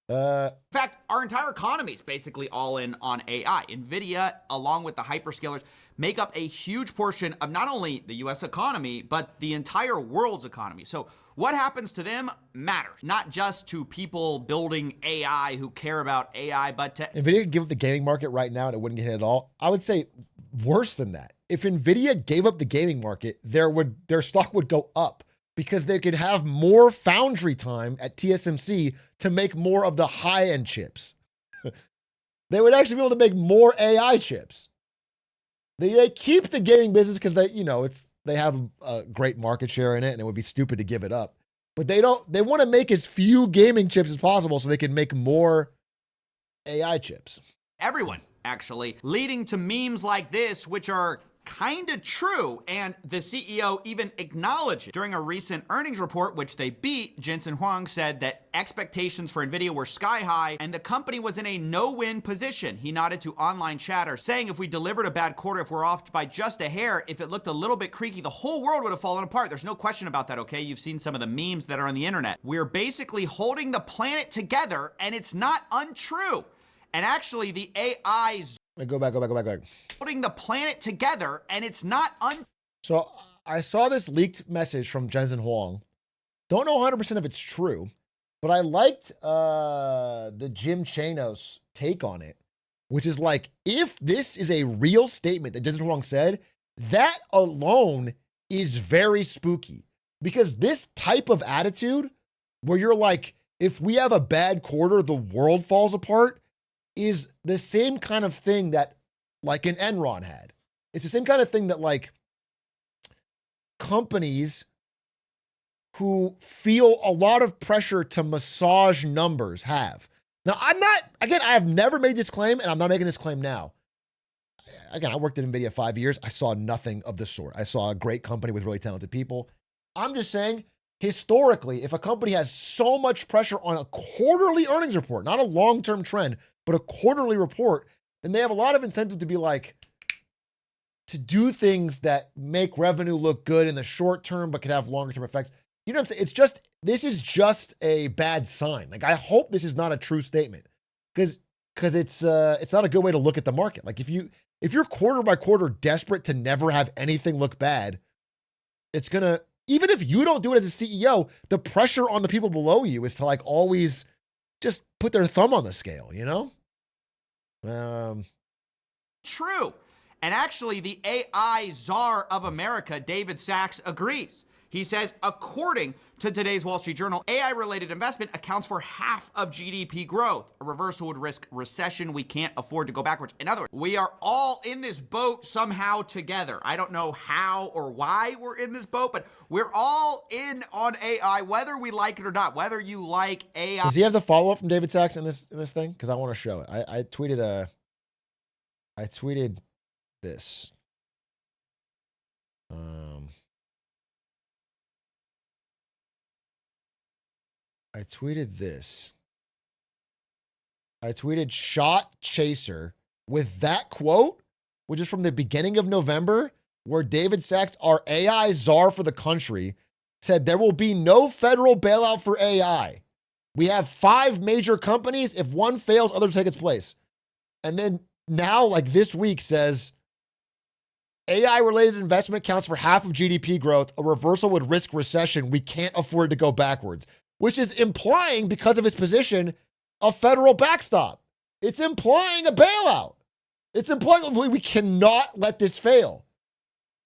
In fact, our entire economy is basically all in on AI. Nvidia, along with the hyperscalers, make up a huge portion of not only the US economy, but the entire world's economy. So what happens to them matters, not just to people building AI who care about AI, but to Nvidia could give up the gaming market right now and it wouldn't get hit at all. I would say worse than that. If Nvidia gave up the gaming market, their stock would go up, because they could have more foundry time at TSMC to make more of the high-end chips. They would actually be able to make more AI chips. They keep the gaming business because they have a great market share in it, and it would be stupid to give it up. But they want to make as few gaming chips as possible so they can make more AI chips. Everyone, actually, leading to memes like this, which are kind of true, and the CEO even acknowledged it. During a recent earnings report, which they beat, Jensen Huang said that expectations for Nvidia were sky high and the company was in a no-win position. He nodded to online chatter, saying if we delivered a bad quarter, if we're off by just a hair, if it looked a little bit creaky, the whole world would have fallen apart. There's no question about that, okay? You've seen some of the memes that are on the internet. We're basically holding the planet together, and it's not untrue. And actually, the AI's Go back. putting the planet together, and it's not So I saw this leaked message from Jensen Huang. Don't know 100% if it's true, but I liked the Jim Chanos take on it, which is like, if this is a real statement that Jensen Huang said, that alone is very spooky. Because this type of attitude, where you're like, if we have a bad quarter, the world falls apart, is the same kind of thing that like an Enron had. It's the same kind of thing that like companies who feel a lot of pressure to massage numbers have. Now, I have never made this claim, and I'm not making this claim now. Again, I worked at Nvidia 5 years. I saw nothing of the sort. I saw a great company with really talented people. I'm just saying, historically, if a company has so much pressure on a quarterly earnings report, not a long-term trend, but a quarterly report, then they have a lot of incentive to be like, to do things that make revenue look good in the short term, but could have longer term effects. You know what I'm saying? It's just, this is just a bad sign. Like, I hope this is not a true statement because it's not a good way to look at the market. Like, if you're quarter by quarter desperate to never have anything look bad, it's gonna, even if you don't do it as a CEO, the pressure on the people below you is to like always just put their thumb on the scale, you know? True. And actually, the AI czar of America, David Sachs, agrees. He says, according to today's Wall Street Journal, AI-related investment accounts for half of GDP growth. A reversal would risk recession. We can't afford to go backwards. In other words, we are all in this boat somehow together. I don't know how or why we're in this boat, but we're all in on AI, whether we like it or not, whether you like AI. Does he have the follow-up from David Sachs in this thing? Because I want to show it. I tweeted this. I tweeted this. I tweeted shot chaser with that quote, which is from the beginning of November, where David Sachs, our AI czar for the country, said there will be no federal bailout for AI. We have 5 major companies. If one fails, others take its place. And then now, like this week, says AI-related investment counts for half of GDP growth. A reversal would risk recession. We can't afford to go backwards, which is implying, because of his position, a federal backstop. It's implying a bailout. It's implying we cannot let this fail.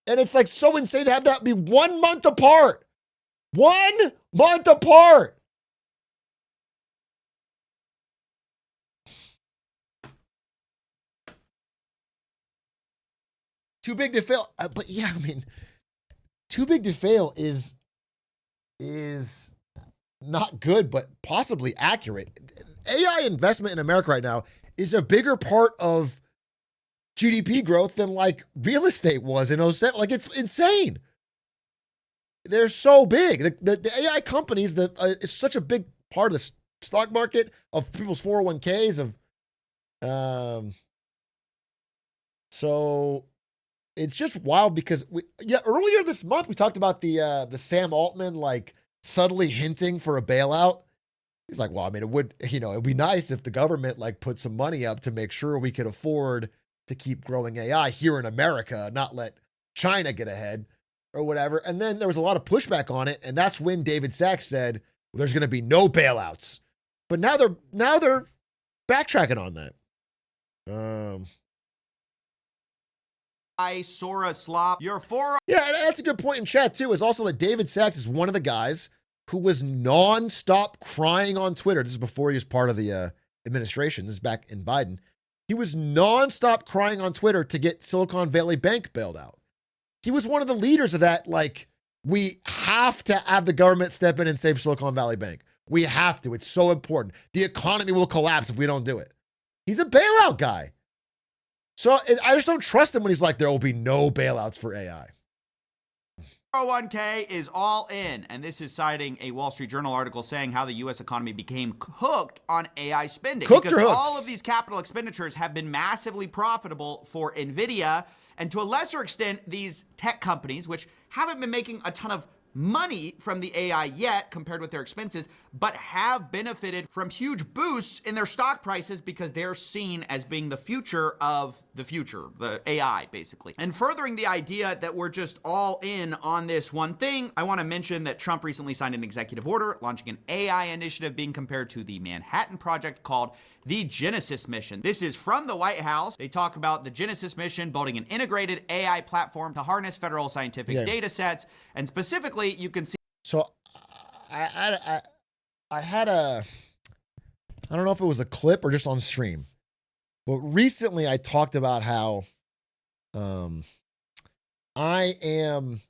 And it's like so insane to have that be 1 month apart. 1 month apart. Too big to fail. But yeah, I mean, too big to fail is not good, but possibly accurate. AI investment in America right now is a bigger part of GDP growth than like real estate was in 07. Like, it's insane. They're so big. The AI companies that is such a big part of the stock market, of people's 401ks, of so it's just wild because earlier this month we talked about the Sam Altman like subtly hinting for a bailout. He's like, well, I mean, it'd be nice if the government like put some money up to make sure we could afford to keep growing AI here in America, not let China get ahead or whatever. And then there was a lot of pushback on it, and that's when David Sachs said, well, there's going to be no bailouts. But now they're backtracking on that. Sora slop. You're for. Yeah, and that's a good point in chat too, is also that David Sachs is one of the guys who was nonstop crying on Twitter. This is before he was part of the administration. This is back in Biden. He was nonstop crying on Twitter to get Silicon Valley Bank bailed out. He was one of the leaders of that. Like, we have to have the government step in and save Silicon Valley Bank. We have to. It's so important. The economy will collapse if we don't do it. He's a bailout guy. So I just don't trust him when he's like, there will be no bailouts for AI. 401k is all in, and this is citing a Wall Street Journal article saying how the U.S. economy became hooked on AI spending. Hooked or hooked? All of these capital expenditures have been massively profitable for Nvidia, and to a lesser extent, these tech companies, which haven't been making a ton of money from the AI yet compared with their expenses, but have benefited from huge boosts in their stock prices because they're seen as being the future of the future, the AI basically. And furthering the idea that we're just all in on this one thing, I want to mention that Trump recently signed an executive order launching an AI initiative being compared to the Manhattan Project called the Genesis Mission. This is from the White House. They talk about the Genesis Mission building an integrated AI platform to harness federal scientific data sets. And specifically, you can see. So I had I don't know if it was a clip or just on stream, but recently I talked about how I am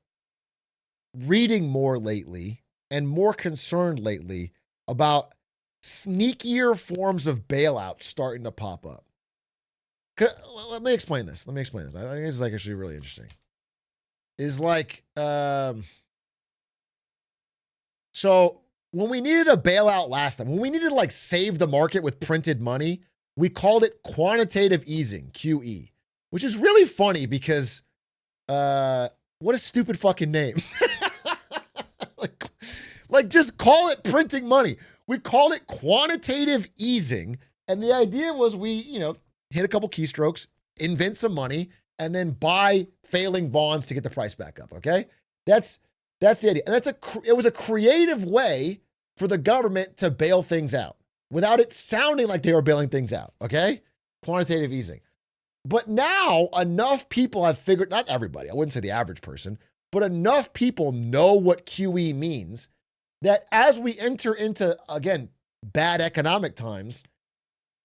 reading more lately and more concerned lately about sneakier forms of bailout starting to pop up. Let me explain this. I think this is like actually really interesting. Is like, so when we needed a bailout last time, when we needed to like save the market with printed money, we called it quantitative easing, QE, which is really funny because what a stupid fucking name. Like, Like, just call it printing money. We called it quantitative easing. And the idea was we, hit a couple keystrokes, invent some money, and then buy failing bonds to get the price back up. Okay. That's the idea. And it was a creative way for the government to bail things out without it sounding like they were bailing things out. Okay. Quantitative easing. But now enough people have figured, not everybody, I wouldn't say the average person, but enough people know what QE means that as we enter into, again, bad economic times,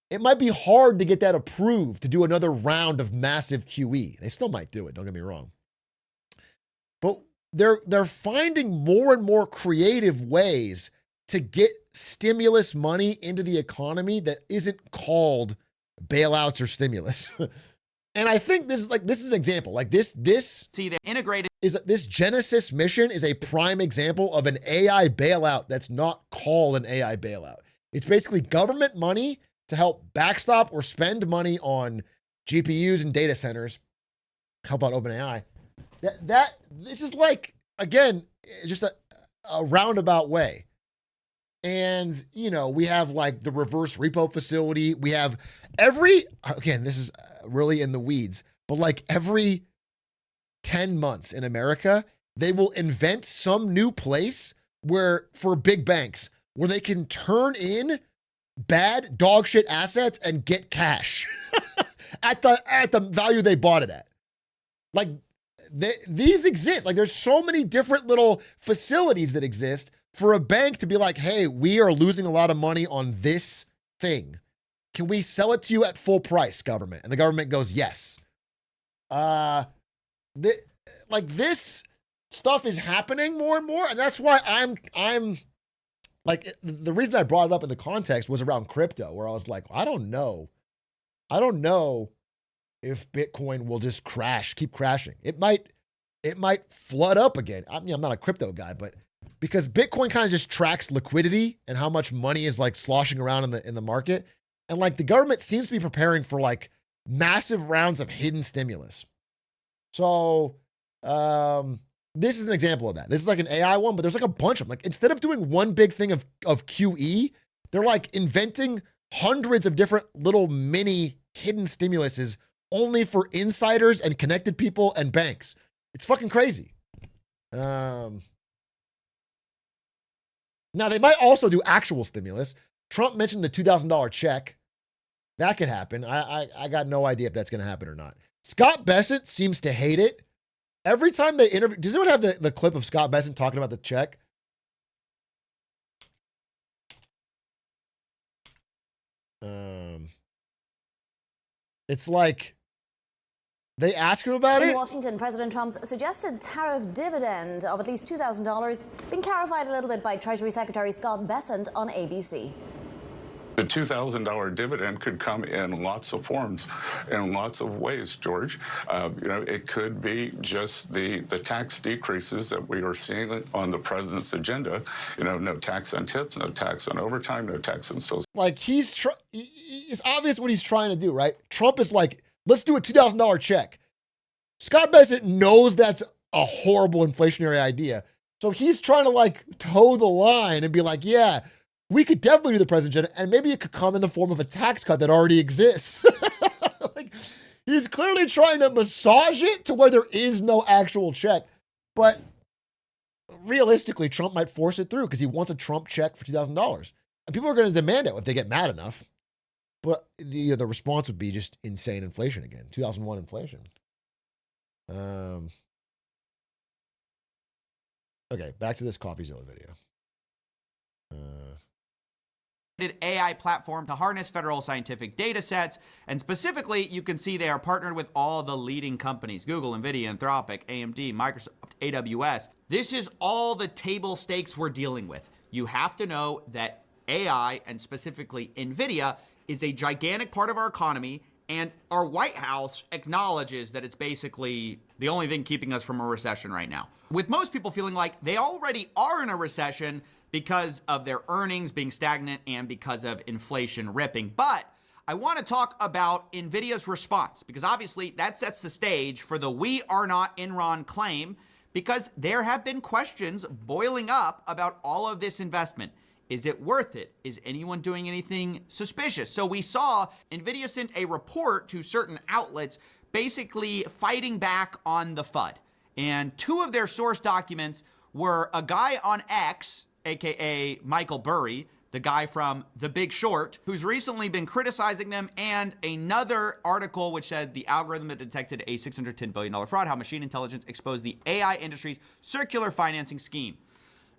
it might be hard to get that approved to do another round of massive QE. They still might do it, don't get me wrong. But they're finding more and more creative ways to get stimulus money into the economy that isn't called bailouts or stimulus. And I think this is an example. Like this See, they integrated this Genesis mission is a prime example of an AI bailout that's not called an AI bailout. It's basically government money to help backstop or spend money on GPUs and data centers. Help out OpenAI. This is like, again, just a roundabout way. And, we have like the reverse repo facility. We have again, this is really in the weeds, but like every 10 months in America, they will invent some new place for big banks where they can turn in bad dog shit assets and get cash at the value they bought it at. Like these exist. Like there's so many different little facilities that exist for a bank to be like, hey, we are losing a lot of money on this thing. Can we sell it to you at full price, government? And the government goes, yes. This stuff is happening more and more. And that's why I'm like, the reason I brought it up in the context was around crypto, where I was like, I don't know if Bitcoin will just keep crashing. It might flood up again. I mean, I'm not a crypto guy, but because Bitcoin kind of just tracks liquidity and how much money is like sloshing around in the market. And like the government seems to be preparing for like massive rounds of hidden stimulus. So this is an example of that. This is like an AI one, but there's like a bunch of them. Like instead of doing one big thing of QE, they're like inventing hundreds of different little mini hidden stimuluses only for insiders and connected people and banks. It's fucking crazy. Now, they might also do actual stimulus. Trump mentioned the $2,000 check. That could happen. I got no idea if that's going to happen or not. Scott Bessent seems to hate it. Every time they interview, does anyone have the clip of Scott Bessent talking about the check? It's like they ask him about it. In Washington, President Trump's suggested tariff dividend of at least $2,000 being clarified a little bit by Treasury Secretary Scott Bessent on ABC. The $2,000 dividend could come in lots of forms, in lots of ways, George. It could be just the tax decreases that we are seeing on the president's agenda. No tax on tips, no tax on overtime, no tax on social. Like it's obvious what he's trying to do, right? Trump is like, let's do a $2,000 check. Scott Bessent knows that's a horrible inflationary idea. So he's trying to like toe the line and be like, yeah, we could definitely do the president's agenda, and maybe it could come in the form of a tax cut that already exists. Like, he's clearly trying to massage it to where there is no actual check. But realistically, Trump might force it through because he wants a Trump check for $2,000. And people are going to demand it if they get mad enough. But the response would be just insane inflation again, 2001 inflation. Okay, back to this Coffeezilla video. AI platform to harness federal scientific data sets, and specifically you can see they are partnered with all the leading companies: Google, Nvidia, Anthropic, AMD, Microsoft, AWS. This is all the table stakes we're dealing with. You have to know that AI, and specifically Nvidia, is a gigantic part of our economy, and our White House acknowledges that it's basically the only thing keeping us from a recession right now. With most people feeling like they already are in a recession because of their earnings being stagnant and because of inflation ripping. But I want to talk about Nvidia's response, because obviously that sets the stage for the "we are not Enron" claim, because there have been questions boiling up about all of this investment. Is it worth it? Is anyone doing anything suspicious? So we saw Nvidia sent a report to certain outlets basically fighting back on the FUD. And two of their source documents were a guy on X, aka Michael Burry, the guy from The Big Short, who's recently been criticizing them, and another article which said the algorithm that detected a $610 billion fraud, how machine intelligence exposed the AI industry's circular financing scheme.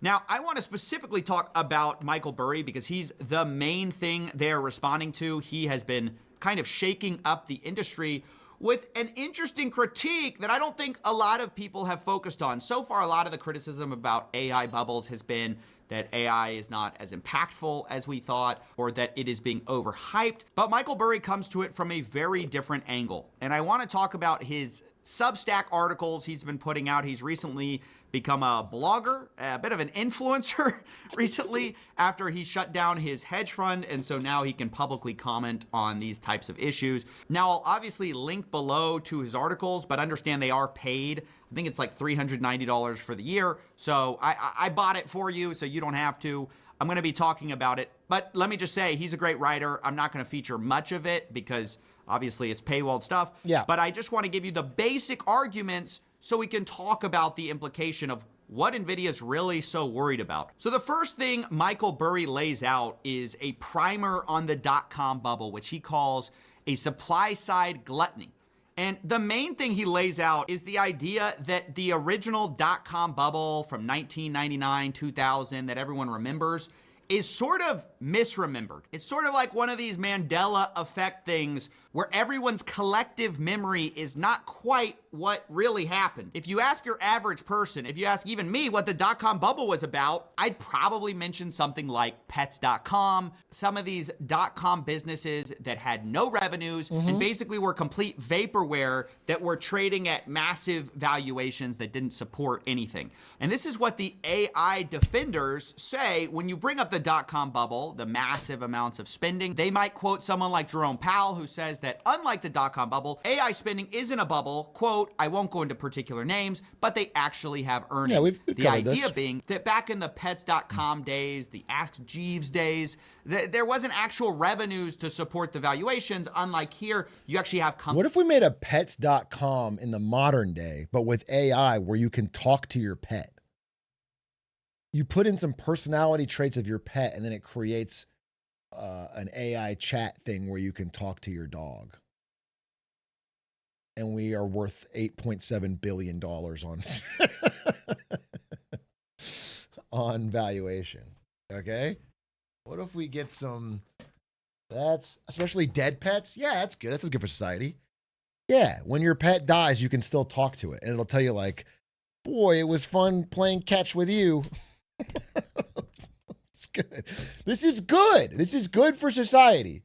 Now, I want to specifically talk about Michael Burry because he's the main thing they're responding to. He has been kind of shaking up the industry with an interesting critique that I don't think a lot of people have focused on. So far, a lot of the criticism about AI bubbles has been that AI is not as impactful as we thought, or that it is being overhyped. But Michael Burry comes to it from a very different angle. And I want to talk about his Substack articles he's been putting out. He's recently become a blogger, a bit of an influencer recently after he shut down his hedge fund. And so now he can publicly comment on these types of issues. Now, I'll obviously link below to his articles, but understand they are paid. I think it's like $390 for the year. So I bought it for you, so you don't have to. I'm going to be talking about it. But let me just say, he's a great writer. I'm not going to feature much of it because obviously it's paywalled stuff. Yeah. But I just want to give you the basic arguments so we can talk about the implication of what Nvidia is really so worried about. So the first thing Michael Burry lays out is a primer on the dot-com bubble, which he calls a supply-side gluttony. And the main thing he lays out is the idea that the original dot-com bubble from 1999, 2000 that everyone remembers is sort of misremembered. It's sort of like one of these Mandela effect things where everyone's collective memory is not quite what really happened. If you ask your average person, if you ask even me what the dot-com bubble was about, I'd probably mention something like pets.com, some of these dot-com businesses that had no revenues and basically were complete vaporware that were trading at massive valuations that didn't support anything. And this is what the AI defenders say when you bring up the dot-com bubble, the massive amounts of spending. They might quote someone like Jerome Powell, who says that unlike the dot-com bubble, AI spending isn't a bubble. Quote, I won't go into particular names, but they actually have earnings. Yeah, we've the covered idea this. being that back in the pets.com days, the Ask Jeeves days, there wasn't actual revenues to support the valuations. Unlike here, you actually have What if we made a pets.com in the modern day, but with AI where you can talk to your pet? You put in some personality traits of your pet, and then it creates an AI chat thing where you can talk to your dog. And we are worth $8.7 billion on on valuation. Okay? What if we get some, that's, especially dead pets? Yeah, that's good. That's good for society. Yeah, when your pet dies, you can still talk to it. And it'll tell you like, boy, it was fun playing catch with you. It's good. This is good. This is good for society.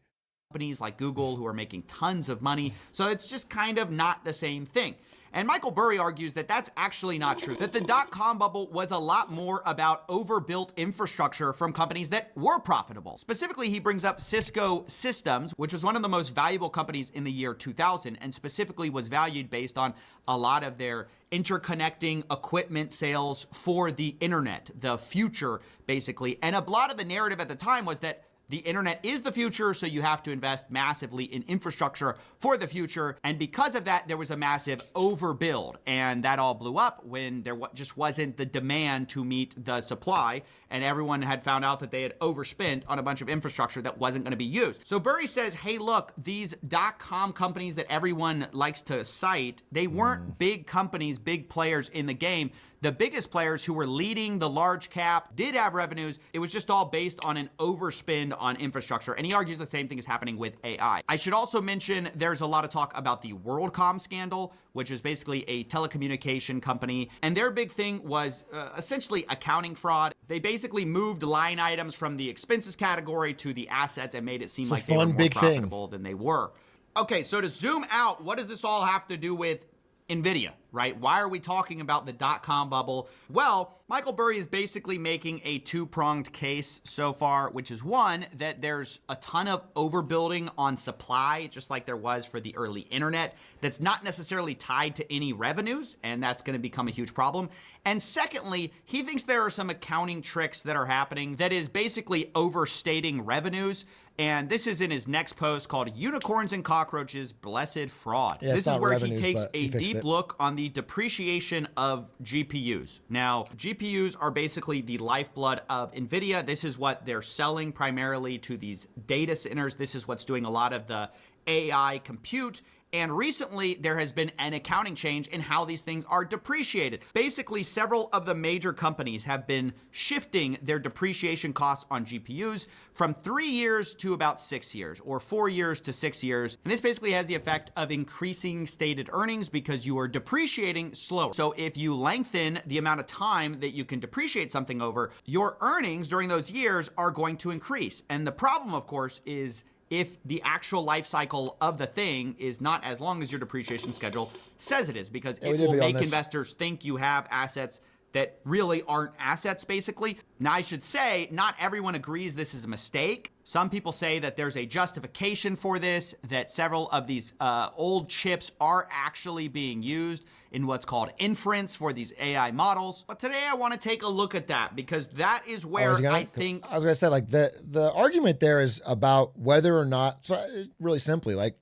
Companies like Google who are making tons of money. So it's just kind of not the same thing. And Michael Burry argues that that's actually not true, that the dot-com bubble was a lot more about overbuilt infrastructure from companies that were profitable. Specifically, he brings up Cisco Systems, which was one of the most valuable companies in the year 2000, and specifically was valued based on a lot of their interconnecting equipment sales for the internet, the future, basically. And a lot of the narrative at the time was that the internet is the future, so you have to invest massively in infrastructure for the future. And because of that, there was a massive overbuild. And that all blew up when there just wasn't the demand to meet the supply. And everyone had found out that they had overspent on a bunch of infrastructure that wasn't going to be used. So Burry says, hey, look, these dot-com companies that everyone likes to cite, they weren't big companies, big players in the game. The biggest players who were leading the large cap did have revenues. It was just all based on an overspend on infrastructure. And he argues the same thing is happening with AI. I should also mention there's a lot of talk about the WorldCom scandal, which is basically a telecommunication company. And their big thing was essentially accounting fraud. They basically moved line items from the expenses category to the assets and made it seem like they were more profitable than they were. Okay, so to zoom out, what does this all have to do with Nvidia? right? Why are we talking about the dot-com bubble? Well, Michael Burry is basically making a two-pronged case so far, which is one, that there's a ton of overbuilding on supply, just like there was for the early internet, that's not necessarily tied to any revenues, and that's going to become a huge problem. And secondly, he thinks there are some accounting tricks that are happening that is basically overstating revenues. And this is in his next post called Unicorns and Cockroaches, Blessed Fraud. Yeah, this is where revenues, he takes but a he fixed deep it. look on the depreciation of GPUs. Now, GPUs are basically the lifeblood of Nvidia. This is what they're selling primarily to these data centers. This is what's doing a lot of the AI compute. And recently, there has been an accounting change in how these things are depreciated. Basically, several of the major companies have been shifting their depreciation costs on GPUs from 3 years to about 6 years, or 4 years to 6 years. And this basically has the effect of increasing stated earnings because you are depreciating slower. So if you lengthen the amount of time that you can depreciate something over, your earnings during those years are going to increase. And the problem, of course, is if the actual life cycle of the thing is not as long as your depreciation schedule says it is, because it will make investors think you have assets that really aren't assets, basically. Now, I should say, not everyone agrees this is a mistake. Some people say that there's a justification for this, that several of these old chips are actually being used in what's called inference for these AI models. But today I want to take a look at that, because that is where I think... I was going to say, like, the argument there is about whether or not, so really simply, like,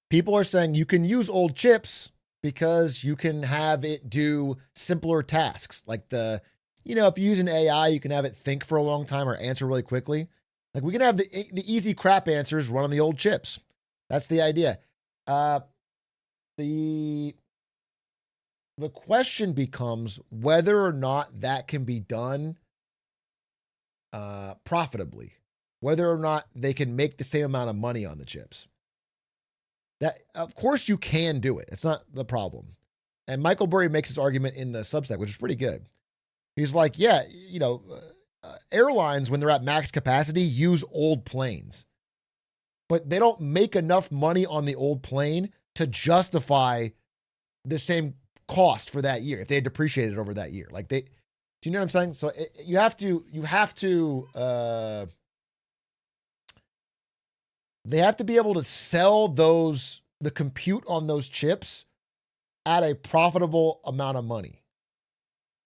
people are saying you can use old chips because you can have it do simpler tasks. Like if you use an AI, you can have it think for a long time or answer really quickly. Like, we can have the easy crap answers run on the old chips. That's the idea. The question becomes whether or not that can be done profitably, whether or not they can make the same amount of money on the chips. That, of course, you can do it. It's not the problem. And Michael Burry makes his argument in the Substack, which is pretty good. He's like, yeah, airlines, when they're at max capacity, use old planes. But they don't make enough money on the old plane to justify the same cost for that year if they had depreciated over that year. Like, do you know what I'm saying? So you have to they have to be able to sell the compute on those chips at a profitable amount of money.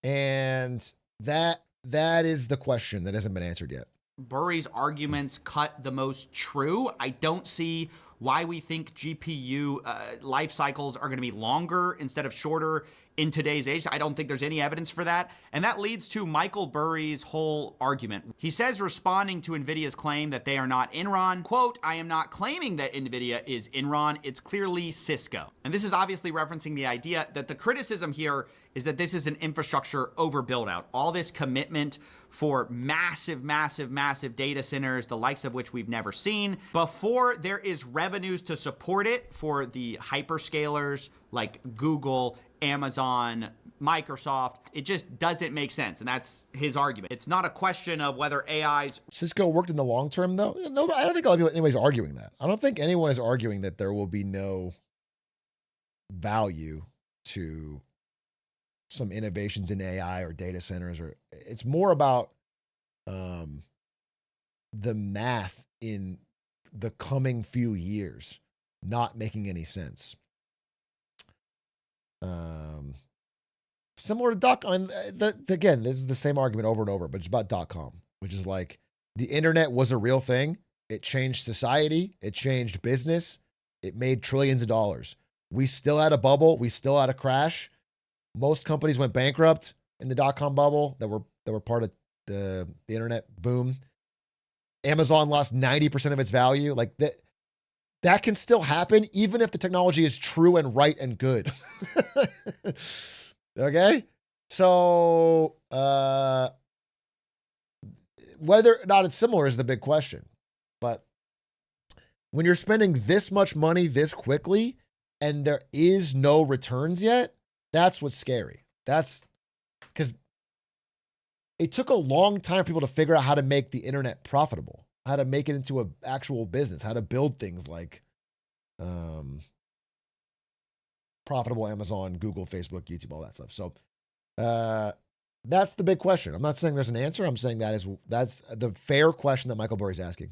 And that is the question that hasn't been answered yet. Burry's arguments cut the most true. I don't see why we think GPU life cycles are going to be longer instead of shorter in today's age. I don't think there's any evidence for that. And that leads to Michael Burry's whole argument. He says, responding to Nvidia's claim that they are not Enron, quote, "I am not claiming that Nvidia is Enron. It's clearly Cisco." And this is obviously referencing the idea that the criticism here is that this is an infrastructure over build out. All this commitment for massive data centers, the likes of which we've never seen, before there is revenues to support it for the hyperscalers like Google, Amazon, Microsoft. It just doesn't make sense. And that's his argument. It's not a question of whether AI's... Cisco worked in the long term, though? No, I don't think a lot of people, anybody's arguing that. I don't think anyone is arguing that there will be no value to some innovations in AI or data centers. Or it's more about the math in the coming few years not making any sense. Similar to again, this is the same argument over and over, but it's about .com, which is like the internet was a real thing. It changed society. It changed business. It made trillions of dollars. We still had a bubble. We still had a crash. Most companies went bankrupt in the .com bubble that were part of the internet boom. Amazon lost 90% of its value. Like that can still happen even if the technology is true and right and good. Okay? So whether or not it's similar is the big question. But when you're spending this much money this quickly and there is no returns yet, that's what's scary. That's because it took a long time for people to figure out how to make the internet profitable, how to make it into an actual business, how to build things like profitable Amazon, Google, Facebook, YouTube, all that stuff. So that's the big question. I'm not saying there's an answer. I'm saying that's the fair question that Michael Burry's asking.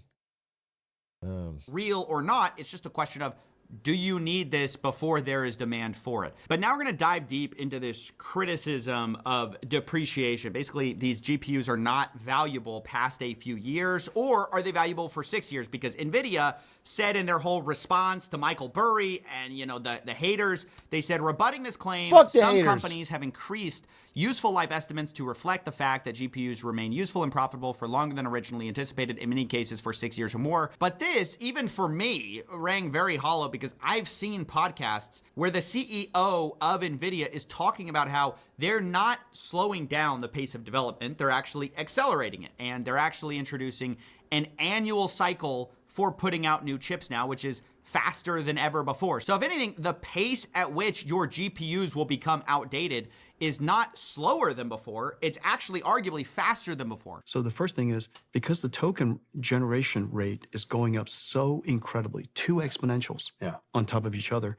Real or not, it's just a question of, do you need this before there is demand for it? But now we're going to dive deep into this criticism of depreciation. Basically, these GPUs are not valuable past a few years, or are they valuable for 6 years? Because Nvidia said in their whole response to Michael Burry and, you know, the haters, they said, rebutting this claim, some companies have increased useful life estimates to reflect the fact that GPUs remain useful and profitable for longer than originally anticipated, in many cases for 6 years or more. But this, even for me, rang very hollow because I've seen podcasts where the CEO of Nvidia is talking about how they're not slowing down the pace of development, they're actually accelerating it. And they're actually introducing an annual cycle for putting out new chips now, which is faster than ever before. So if anything, the pace at which your GPUs will become outdated is not slower than before. It's actually arguably faster than before. So the first thing is, because the token generation rate is going up so incredibly, 2 exponentials on top of each other,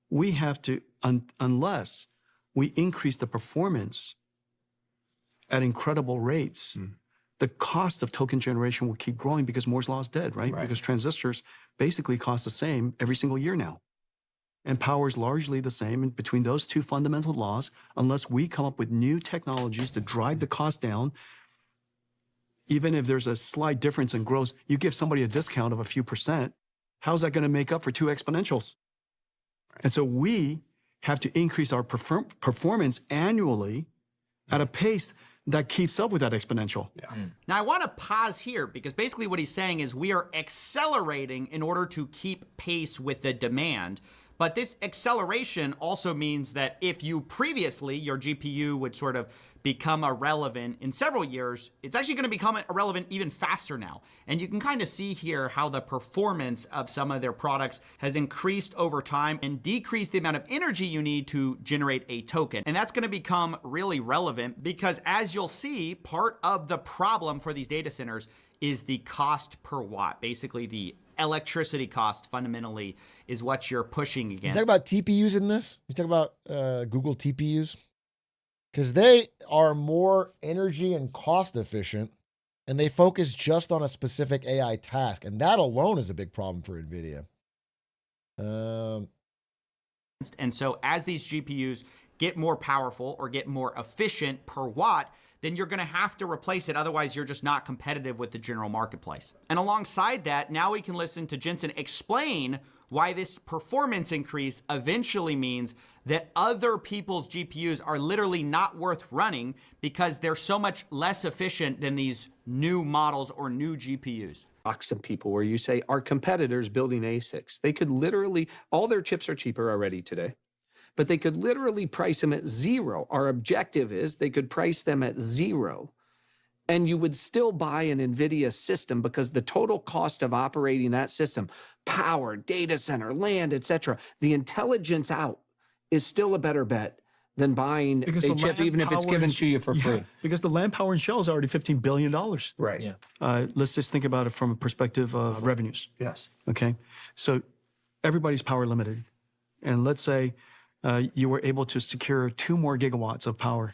we have to, unless we increase the performance at incredible rates, the cost of token generation will keep growing because Moore's law is dead, right? Because transistors basically cost the same every single year now. And power is largely the same. And between those 2 fundamental laws, unless we come up with new technologies to drive the cost down, even if there's a slight difference in growth, you give somebody a discount of a few percent, how's that going to make up for 2 exponentials? And so we have to increase our performance annually at a pace that keeps up with that exponential. Now I want to pause here because basically what he's saying is we are accelerating in order to keep pace with the demand. But this acceleration also means that if you previously, your GPU would sort of become irrelevant in several years, it's actually going to become irrelevant even faster now. And you can kind of see here how the performance of some of their products has increased over time and decreased the amount of energy you need to generate a token. And that's going to become really relevant because, as you'll see, part of the problem for these data centers is the cost per watt. Basically, the electricity cost fundamentally is what you're pushing against. He's talking about TPUs in this. He's talking about Google TPUs because they are more energy and cost efficient, and they focus just on a specific AI task, and that alone is a big problem for NVIDIA. And so as these GPUs get more powerful or get more efficient per watt, then you're going to have to replace it. Otherwise, you're just not competitive with the general marketplace. And alongside that, now we can listen to Jensen explain why this performance increase eventually means that other people's GPUs are literally not worth running because they're so much less efficient than these new models or new GPUs. Some people where you say our competitors building ASICs, they could literally, all their chips are cheaper already today, but they could literally price them at 0. Our objective is they could price them at 0, and you would still buy an NVIDIA system because the total cost of operating that system, power, data center, land, etc., the intelligence out is still a better bet than buying a chip, even if it's given to you for free. Because the land, power, and shell is already $15 billion. Right. Yeah. Let's just think about it from a perspective of revenues. Yes. Okay. So everybody's power limited. And let's say you were able to secure 2 more gigawatts of power.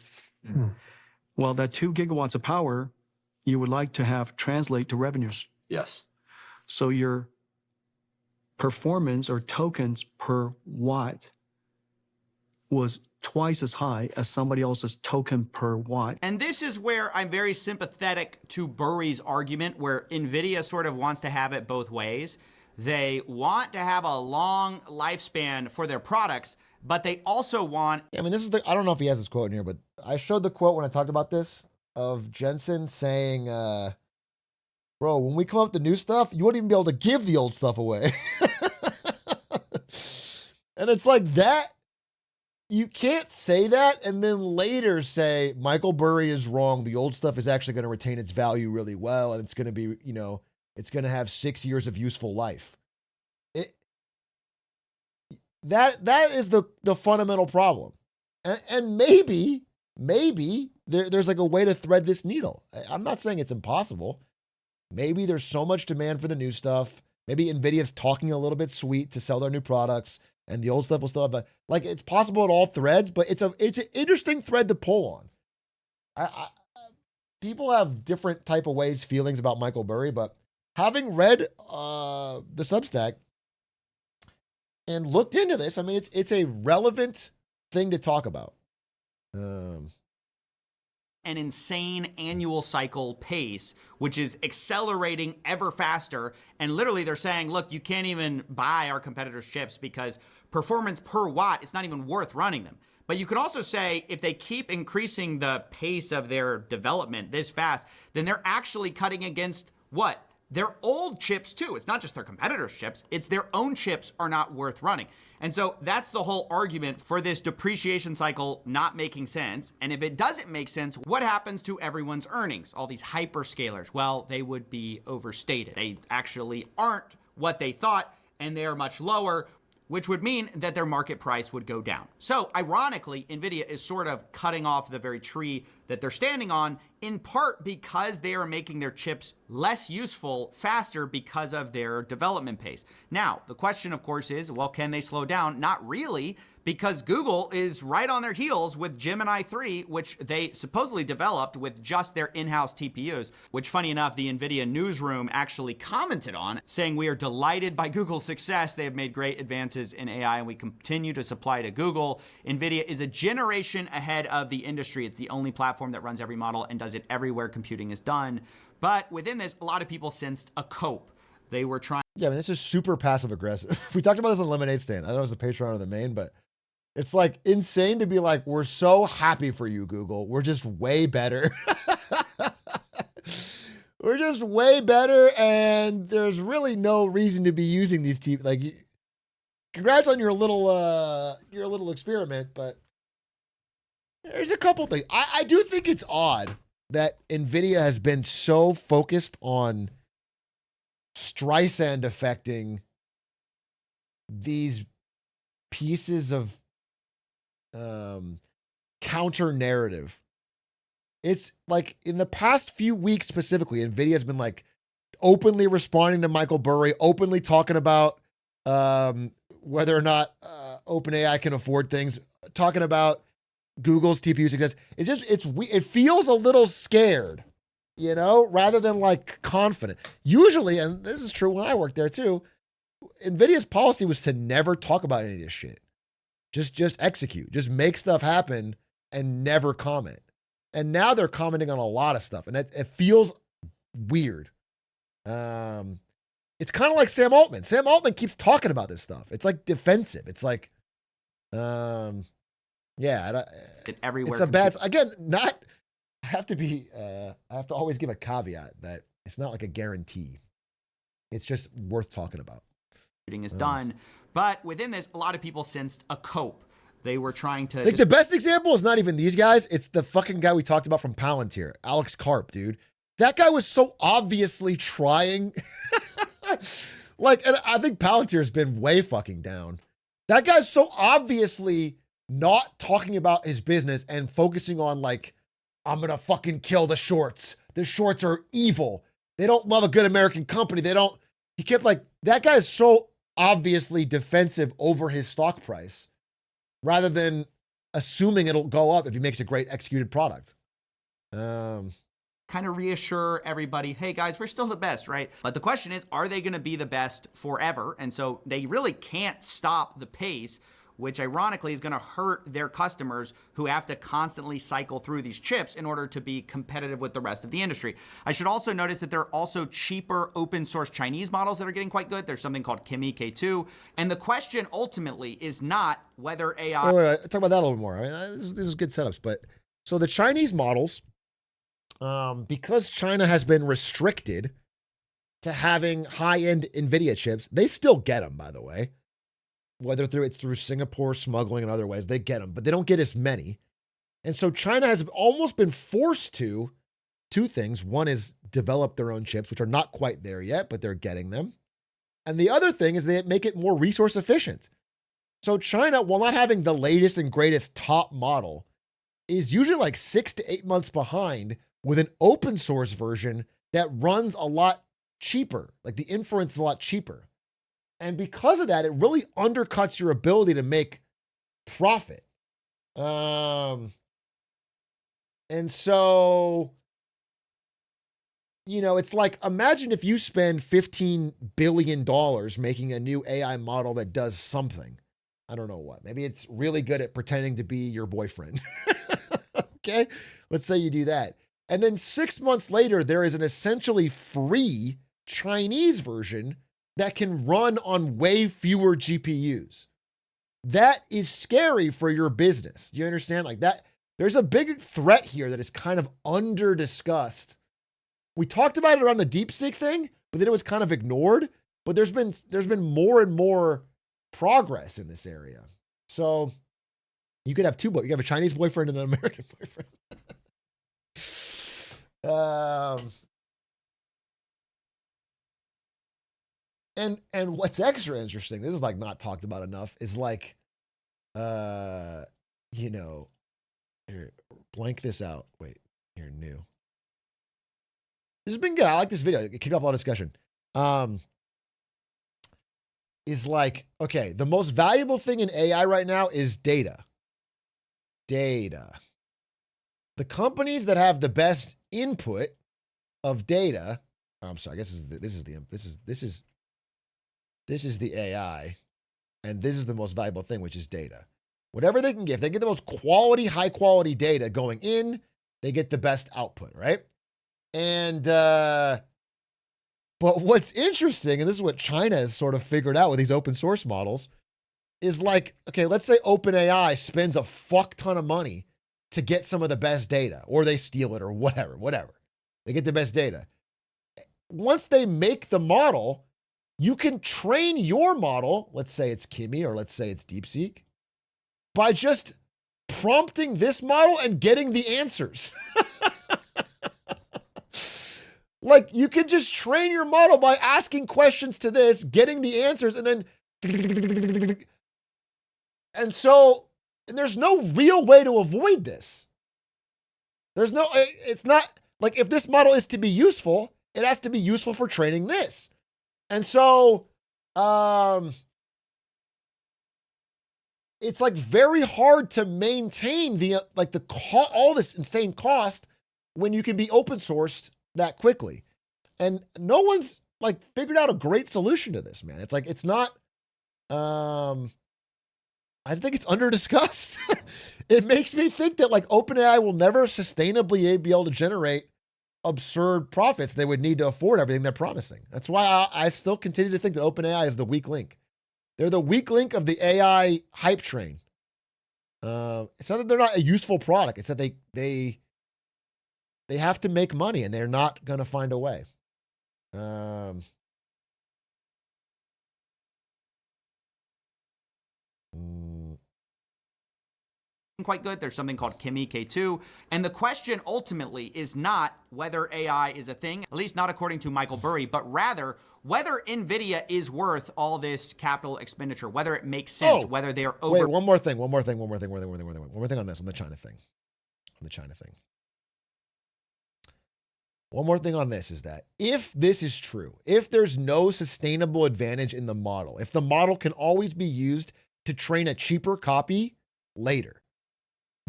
Well, that 2 gigawatts of power you would like to have translate to revenues. Yes. So your performance or tokens per watt was twice as high as somebody else's token per watt. And this is where I'm very sympathetic to Burry's argument, where NVIDIA sort of wants to have it both ways. They want to have a long lifespan for their products, but they also want... I mean, this is I don't know if he has this quote in here, but I showed the quote when I talked about this of Jensen saying, bro, when we come up with the new stuff, you won't even be able to give the old stuff away. And it's like that. You can't say that and then later say Michael Burry is wrong. The old stuff is actually going to retain its value really well, and it's going to be, you know, it's going to have 6 years of useful life. That is the fundamental problem. And maybe there's like a way to thread this needle. I'm not saying it's impossible. Maybe there's so much demand for the new stuff. Maybe NVIDIA's talking a little bit sweet to sell their new products. and the old stuff will still have like it's possible at all threads, but it's an interesting thread to pull on. People have different type of feelings about Michael Burry, but having read the Substack and looked into this, I mean, it's a relevant thing to talk about. An insane annual cycle pace, which is accelerating ever faster. And literally they're saying, look, you can't even buy our competitors' chips because performance per watt, it's not even worth running them. But you could also say if they keep increasing the pace of their development this fast, then they're actually cutting against what? Their old chips too. It's not just their competitors' chips, it's their own chips are not worth running. And so that's the whole argument for this depreciation cycle not making sense. And if it doesn't make sense, what happens to everyone's earnings? All these hyperscalers, well, they would be overstated. They actually aren't what they thought, and they are much lower, which would mean that their market price would go down. So ironically, Nvidia is sort of cutting off the very tree that they're standing on, in part because they are making their chips less useful faster because of their development pace. Now, the question, of course, is, well, can they slow down? Not really, because Google is right on their heels with Gemini 3, which they supposedly developed with just their in-house TPUs, which, funny enough, the Nvidia newsroom actually commented on, saying, we are delighted by Google's success. They have made great advances in AI, and we continue to supply to Google. Nvidia is a generation ahead of the industry. It's the only platform that runs every model and does it everywhere computing is done. But within this, a lot of people sensed a cope. They were trying. Yeah, I mean, this is super passive aggressive. We talked about this on Lemonade Stand. I don't know if it was the Patreon or the main, but it's like insane to be like, we're so happy for you, Google. We're just way better. We're just way better, and there's really no reason to be using these like, congrats on your little experiment, but there's a couple things. I do think it's odd that Nvidia has been so focused on Streisand affecting these pieces of counter narrative. It's like in the past few weeks specifically, Nvidia has been like openly responding to Michael Burry, openly talking about whether or not OpenAI can afford things, talking about Google's TPU success. It feels a little scared, you know, rather than like confident. Usually, and this is true when I worked there too, Nvidia's policy was to never talk about any of this shit. Just execute, just make stuff happen and never comment. And now they're commenting on a lot of stuff, and it feels weird. It's kind of like Sam Altman. Sam Altman keeps talking about this stuff. It's like defensive. It's like, yeah, everywhere. It's a bad, again, I have to always give a caveat that it's not like a guarantee. It's just worth talking about. Is done. But within this, a lot of people sensed a cope. They were trying to. Like the best example is not even these guys. It's the fucking guy we talked about from Palantir, Alex Karp, dude. That guy was so obviously trying. Like, and I think Palantir's been way fucking down. That guy's so obviously not talking about his business and focusing on like, I'm gonna fucking kill the shorts. The shorts are evil. They don't love a good American company. He kept like, that guy is so obviously defensive over his stock price rather than assuming it'll go up if he makes a great executed product. Kind of reassure everybody, hey guys, we're still the best, right? But the question is, are they going to be the best forever? And so they really can't stop the pace, which ironically is going to hurt their customers who have to constantly cycle through these chips in order to be competitive with the rest of the industry. I should also notice that there are also cheaper open source Chinese models that are getting quite good. There's something called Kimi K2. And the question ultimately is not whether AI... Wait, talk about that a little more. I mean, this is good setups, but so the Chinese models, because China has been restricted to having high-end NVIDIA chips, they still get them, by the way. Whether it's through Singapore smuggling and other ways, they get them, but they don't get as many. And so China has almost been forced to two things. One is develop their own chips, which are not quite there yet, but they're getting them. And the other thing is they make it more resource efficient. So China, while not having the latest and greatest top model, is usually like 6 to 8 months behind with an open source version that runs a lot cheaper. Like the inference is a lot cheaper. And because of that, it really undercuts your ability to make profit. And so, you know, it's like, imagine if you spend $15 billion making a new AI model that does something. I don't know what. Maybe it's really good at pretending to be your boyfriend. Okay? Let's say you do that. And then 6 months later, there is an essentially free Chinese version that can run on way fewer GPUs. That is scary for your business. Do you understand? Like that, there's a big threat here that is kind of under discussed. We talked about it around the DeepSeek thing, but then it was kind of ignored. But there's been more and more progress in this area. So you could have two, but you have a Chinese boyfriend and an American boyfriend. And what's extra interesting, this is like not talked about enough, is like, you know, here, blank this out. Wait, here, new. This has been good. I like this video. It kicked off a lot of discussion. Is like, okay, the most valuable thing in AI right now is data. Data. The companies that have the best input of data, oh, I'm sorry, I guess this is the AI, and this is the most valuable thing, which is data. Whatever they can get, if they get the most quality, high quality data going in, they get the best output, right? And but what's interesting, and this is what China has sort of figured out with these open source models, is like, okay, let's say OpenAI spends a fuck ton of money to get some of the best data, or they steal it, or whatever. They get the best data. Once they make the model, you can train your model, let's say it's Kimi, or let's say it's DeepSeek, by just prompting this model and getting the answers. Like, you can just train your model by asking questions to this, getting the answers, and then... And so, there's no real way to avoid this. It's not, like, if this model is to be useful, it has to be useful for training this. And so, it's like very hard to maintain all this insane cost when you can be open sourced that quickly. And no one's like figured out a great solution to this, man. It's like, it's not, I think it's under discussed. It makes me think that like OpenAI will never sustainably be able to generate absurd profits. They would need to afford everything they're promising. That's why I still continue to think that OpenAI is the weak link. They're the weak link of the AI hype train. It's not that they're not a useful product. It's that they have to make money, and they're not going to find a way. Quite good. There's something called Kimi K2. And the question ultimately is not whether AI is a thing, at least not according to Michael Burry, but rather whether Nvidia is worth all this capital expenditure, whether it makes sense, whether they are over. Wait, one more thing on this, on the China thing. One more thing on this is that if this is true, if there's no sustainable advantage in the model, if the model can always be used to train a cheaper copy later,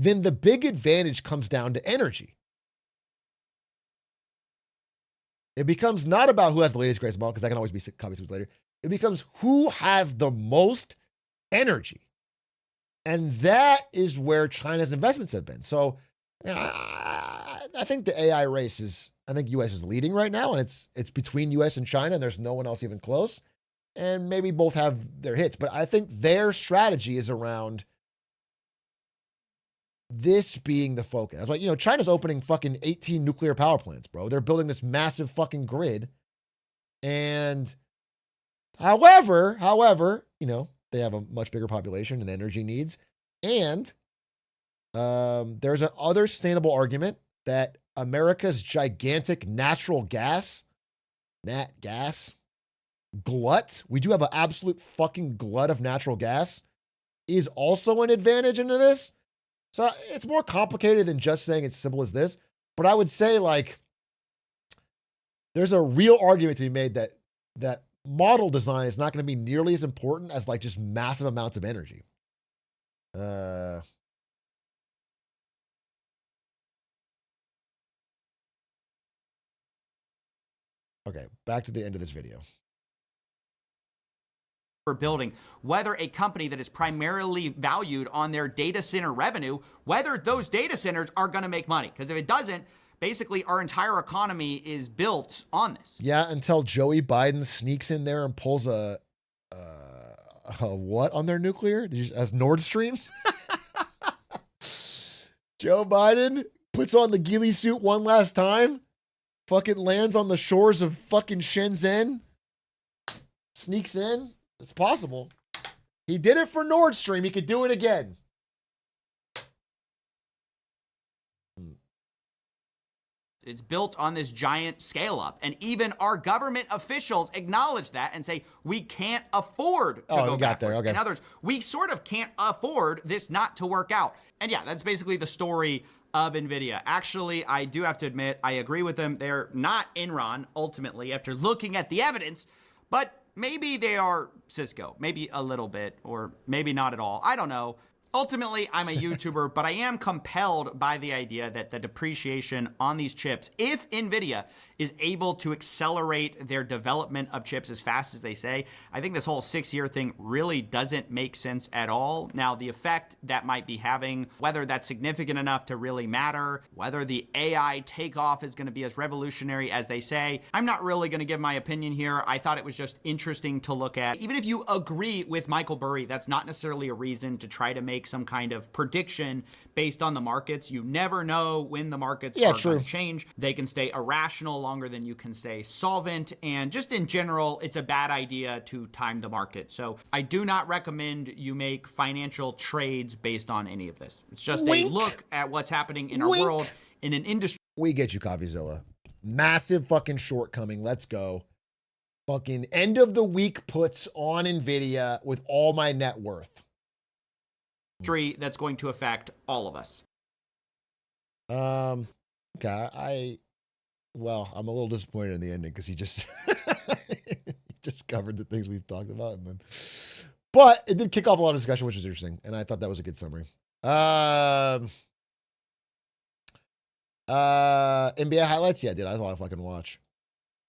then the big advantage comes down to energy. It becomes not about who has the latest, greatest model, because that can always be copies later. It becomes who has the most energy. And that is where China's investments have been. So I think the AI race is, I think US is leading right now, and it's between US and China, and there's no one else even close. And maybe both have their hits, but I think their strategy is around this being the focus. That's why, China's opening fucking 18 nuclear power plants, bro. They're building this massive fucking grid. And however, they have a much bigger population and energy needs. And there's an other sustainable argument that America's gigantic natural gas glut, we do have an absolute fucking glut of natural gas, is also an advantage into this. So it's more complicated than just saying it's simple as this. But I would say, like, there's a real argument to be made that model design is not going to be nearly as important as like just massive amounts of energy. Okay, back to the end of this video. For building, whether a company that is primarily valued on their data center revenue, whether those data centers are going to make money. Because if it doesn't, basically our entire economy is built on this. Yeah, until Joey Biden sneaks in there and pulls a what on their nuclear? As Nord Stream? Joe Biden puts on the ghillie suit one last time, fucking lands on the shores of fucking Shenzhen, sneaks in. It's possible. He did it for Nord Stream. He could do it again. It's built on this giant scale up. And even our government officials acknowledge that and say, we can't afford to go backwards. Okay. In other words, we sort of can't afford this not to work out. And yeah, that's basically the story of Nvidia. Actually, I do have to admit, I agree with them. They're not Enron, ultimately, after looking at the evidence, but maybe they are Cisco, maybe a little bit, or maybe not at all. I don't know. Ultimately, I'm a YouTuber, but I am compelled by the idea that the depreciation on these chips, if Nvidia is able to accelerate their development of chips as fast as they say, I think this whole 6-year thing really doesn't make sense at all. Now, the effect that might be having, whether that's significant enough to really matter, whether the AI takeoff is going to be as revolutionary as they say, I'm not really going to give my opinion here. I thought it was just interesting to look at. Even if you agree with Michael Burry, that's not necessarily a reason to try to make some kind of prediction based on the markets. You never know when the markets are going to change. They can stay irrational longer than you can stay solvent. And just in general, it's a bad idea to time the market. So I do not recommend you make financial trades based on any of this. It's just a look at what's happening in our world in an industry. We get you, Coffeezilla. Massive fucking shortcoming. Let's go. Fucking end of the week puts on Nvidia with all my net worth. That's going to affect all of us. Okay, I'm a little disappointed in the ending because he just he just covered the things we've talked about, but it did kick off a lot of discussion, which was interesting, and I thought that was a good summary. NBA highlights, yeah, dude, I thought I fucking watch.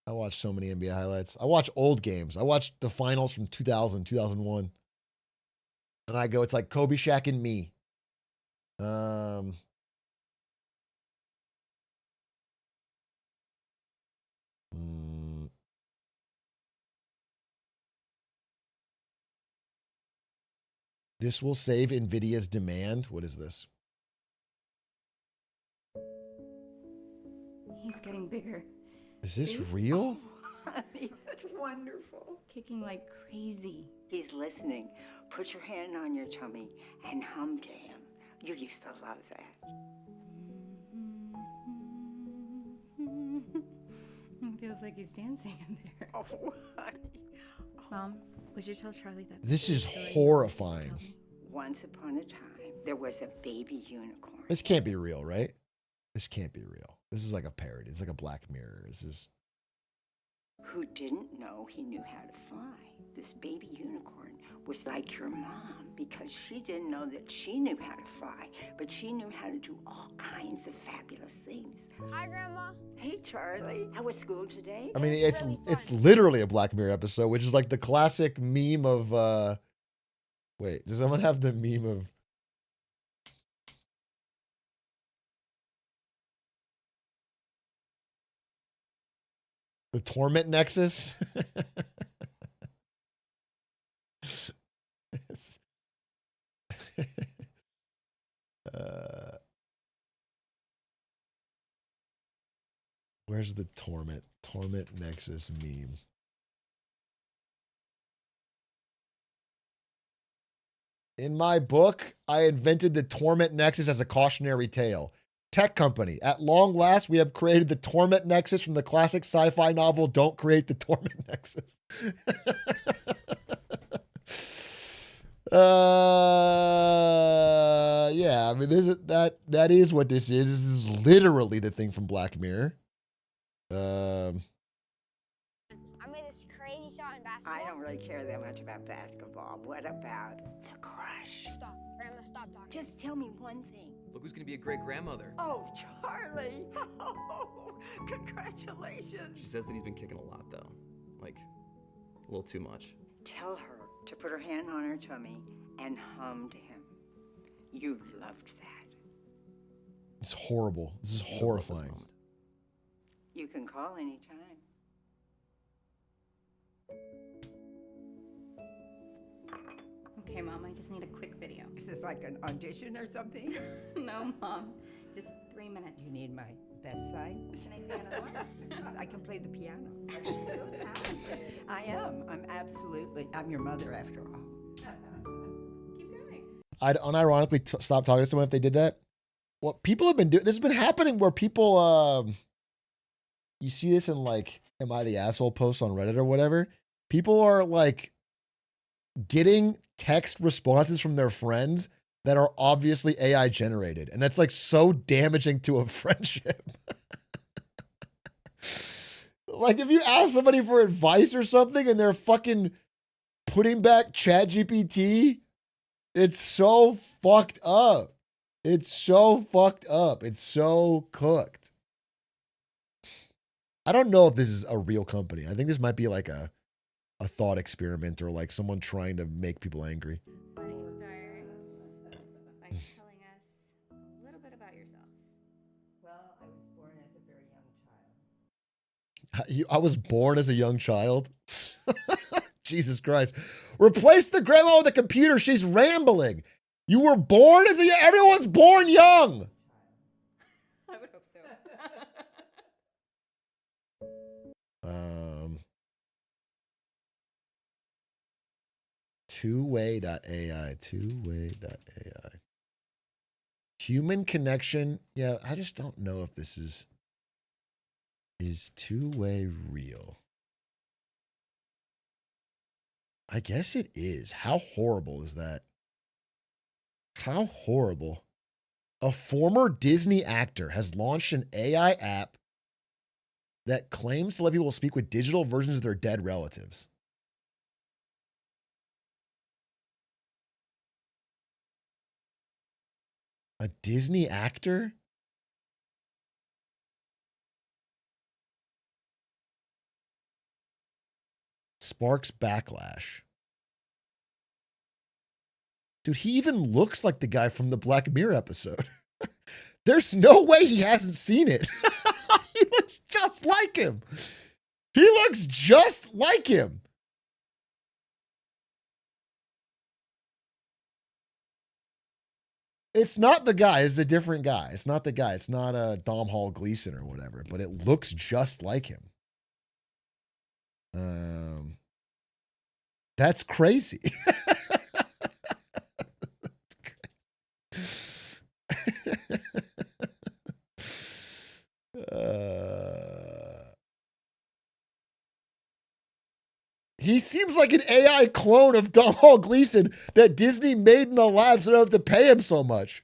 I watched so many NBA highlights. I watch old games. I watched the finals from 2000, 2001. And I go, it's like Kobe, Shaq, and me. This will save Nvidia's demand. What is this? He's getting bigger. Is this real? Oh, honey, that's wonderful. Kicking like crazy. He's listening. Put your hand on your tummy and hum to him. You used to love that. It feels like he's dancing in there. Oh, honey. Mom, would you tell Charlie that? This is horrifying. Once upon a time, there was a baby unicorn. This can't be real, right? This can't be real. This is like a parody. It's like a Black Mirror. This is... Who didn't know he knew how to fly. This baby unicorn was like your mom because she didn't know that she knew how to fly, but she knew how to do all kinds of fabulous things. Hi, Grandma. Hey, Charlie. How was school today? I mean, it's literally a Black Mirror episode, which is like the classic meme of... Wait, does someone have the meme of... The Torment Nexus? Where's the Torment Nexus meme? In my book, I invented the Torment Nexus as a cautionary tale. Tech company. At long last, we have created the Torment Nexus from the classic sci-fi novel Don't Create the Torment Nexus. Yeah, I mean, that is what this is. This is literally the thing from Black Mirror. I made this crazy shot in I don't really care that much about basketball. What about the crush? Stop. Grandma, stop talking. Just tell me one thing. Look who's gonna be a great grandmother. Oh, Charlie. Oh, congratulations. She says that he's been kicking a lot, though. Like, a little too much. Tell her to put her hand on her tummy and hum to him. You loved that. It's horrible. This is horrifying. You can call anytime. Okay, Mom, I just need a quick video. Is this like an audition or something? No, Mom, just 3 minutes. You need my best side? Can I say another one? I can play the piano. She's so talented. I am. I'm your mother after all. Keep going. I'd unironically stop talking to someone if they did that. What people have been doing, this has been happening where people, you see this in like, am I the asshole posts on Reddit or whatever? People are like getting text responses from their friends that are obviously AI generated. And that's like so damaging to a friendship. Like if you ask somebody for advice or something and they're fucking putting back ChatGPT, it's so fucked up. It's so fucked up. It's so cooked. I don't know if this is a real company. I think this might be like a thought experiment or like someone trying to make people angry. Why don't you start by telling us a little bit about yourself? Well, I was born as a very young child. I was born as a young child. Jesus Christ. Replace the grandma with a computer. She's rambling. You were born as everyone's born young. I would hope so. Two-way.ai. Human connection. Yeah, I just don't know if this is two-way real. I guess it is. How horrible is that? How horrible. A former Disney actor has launched an AI app that claims to let people speak with digital versions of their dead relatives. A Disney actor? Sparks backlash. Dude, he even looks like the guy from the Black Mirror episode. There's no way he hasn't seen it. He looks just like him. He looks just like him. It's not the guy. It's a different guy. It's not the guy. It's not a Dom Hall Gleason or whatever, but it looks just like him. That's crazy. He seems like an AI clone of Dom Hall Gleason that Disney made in the lab so they don't have to pay him so much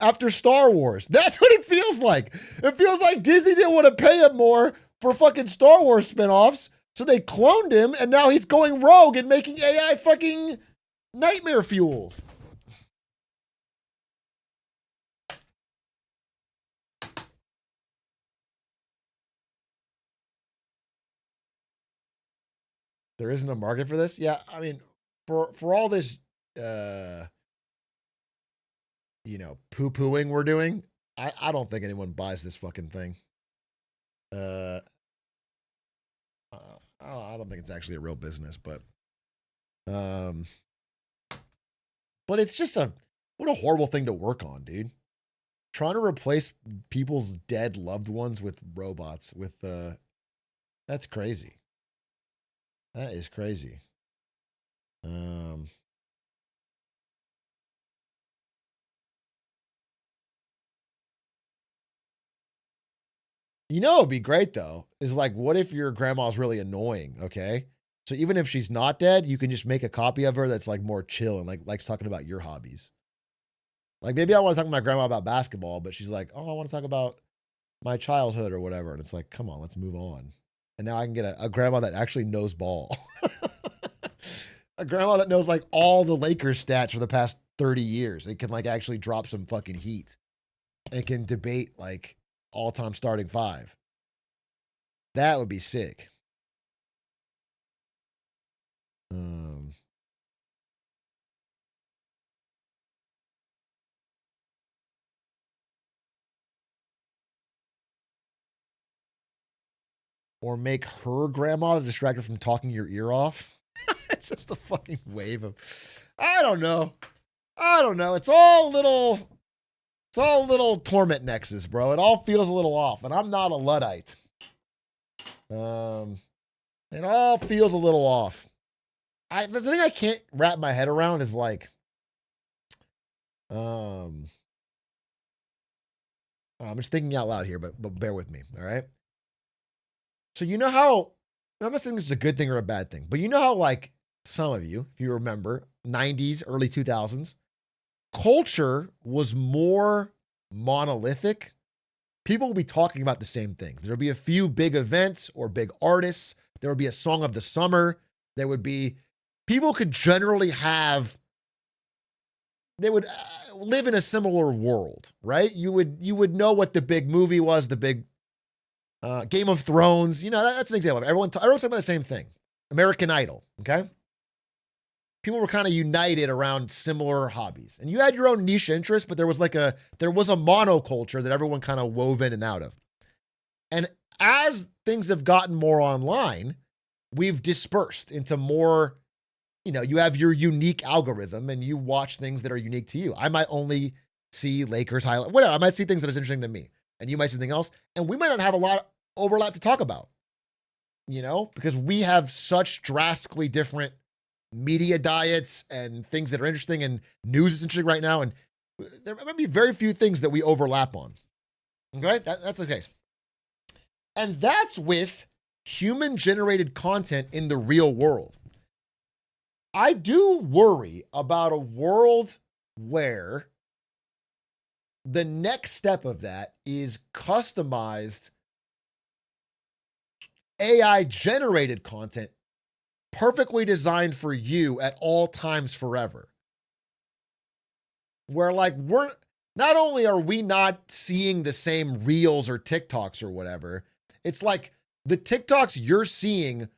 after Star Wars. That's what it feels like. It feels like Disney didn't want to pay him more for fucking Star Wars spinoffs, so they cloned him, and now he's going rogue and making AI fucking nightmare fuel. There isn't a market for this? Yeah, I mean, for all this, poo-pooing we're doing, I don't think anyone buys this fucking thing. I don't think it's actually a real business, but it's just what a horrible thing to work on, dude. Trying to replace people's dead loved ones with robots that's crazy. That is crazy. It'd be great though, is like, what if your grandma's really annoying? Okay. So even if she's not dead, you can just make a copy of her that's like more chill and likes talking about your hobbies. Like maybe I want to talk to my grandma about basketball, but she's like, oh, I want to talk about my childhood or whatever. And it's like, come on, let's move on. And now I can get a grandma that actually knows ball. a grandma that knows like all the Lakers stats for the past 30 years. It can like actually drop some fucking heat. It can debate like all-time starting five. That would be sick. Or make her grandma to distract her from talking your ear off. It's just a fucking wave of, I don't know. It's all little torment nexus, bro. It all feels a little off, and I'm not a Luddite. It all feels a little off. The thing I can't wrap my head around is like, I'm just thinking out loud here, but bear with me, all right? So you know how, I'm not saying this is a good thing or a bad thing, but you know how like some of you, if you remember, 90s, early 2000s, culture was more monolithic. People will be talking about the same things. There'll be a few big events or big artists. There would be a song of the summer. There would be, people could generally have, they would live in a similar world, right? You would know what the big movie was, the big Game of Thrones. You know, that's an example. Everyone's talking about the same thing. American Idol, okay? People were kind of united around similar hobbies. And you had your own niche interest, but there was a monoculture that everyone kind of wove in and out of. And as things have gotten more online, we've dispersed into more, you have your unique algorithm and you watch things that are unique to you. I might only see Lakers highlight, whatever. I might see things that are interesting to me, and you might see something else. And we might not have a lot of overlap to talk about, because we have such drastically different media diets and things that are interesting, and news is interesting right now. And there might be very few things that we overlap on. Okay. That's the case. And that's with human generated content in the real world. I do worry about a world where the next step of that is customized AI generated content perfectly designed for you at all times forever. Where like not only are we not seeing the same reels or TikToks or whatever, it's like the TikToks you're seeing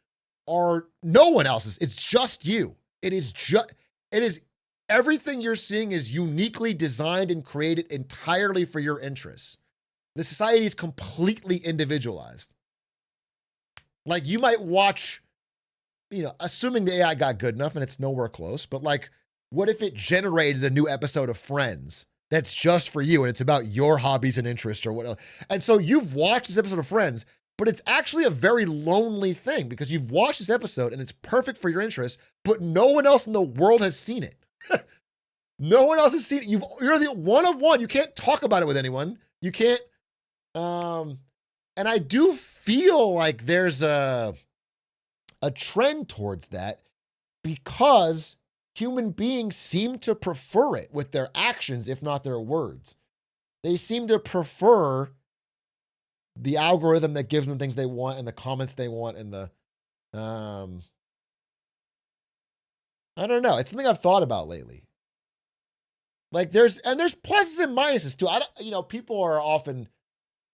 are no one else's. It's just you. It is everything you're seeing is uniquely designed and created entirely for your interests. The society is completely individualized. Like you might watch, assuming the AI got good enough, and it's nowhere close, but like, what if it generated a new episode of Friends that's just for you and it's about your hobbies and interests or whatever? And so you've watched this episode of Friends, but it's actually a very lonely thing because you've watched this episode and it's perfect for your interests, but no one else in the world has seen it. No one else has seen it. You're the one of one. You can't talk about it with anyone. You can't. And I do feel like there's a trend towards that because human beings seem to prefer it with their actions, if not their words. They seem to prefer the algorithm that gives them things they want and the comments they want and the, I don't know. It's something I've thought about lately. Like there's pluses and minuses too. People are often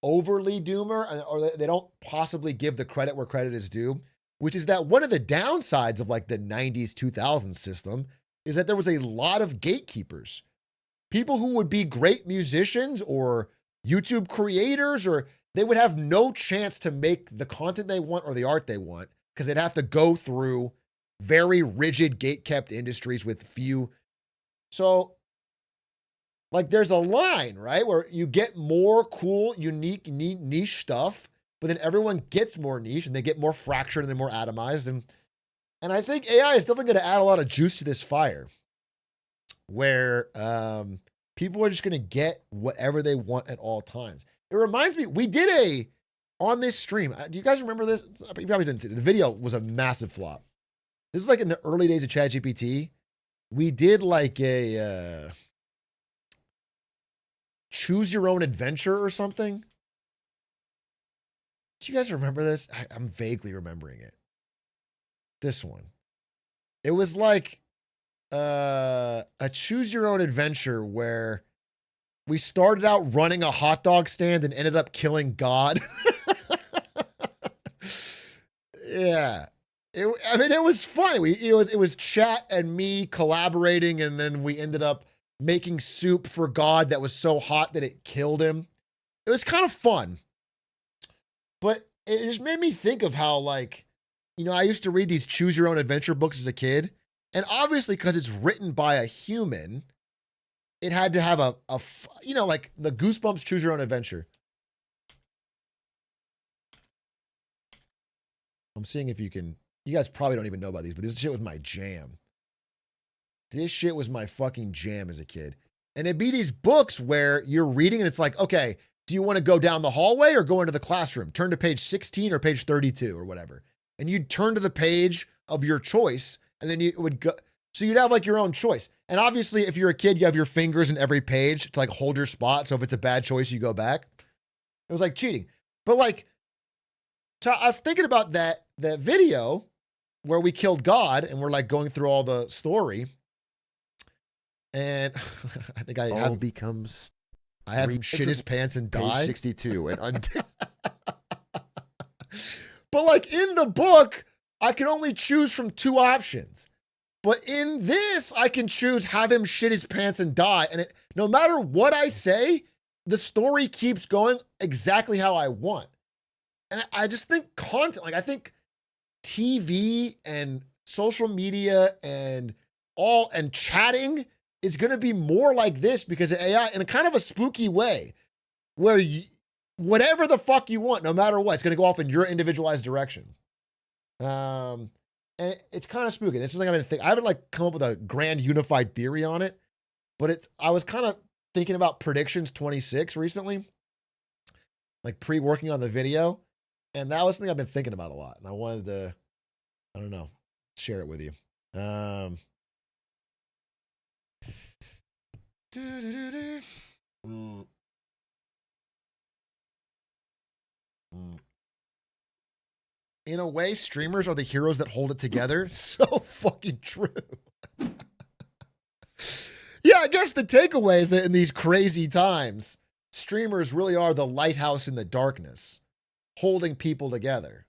overly doomer or they don't possibly give the credit where credit is due, which is that one of the downsides of like the 90s, 2000s system is that there was a lot of gatekeepers. People who would be great musicians or YouTube creators, or they would have no chance to make the content they want or the art they want because they'd have to go through very rigid gate-kept industries with few. So like there's a line, right, where you get more cool, unique, niche stuff, but then everyone gets more niche and they get more fractured and they're more atomized. And I think AI is definitely going to add a lot of juice to this fire where people are just going to get whatever they want at all times. It reminds me, we did on this stream, do you guys remember this? You probably didn't. The video was a massive flop. This is like in the early days of ChatGPT. We did like a choose your own adventure or something. Do you guys remember this? I'm vaguely remembering it. This one. It was like a choose your own adventure where we started out running a hot dog stand and ended up killing God. Yeah. I mean, it was fun. It was chat and me collaborating, and then we ended up making soup for God that was so hot that it killed him. It was kind of fun. But it just made me think of how, like, I used to read these choose your own adventure books as a kid. And obviously, because it's written by a human, it had to have like the Goosebumps choose your own adventure. I'm seeing if you guys probably don't even know about these, but this shit was my jam. This shit was my fucking jam as a kid. And it'd be these books where you're reading and it's like, okay, do you want to go down the hallway or go into the classroom? Turn to page 16 or page 32 or whatever. And you'd turn to the page of your choice, and then you would go. So you'd have like your own choice. And obviously, if you're a kid, you have your fingers in every page to like hold your spot. So if it's a bad choice, you go back. It was like cheating. But like, so I was thinking about that video where we killed God and we're like going through all the story. And I think I have him shit his pants and die. Page 62 and But like in the book, I can only choose from two options. But in this, I can choose have him shit his pants and die. And no matter what I say, the story keeps going exactly how I want. And I just think content, like I think TV and social media and chatting is going to be more like this because of AI in a kind of a spooky way where whatever the fuck you want, no matter what, it's going to go off in your individualized direction. And it's kind of spooky. This is something I haven't like come up with a grand unified theory on it, but I was kind of thinking about predictions 26 recently, like pre-working on the video. And that was something I've been thinking about a lot. And I wanted to, I don't know, share it with you. In a way, streamers are the heroes that hold it together. So fucking true. Yeah, I guess the takeaway is that in these crazy times, streamers really are the lighthouse in the darkness, holding people together.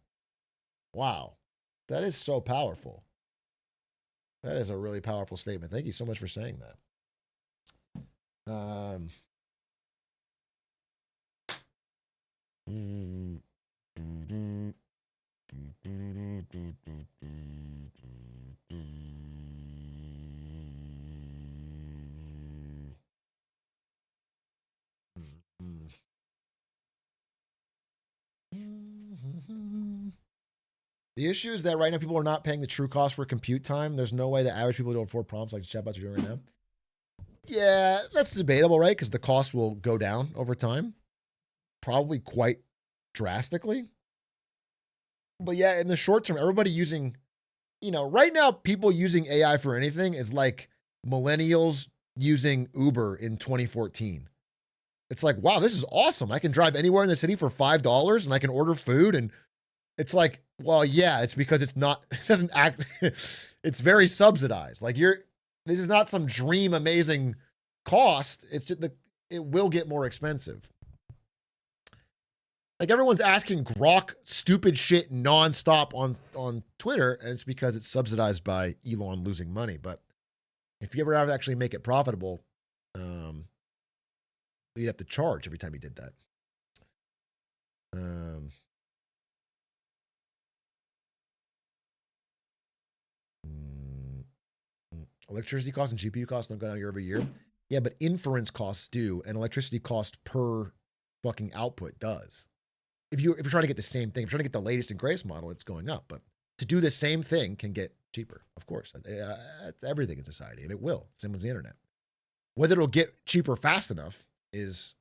Wow. That is so powerful. That is a really powerful statement. Thank you so much for saying that. The issue is that right now people are not paying the true cost for compute time. There's no way that average people don't afford prompts like the chatbots are doing right now. Yeah, that's debatable, right? Because the cost will go down over time, probably quite drastically. But yeah, in the short term, everybody using, right now, people using AI for anything is like millennials using Uber in 2014. It's like, wow, this is awesome. I can drive anywhere in the city for $5 and I can order food. And it's like, well, yeah, it's because it doesn't act, it's very subsidized. Like this is not some dream amazing cost. It's just it will get more expensive. Like everyone's asking Grok stupid shit nonstop on Twitter, and it's because it's subsidized by Elon losing money. But if you ever have to actually make it profitable, you'd have to charge every time you did that. Electricity costs and GPU costs don't go down year over year. Yeah, but inference costs do, and electricity cost per fucking output does. If you're trying to get the same thing, if you're trying to get the latest and greatest model, it's going up. But to do the same thing can get cheaper, of course. It's everything in society, and it will. Same as the internet. Whether it'll get cheaper fast enough is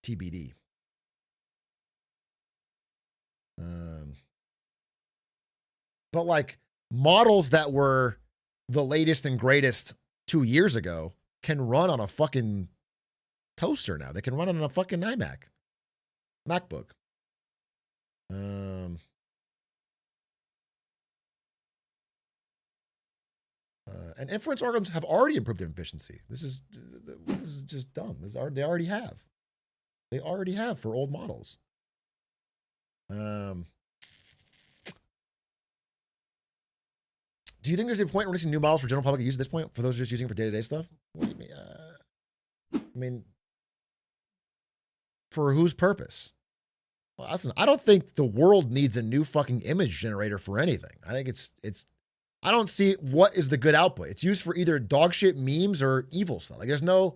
TBD. But like models that were the latest and greatest 2 years ago can run on a fucking toaster now. They can run on a fucking iMac. MacBook. And inference algorithms have already improved their efficiency. This is just dumb. They already have. They already have for old models. Do you think there's a point in releasing new models for general public use at this point for those just using it for day-to-day stuff? What do you mean? I mean, for whose purpose? Well, I don't think the world needs a new fucking image generator for anything. I think it's. I don't see what is the good output. It's used for either dog shit memes or evil stuff. Like there's no.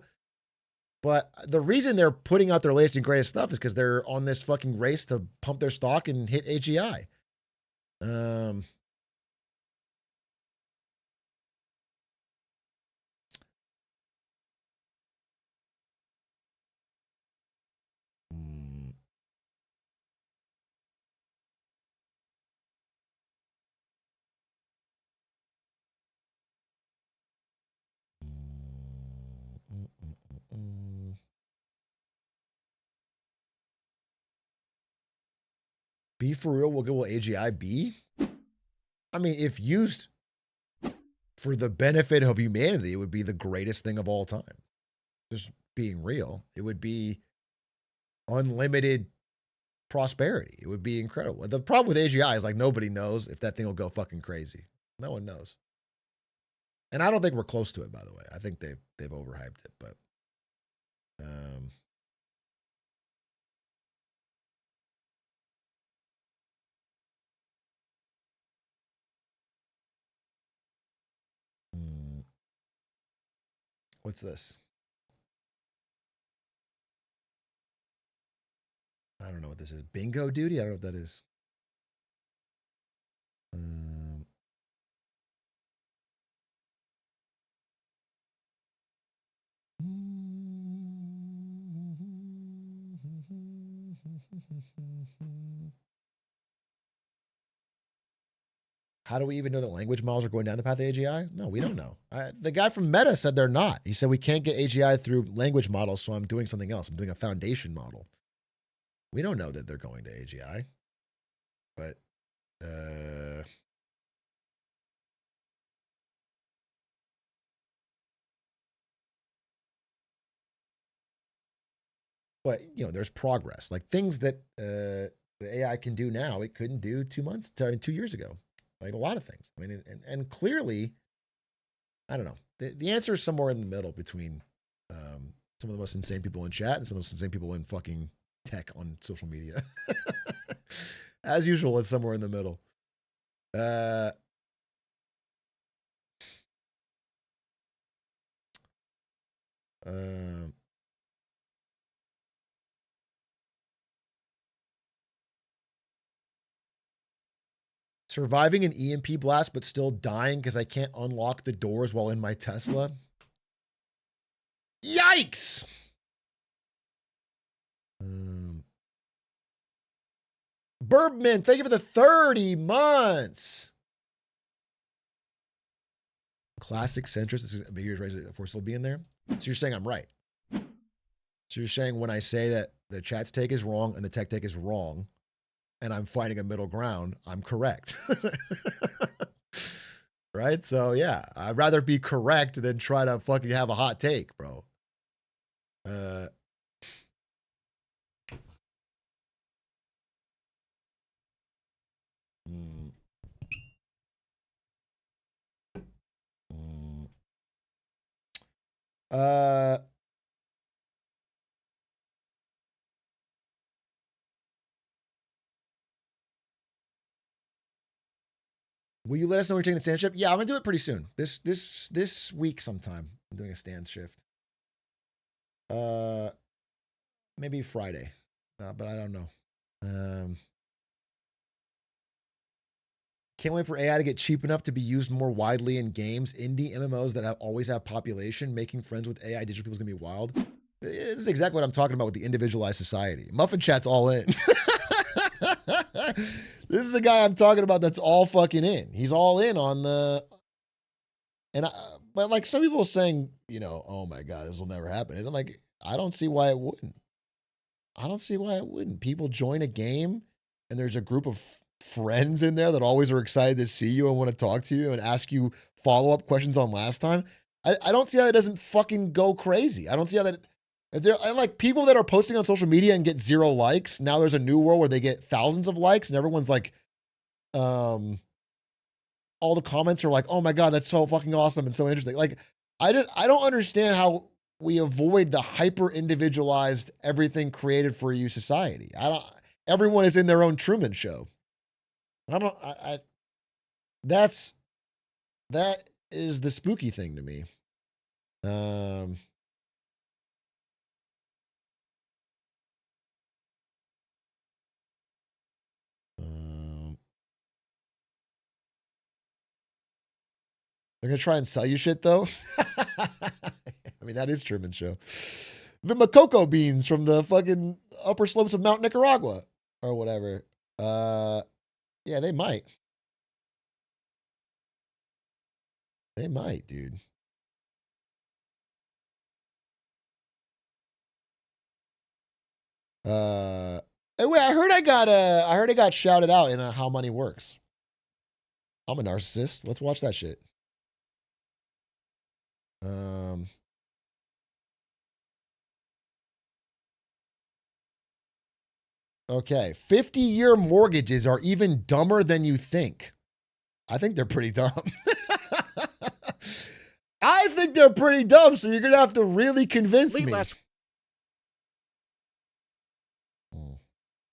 But the reason they're putting out their latest and greatest stuff is because they're on this fucking race to pump their stock and hit AGI. Be for real, will AGI be? I mean, if used for the benefit of humanity, it would be the greatest thing of all time. Just being real, it would be unlimited prosperity. It would be incredible. The problem with AGI is like nobody knows if that thing will go fucking crazy. No one knows. And I don't think we're close to it, by the way. I think they've overhyped it, but what's this? I don't know what this is. Bingo duty? I don't know what that is. How do we even know that language models are going down the path of AGI? No, we don't know. The guy from Meta said they're not. He said we can't get AGI through language models, so I'm doing something else. I'm doing a foundation model. We don't know that they're going to AGI. But, you know, there's progress. Like things that the AI can do now, it couldn't do 2 years ago. Like a lot of things. I mean, and clearly, I don't know. The answer is somewhere in the middle between some of the most insane people in chat and some of the most insane people in fucking tech on social media. As usual, it's somewhere in the middle. Surviving an EMP blast, but still dying because I can't unlock the doors while in my Tesla. Yikes! Burbman, thank you for the 30 months. Classic centrist is a big year's raise for still being there. So you're saying I'm right. So you're saying when I say that the chat's take is wrong and the tech take is wrong, and I'm finding a middle ground, I'm correct. Right? So yeah, I'd rather be correct than try to fucking have a hot take, bro. Will you let us know when you're taking the stand shift? Yeah, I'm gonna do it pretty soon. This week sometime. I'm doing a stand shift. Maybe Friday, but I don't know. Can't wait for AI to get cheap enough to be used more widely in games. Indie MMOs that always have population. Making friends with AI digital people is gonna be wild. This is exactly what I'm talking about with the individualized society. Muffin Chat's all in. This is a guy I'm talking about that's all fucking in. He's all in on the, but like some people are saying, you know, oh my God, this will never happen. And I'm like, I don't see why it wouldn't. I don't see why it wouldn't. People join a game and there's a group of friends in there that always are excited to see you and want to talk to you and ask you follow-up questions on last time. I don't see how that doesn't fucking go crazy. I don't see how that. If there, like people that are posting on social media and get 0 likes. Now there's a new world where they get thousands of likes and everyone's like, all the comments are like, "Oh my god, that's so fucking awesome and so interesting." Like, I don't understand how we avoid the hyper individualized everything created for you society. Everyone is in their own Truman Show. That is the spooky thing to me. They're going to try and sell you shit, though. I mean, that is Truman Show. The Makoko beans from the fucking upper slopes of Mount Nicaragua or whatever. Yeah, they might. They might, dude. Hey, wait, I heard I got shouted out in How Money Works. I'm a narcissist. Let's watch that shit. Okay, 50-year mortgages are even dumber than you think. I think they're pretty dumb. I think they're pretty dumb, so you're going to have to really convince me. Last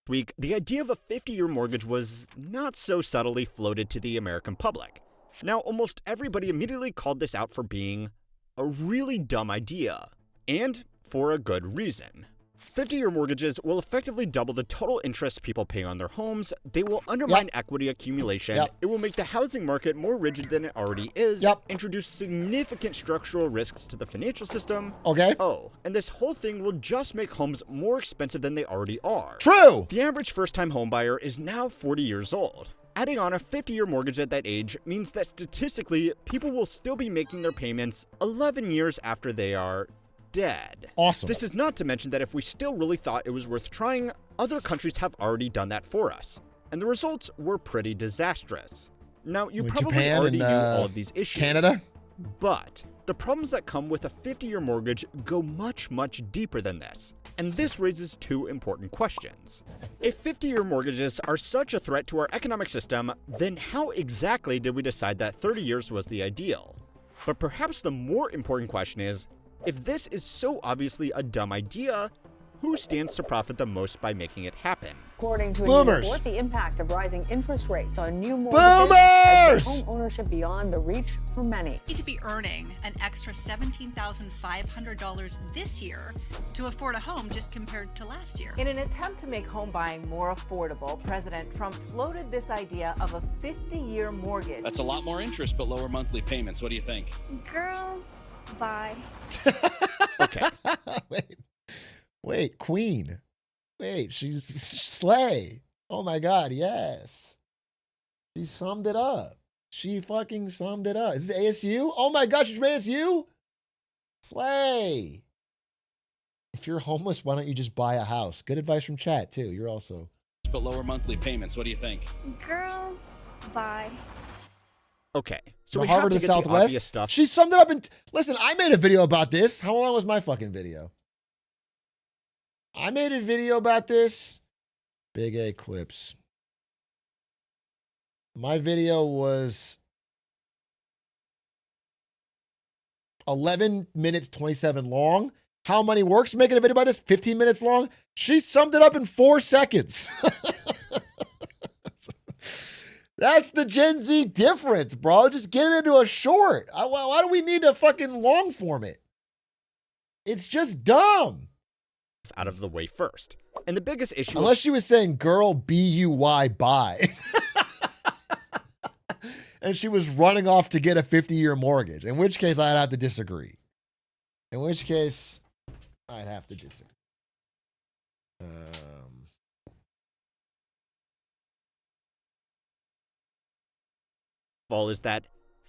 week, the idea of a 50-year mortgage was not so subtly floated to the American public. Now, almost everybody immediately called this out for being a really dumb idea, and for a good reason. 50-year mortgages will effectively double the total interest people pay on their homes. They will undermine equity accumulation. It will make the housing market more rigid than it already is. Introduce significant structural risks to the financial system. Oh, and this whole thing will just make homes more expensive than they already are. True! The average first-time homebuyer is now 40 years old. Adding on a 50-year mortgage at that age means that statistically, people will still be making their payments 11 years after they are dead. Awesome. This is not to mention that if we still really thought it was worth trying, other countries have already done that for us. And the results were pretty disastrous. Now, you probably Japan already and, knew all of these issues. Canada? But the problems that come with a 50-year mortgage go much, much deeper than this. And this raises two important questions. If 50-year mortgages are such a threat to our economic system, then how exactly did we decide that 30 years was the ideal? But perhaps the more important question is, if this is so obviously a dumb idea, who stands to profit the most by making it happen? According to a new report, the impact of rising interest rates on new mortgages has put home ownership beyond the reach for many. To be earning an extra $17,500 this year to afford a home just compared to last year. In an attempt to make home buying more affordable, President Trump floated this idea of a 50-year mortgage. That's a lot more interest, but lower monthly payments. What do you think? Girl, bye. Okay. Wait, Queen. Wait, she's slay. Oh my God, yes. She summed it up. She fucking summed it up. Is this ASU? Oh my gosh, she's from ASU? Slay. If you're homeless, why don't you just buy a house? Good advice from chat, too. You're also... But lower monthly payments. What do you think? Girl, bye. Okay, so the we Harvard have to of get the obvious Southwest. stuff. She summed it up in... Listen, I made a video about this. How long was my fucking video? I made a video about this. Big A clips. My video was 11 minutes 27 long. How Money Works making a video about this? 15 minutes long. She summed it up in 4 seconds. That's the Gen Z difference, bro. Just get it into a short. Why do we need to fucking long form it? It's just dumb. Out of the way first. And the biggest issue... Unless she was saying girl B-U-Y buy. And she was running off to get a 50-year mortgage. In which case, I'd have to disagree. In which case, I'd have to disagree. All is that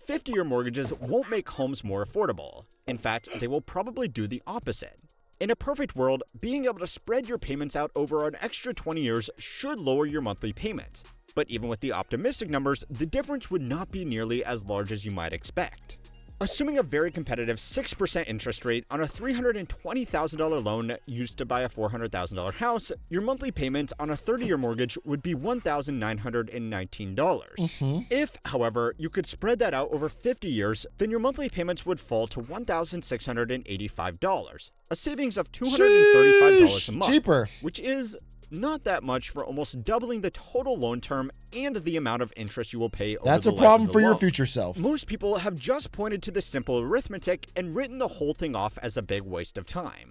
50-year mortgages won't make homes more affordable. In fact, they will probably do the opposite. In a perfect world, being able to spread your payments out over an extra 20 years should lower your monthly payment. But even with the optimistic numbers, the difference would not be nearly as large as you might expect. Assuming a very competitive 6% interest rate on a $320,000 loan used to buy a $400,000 house, your monthly payment on a 30-year mortgage would be $1,919. If, however, you could spread that out over 50 years, then your monthly payments would fall to $1,685, a savings of $235 a month, cheaper, which is not that much for almost doubling the total loan term and the amount of interest you will pay over That's the a life problem of the for your loan. future self. Most people have just pointed to the simple arithmetic and written the whole thing off as a big waste of time.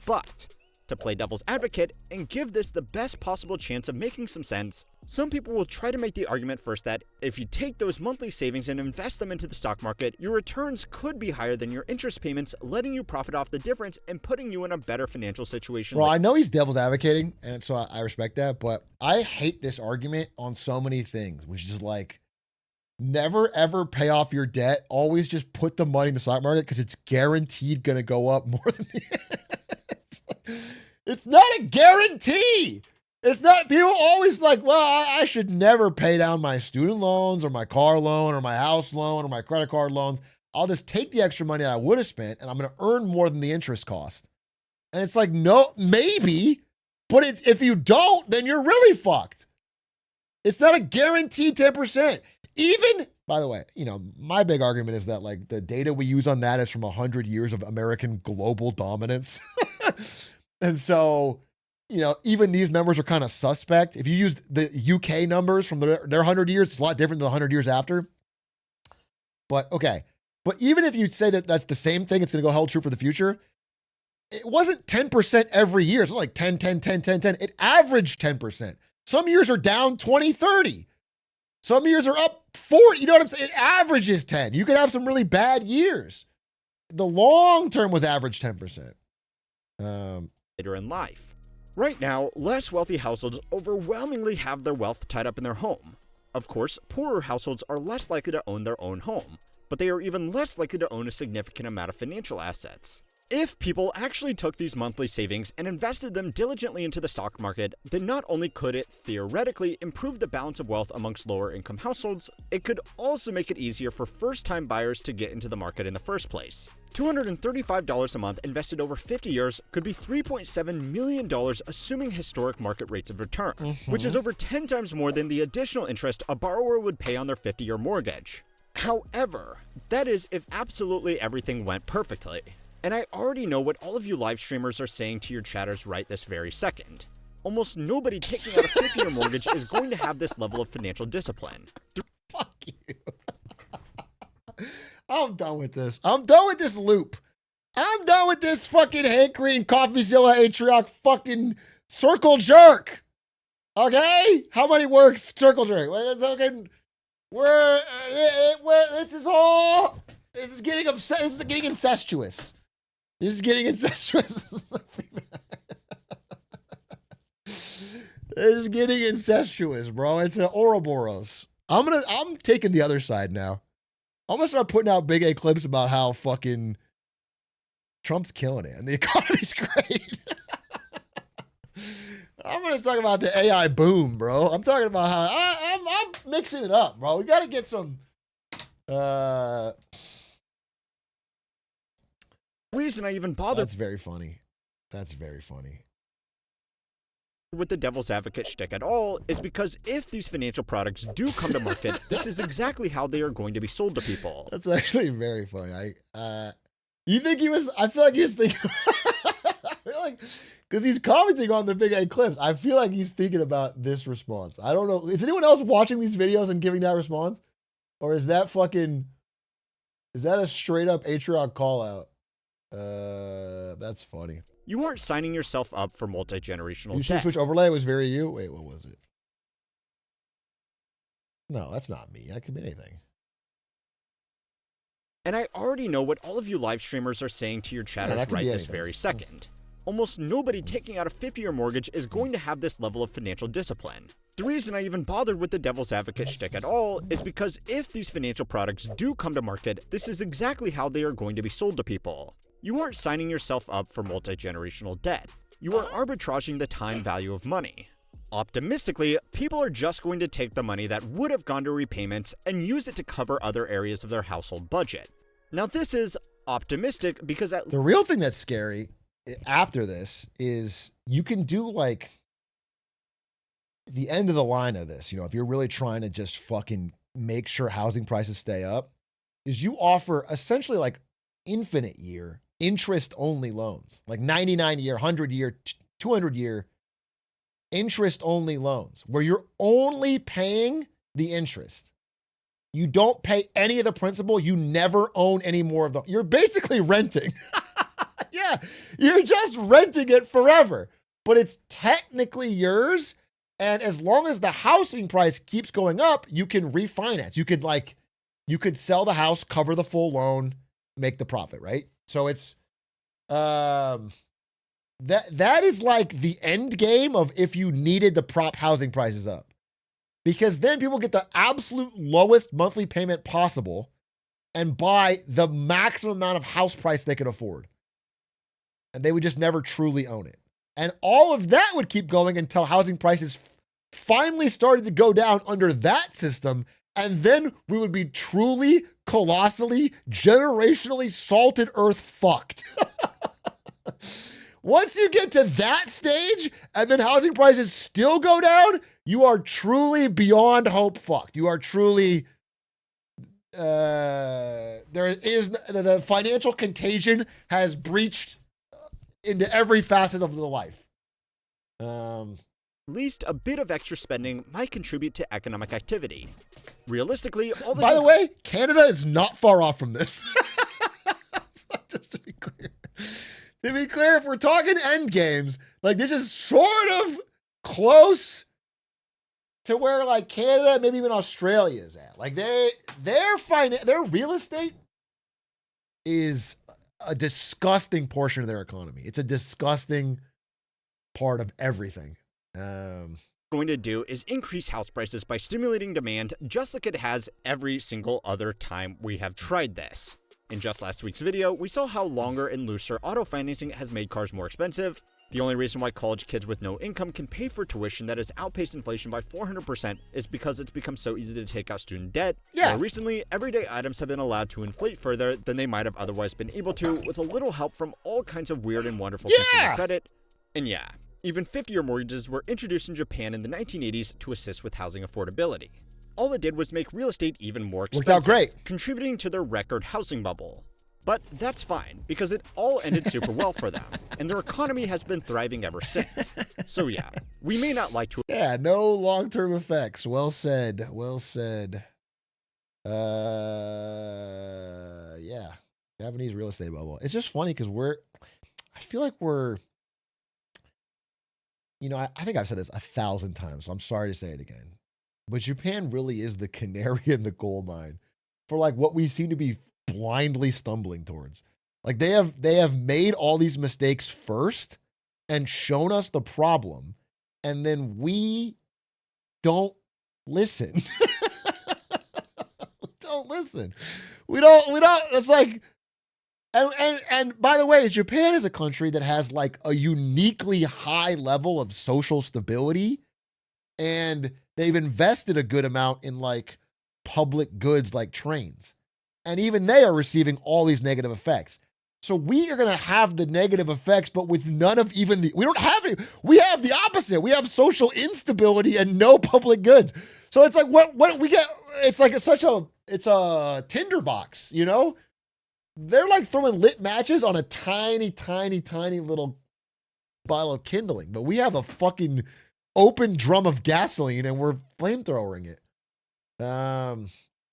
But to play devil's advocate and give this the best possible chance of making some sense, some people will try to make the argument first that if you take those monthly savings and invest them into the stock market, your returns could be higher than your interest payments, letting you profit off the difference and putting you in a better financial situation. Well, I know he's devil's advocating, and so I respect that, but I hate this argument on so many things, which is like, never ever pay off your debt. Always just put the money in the stock market because it's guaranteed going to go up more than it's not a guarantee. It's not, people always like, well, I should never pay down my student loans or my car loan or my house loan or my credit card loans. I'll just take the extra money I would have spent and I'm going to earn more than the interest cost. And it's like, no, maybe, but it's, if you don't, then you're really fucked. It's not a guaranteed 10%. Even, by the way, you know, my big argument is that like the data we use on that is from 100 years of American global dominance. And so, you know, even these numbers are kind of suspect. If you use the UK numbers from their 100 years, it's a lot different than the 100 years after. But okay. But even if you say that that's the same thing, it's going to go held true for the future. It wasn't 10% every year. It's like 10, 10, 10, 10, 10. It averaged 10%. Some years are down 20, 30. Some years are up 40. You know what I'm saying? It averages 10. You could have some really bad years. The long term was average 10%. Later in life. Right now, less wealthy households overwhelmingly have their wealth tied up in their home. Of course, poorer households are less likely to own their own home, but they are even less likely to own a significant amount of financial assets. If people actually took these monthly savings and invested them diligently into the stock market, then not only could it theoretically improve the balance of wealth amongst lower income households, it could also make it easier for first-time buyers to get into the market in the first place. $235 a month invested over 50 years could be $3.7 million assuming historic market rates of return, which is over 10 times more than the additional interest a borrower would pay on their 50-year mortgage. However, that is if absolutely everything went perfectly. And I already know what all of you live streamers are saying to your chatters right this very second. Almost nobody taking out a 50-year mortgage is going to have this level of financial discipline. Fuck you. I'm done with this. I'm done with this loop. I'm done with this fucking hankering Coffeezilla Atrioc fucking circle jerk. Okay? How many works circle jerk? This is getting upset. This is getting incestuous. This is getting incestuous. This is getting incestuous, bro. It's an Ouroboros. I'm taking the other side now. I'm gonna start putting out big A clips about how fucking Trump's killing it and the economy's great. I'm gonna talk about the AI boom, bro. I'm talking about how I'm mixing it up, bro. We gotta get some reason I even bothered. That's very funny. That's very funny. With the devil's advocate shtick at all is because if these financial products do come to market, this is exactly how they are going to be sold to people. That's actually very funny. You think he was? I feel like he was thinking. I feel like because he's commenting on the big A clips. I feel like he's thinking about this response. I don't know. Is anyone else watching these videos and giving that response, or is that a straight up Atrioc call out? That's funny. You aren't signing yourself up for multi-generational You should debt. switch overlay. It was very you. Wait, what was it? No, that's not me. I can be anything. And I already know what all of you live streamers are saying to your chatters right this very second. Almost nobody taking out a 50-year mortgage is going to have this level of financial discipline. The reason I even bothered with the devil's advocate shtick at all is because if these financial products do come to market, this is exactly how they are going to be sold to people. You aren't signing yourself up for multi-generational debt. You are arbitraging the time value of money. Optimistically, people are just going to take the money that would have gone to repayments and use it to cover other areas of their household budget. Now, this is optimistic because the real thing that's scary after this is you can do like the end of the line of this, if you're really trying to just fucking make sure housing prices stay up, is you offer essentially like infinite year interest only loans, like 99 year, 100 year, 200 year interest only loans where you're only paying the interest. You don't pay any of the principal. You never own any more of them. You're basically renting. Yeah, you're just renting it forever, but it's technically yours. And as long as the housing price keeps going up, you can refinance. You could sell the house, cover the full loan, make the profit, right? So it's, that is like the end game of if you needed to prop housing prices up, because then people get the absolute lowest monthly payment possible and buy the maximum amount of house price they can afford. And they would just never truly own it. And all of that would keep going until housing prices finally started to go down under that system. And then we would be truly, colossally, generationally salted earth fucked. Once you get to that stage and then housing prices still go down, you are truly beyond hope fucked. You are truly, there is, the financial contagion has breached into every facet of the life. At least a bit of extra spending might contribute to economic activity. Realistically, all this By the way, Canada is not far off from this. Just to be clear. To be clear, if we're talking end games, like this is sort of close to where like Canada, maybe even Australia is at. Like their real estate is a disgusting portion of their economy. It's a disgusting part of everything. Going to do is increase house prices by stimulating demand, just like it has every single other time we have tried this. In just last week's video, we saw how longer and looser auto financing has made cars more expensive. The only reason why college kids with no income can pay for tuition that has outpaced inflation by 400% is because it's become so easy to take out student debt. Yeah. More recently, everyday items have been allowed to inflate further than they might have otherwise been able to, with a little help from all kinds of weird and wonderful consumer credit. And yeah, even 50-year mortgages were introduced in Japan in the 1980s to assist with housing affordability. All it did was make real estate even more expensive, worked out great, contributing to their record housing bubble. But that's fine, because it all ended super well for them, and their economy has been thriving ever since. So yeah, we may not like to... Yeah, no long-term effects. Well said. Well said. Yeah, Japanese real estate bubble. It's just funny because I feel like we're, I think I've said this 1,000 times, so I'm sorry to say it again. But Japan really is the canary in the coal mine for like what we seem to be blindly stumbling towards. Like they have made all these mistakes first and shown us the problem, and then we don't listen. Don't listen. We don't, it's like, and by the way, Japan is a country that has like a uniquely high level of social stability, and they've invested a good amount in like public goods like trains. And even they are receiving all these negative effects. So we are going to have the negative effects, but with none of even we don't have any, we have the opposite. We have social instability and no public goods. So it's like what we get, it's like it's a tinderbox, They're like throwing lit matches on a tiny, tiny, tiny little bottle of kindling, but we have a fucking open drum of gasoline and we're flamethrowering it.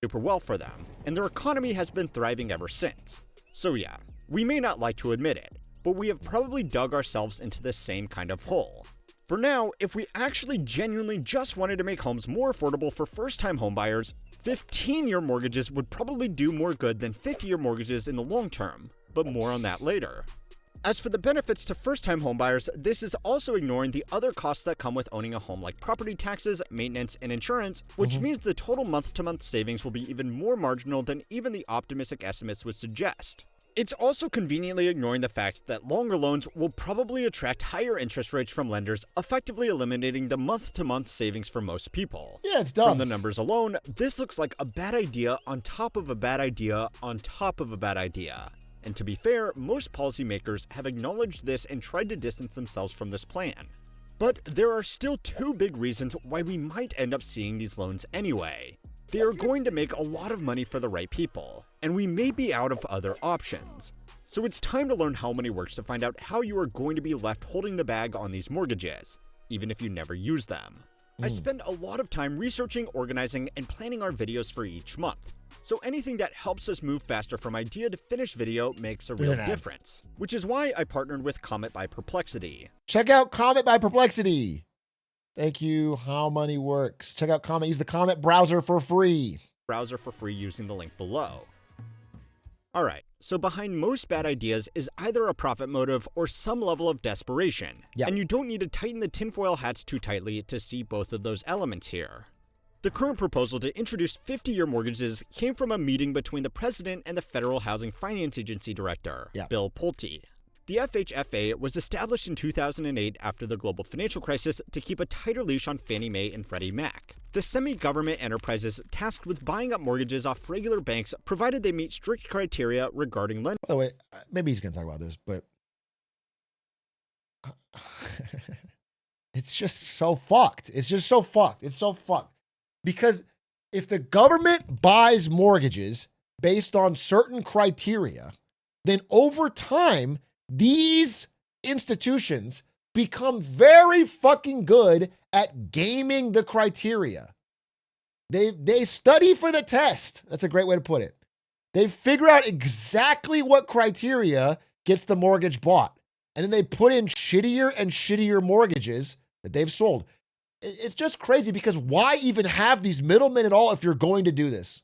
Super well for them, and their economy has been thriving ever since. So yeah, we may not like to admit it, but we have probably dug ourselves into the same kind of hole. For now, if we actually genuinely just wanted to make homes more affordable for first-time homebuyers, 15-year mortgages would probably do more good than 50-year mortgages in the long term, but more on that later. As for the benefits to first-time homebuyers, this is also ignoring the other costs that come with owning a home like property taxes, maintenance, and insurance, which means the total month-to-month savings will be even more marginal than even the optimistic estimates would suggest. It's also conveniently ignoring the fact that longer loans will probably attract higher interest rates from lenders, effectively eliminating the month-to-month savings for most people. Yeah, it's dumb. From the numbers alone, this looks like a bad idea on top of a bad idea on top of a bad idea. And to be fair, most policymakers have acknowledged this and tried to distance themselves from this plan. But there are still two big reasons why we might end up seeing these loans anyway. They are going to make a lot of money for the right people, and we may be out of other options. So it's time to learn how money works to find out how you are going to be left holding the bag on these mortgages, even if you never use them. I spend a lot of time researching, organizing, and planning our videos for each month. So anything that helps us move faster from idea to finished video makes a real difference. Which is why I partnered with Comet by Perplexity. Check out Comet by Perplexity. Thank you, How Money Works. Check out Comet. Use the Comet browser for free. Browser for free using the link below. Alright, so behind most bad ideas is either a profit motive or some level of desperation. Yeah. And you don't need to tighten the tinfoil hats too tightly to see both of those elements here. The current proposal to introduce 50-year mortgages came from a meeting between the president and the Federal Housing Finance Agency director, Bill Pulte. The FHFA was established in 2008 after the global financial crisis to keep a tighter leash on Fannie Mae and Freddie Mac. The semi-government enterprises tasked with buying up mortgages off regular banks provided they meet strict criteria regarding lending. By the way, maybe he's going to talk about this, but it's just so fucked. It's just so fucked. It's so fucked. Because if the government buys mortgages based on certain criteria, then over time, these institutions become very fucking good at gaming the criteria. They study for the test. That's a great way to put it. They figure out exactly what criteria gets the mortgage bought. And then they put in shittier and shittier mortgages that they've sold. It's just crazy because why even have these middlemen at all if you're going to do this?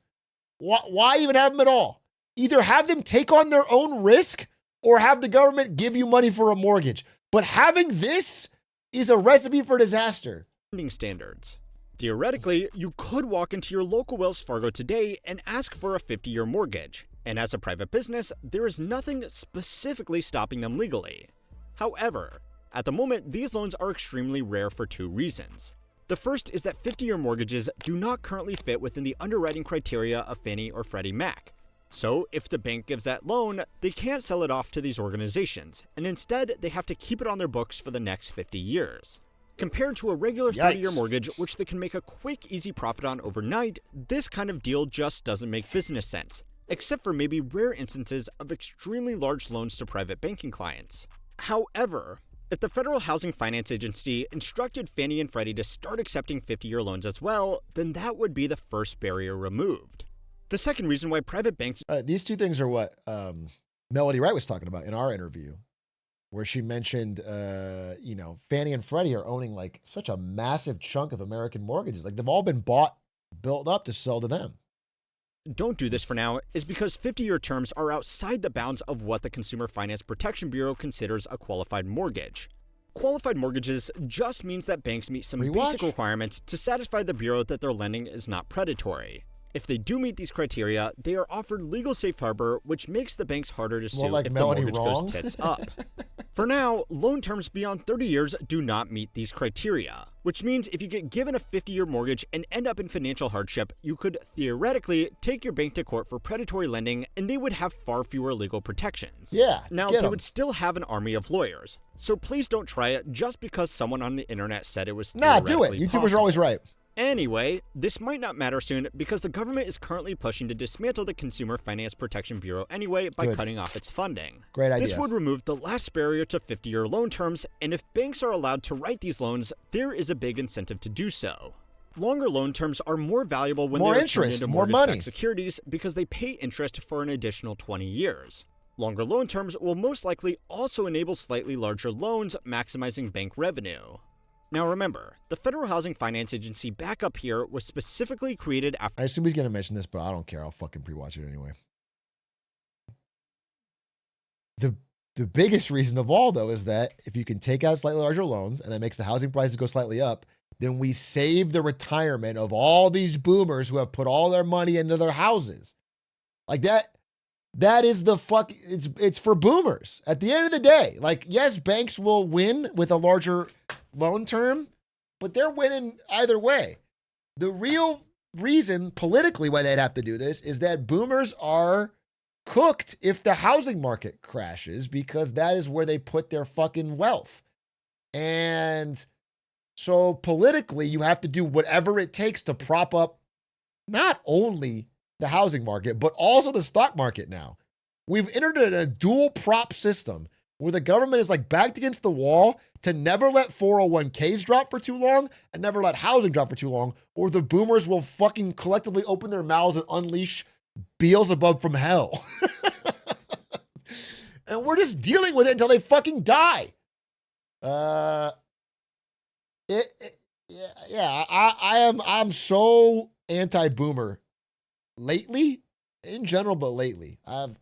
Why even have them at all? Either have them take on their own risk or have the government give you money for a mortgage. But having this is a recipe for disaster. Standards. Theoretically, you could walk into your local Wells Fargo today and ask for a 50-year mortgage. And as a private business, there is nothing specifically stopping them legally. However, at the moment, these loans are extremely rare for two reasons. The first is that 50-year mortgages do not currently fit within the underwriting criteria of Fannie or Freddie Mac. So if the bank gives that loan, they can't sell it off to these organizations, and instead they have to keep it on their books for the next 50 years. Compared to a regular 30-year mortgage, which they can make a quick, easy profit on overnight, this kind of deal just doesn't make business sense, except for maybe rare instances of extremely large loans to private banking clients. However, if the Federal Housing Finance Agency instructed Fannie and Freddie to start accepting 50-year loans as well, then that would be the first barrier removed. The second reason why private banks... These two things are what Melody Wright was talking about in our interview, where she mentioned, Fannie and Freddie are owning like such a massive chunk of American mortgages. Like they've all been built up to sell to them. Don't do this for now is because 50-year terms are outside the bounds of what the Consumer Finance Protection Bureau considers a qualified mortgage. Qualified mortgages just means that banks meet some basic requirements to satisfy the Bureau that their lending is not predatory. If they do meet these criteria, they are offered legal safe harbor, which makes the banks harder to sue if the mortgage goes tits up. For now, loan terms beyond 30 years do not meet these criteria, which means if you get given a 50-year mortgage and end up in financial hardship, you could theoretically take your bank to court for predatory lending and they would have far fewer legal protections. Yeah, now, they would still have an army of lawyers, so please don't try it just because someone on the internet said it was theoretically do it. YouTubers possible. are always right. Anyway, this might not matter soon because the government is currently pushing to dismantle the Consumer Finance Protection Bureau anyway by cutting off its funding. Great idea. This would remove the last barrier to 50-year loan terms, and if banks are allowed to write these loans, there is a big incentive to do so. Longer loan terms are more valuable when they're turned into mortgage-backed securities because they pay interest for an additional 20 years. Longer loan terms will most likely also enable slightly larger loans, maximizing bank revenue. Now remember, the Federal Housing Finance Agency back up here was specifically created after... I assume he's going to mention this, but I don't care. I'll fucking pre-watch it anyway. The biggest reason of all, though, is that if you can take out slightly larger loans and that makes the housing prices go slightly up, then we save the retirement of all these boomers who have put all their money into their houses. Like that, That is the fuck. It's for boomers. At the end of the day, like, yes, banks will win with a larger loan term, but they're winning either way. The real reason politically why they'd have to do this is that boomers are cooked if the housing market crashes, because that is where they put their fucking wealth. And so politically, you have to do whatever it takes to prop up not only the housing market, but also the stock market now. We've entered in a dual prop system where the government is like backed against the wall to never let 401ks drop for too long and never let housing drop for too long, or the boomers will fucking collectively open their mouths and unleash Beelzebub from hell. And we're just dealing with it until they fucking die. I'm so anti-boomer lately, in general, but lately. And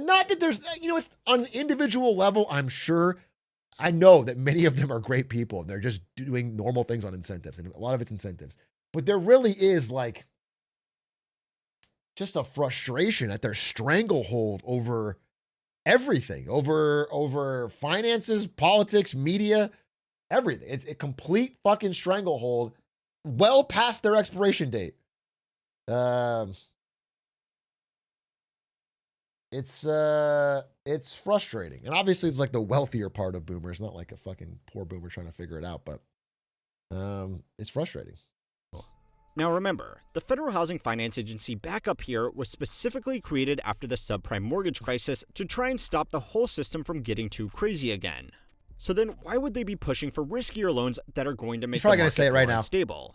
not that there's, it's on an individual level, I'm sure. I know that many of them are great people and they're just doing normal things on incentives, and a lot of it's incentives. But there really is like just a frustration at their stranglehold over everything, over finances, politics, media, everything. It's a complete fucking stranglehold well past their expiration date. It's frustrating. And obviously it's like the wealthier part of boomers, not like a fucking poor boomer trying to figure it out, but it's frustrating. Now remember, the Federal Housing Finance Agency back up here was specifically created after the subprime mortgage crisis to try and stop the whole system from getting too crazy again. So then why would they be pushing for riskier loans that are going to make the market more unstable?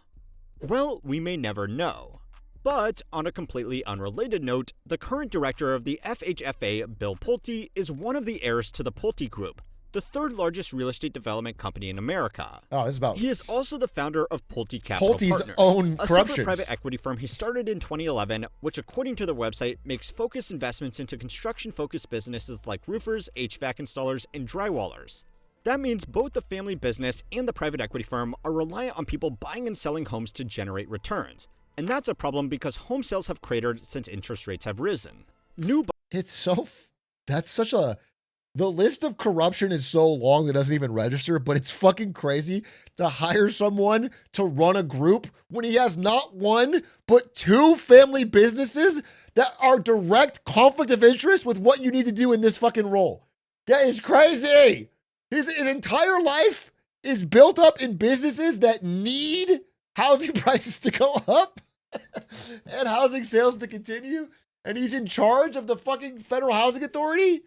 Well, we may never know. But on a completely unrelated note, the current director of the FHFA, Bill Pulte, is one of the heirs to the Pulte Group, the third largest real estate development company in America. He is also the founder of Pulte Capital Partners, a separate private equity firm he started in 2011, which according to their website makes focused investments into construction-focused businesses like roofers, HVAC installers, and drywallers. That means both the family business and the private equity firm are reliant on people buying and selling homes to generate returns. And that's a problem because home sales have cratered since interest rates have risen. The list of corruption is so long that it doesn't even register, but it's fucking crazy to hire someone to run a group when he has not one, but two family businesses that are direct conflict of interest with what you need to do in this fucking role. That is crazy. His entire life is built up in businesses that need housing prices to go up and housing sales to continue, and he's in charge of the fucking Federal Housing Authority?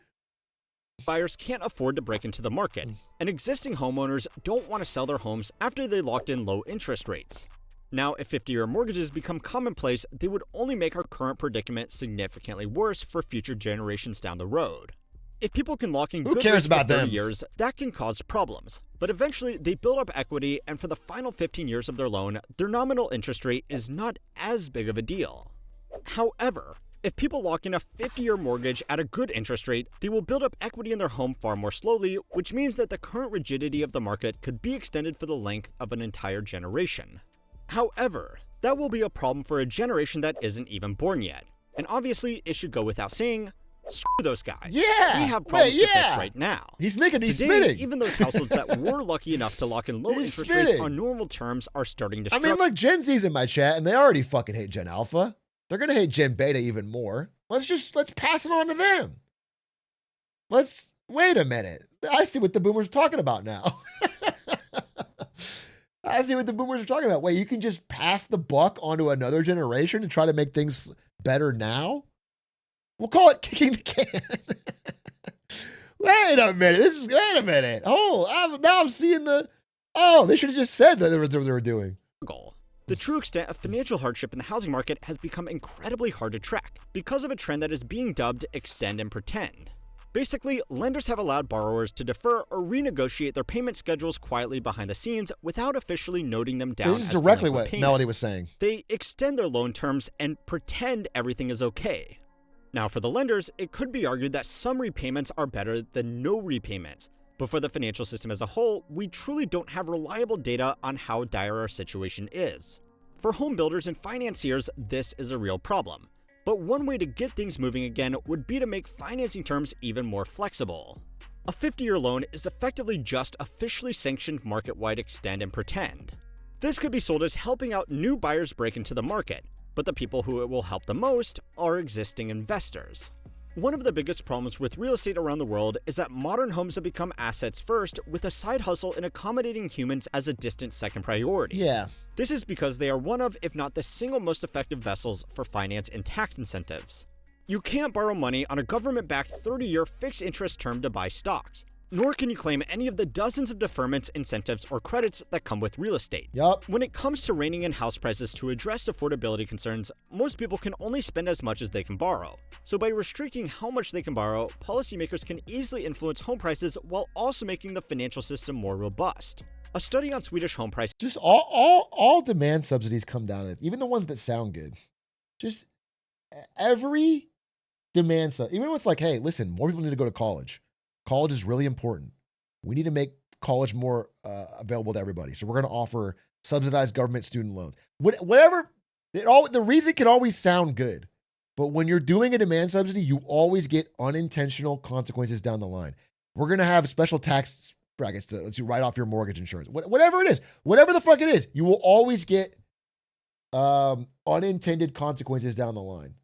Buyers can't afford to break into the market, and existing homeowners don't want to sell their homes after they locked in low interest rates. Now, if 50-year mortgages become commonplace, they would only make our current predicament significantly worse for future generations down the road. If people can lock in good rates for 30 years, that can cause problems. But eventually, they build up equity, and for the final 15 years of their loan, their nominal interest rate is not as big of a deal. However, if people lock in a 50-year mortgage at a good interest rate, they will build up equity in their home far more slowly, which means that the current rigidity of the market could be extended for the length of an entire generation. However, that will be a problem for a generation that isn't even born yet. And obviously, it should go without saying, screw those guys. Yeah, we have problems to fix right now. He's Today, spitting. Even those households that were lucky enough to lock in low interest rates on normal terms are starting to struggle. I mean, look, Gen Z's in my chat, and they already fucking hate Gen Alpha. They're gonna hate Gen Beta even more. Let's pass it on to them. Wait a minute. I see what the boomers are talking about now. I see what the boomers are talking about. Wait, you can just pass the buck onto another generation and try to make things better now? We'll call it kicking the can. Wait a minute. Oh, now I'm seeing they should have just said that they were doing. The true extent of financial hardship in the housing market has become incredibly hard to track because of a trend that is being dubbed extend and pretend. Basically, lenders have allowed borrowers to defer or renegotiate their payment schedules quietly behind the scenes without officially noting them down. This is directly what Melody was saying. They extend their loan terms and pretend everything is okay. Now, for the lenders, it could be argued that some repayments are better than no repayments. But for the financial system as a whole, we truly don't have reliable data on how dire our situation is. For home builders and financiers, this is a real problem. But one way to get things moving again would be to make financing terms even more flexible. A 50-year loan is effectively just officially sanctioned market-wide extend and pretend. This could be sold as helping out new buyers break into the market, but the people who it will help the most are existing investors. One of the biggest problems with real estate around the world is that modern homes have become assets first, with a side hustle in accommodating humans as a distant second priority. Yeah. This is because they are one of, if not the single most effective vessels for finance and tax incentives. You can't borrow money on a government-backed 30-year fixed interest term to buy stocks, nor can you claim any of the dozens of deferments, incentives, or credits that come with real estate. Yup. When it comes to reining in house prices to address affordability concerns, most people can only spend as much as they can borrow. So by restricting how much they can borrow, policymakers can easily influence home prices while also making the financial system more robust. A study on Swedish home prices— Just all demand subsidies come down to this, even the ones that sound good. Just every demand sub, even when it's like, hey, listen, more people need to go to college. College is really important. We need to make college more available to everybody. So we're going to offer subsidized government student loans. Whatever, the reason can always sound good. But when you're doing a demand subsidy, you always get unintentional consequences down the line. We're going to have special tax brackets to let you write off your mortgage insurance. Whatever it is, whatever the fuck it is, you will always get unintended consequences down the line.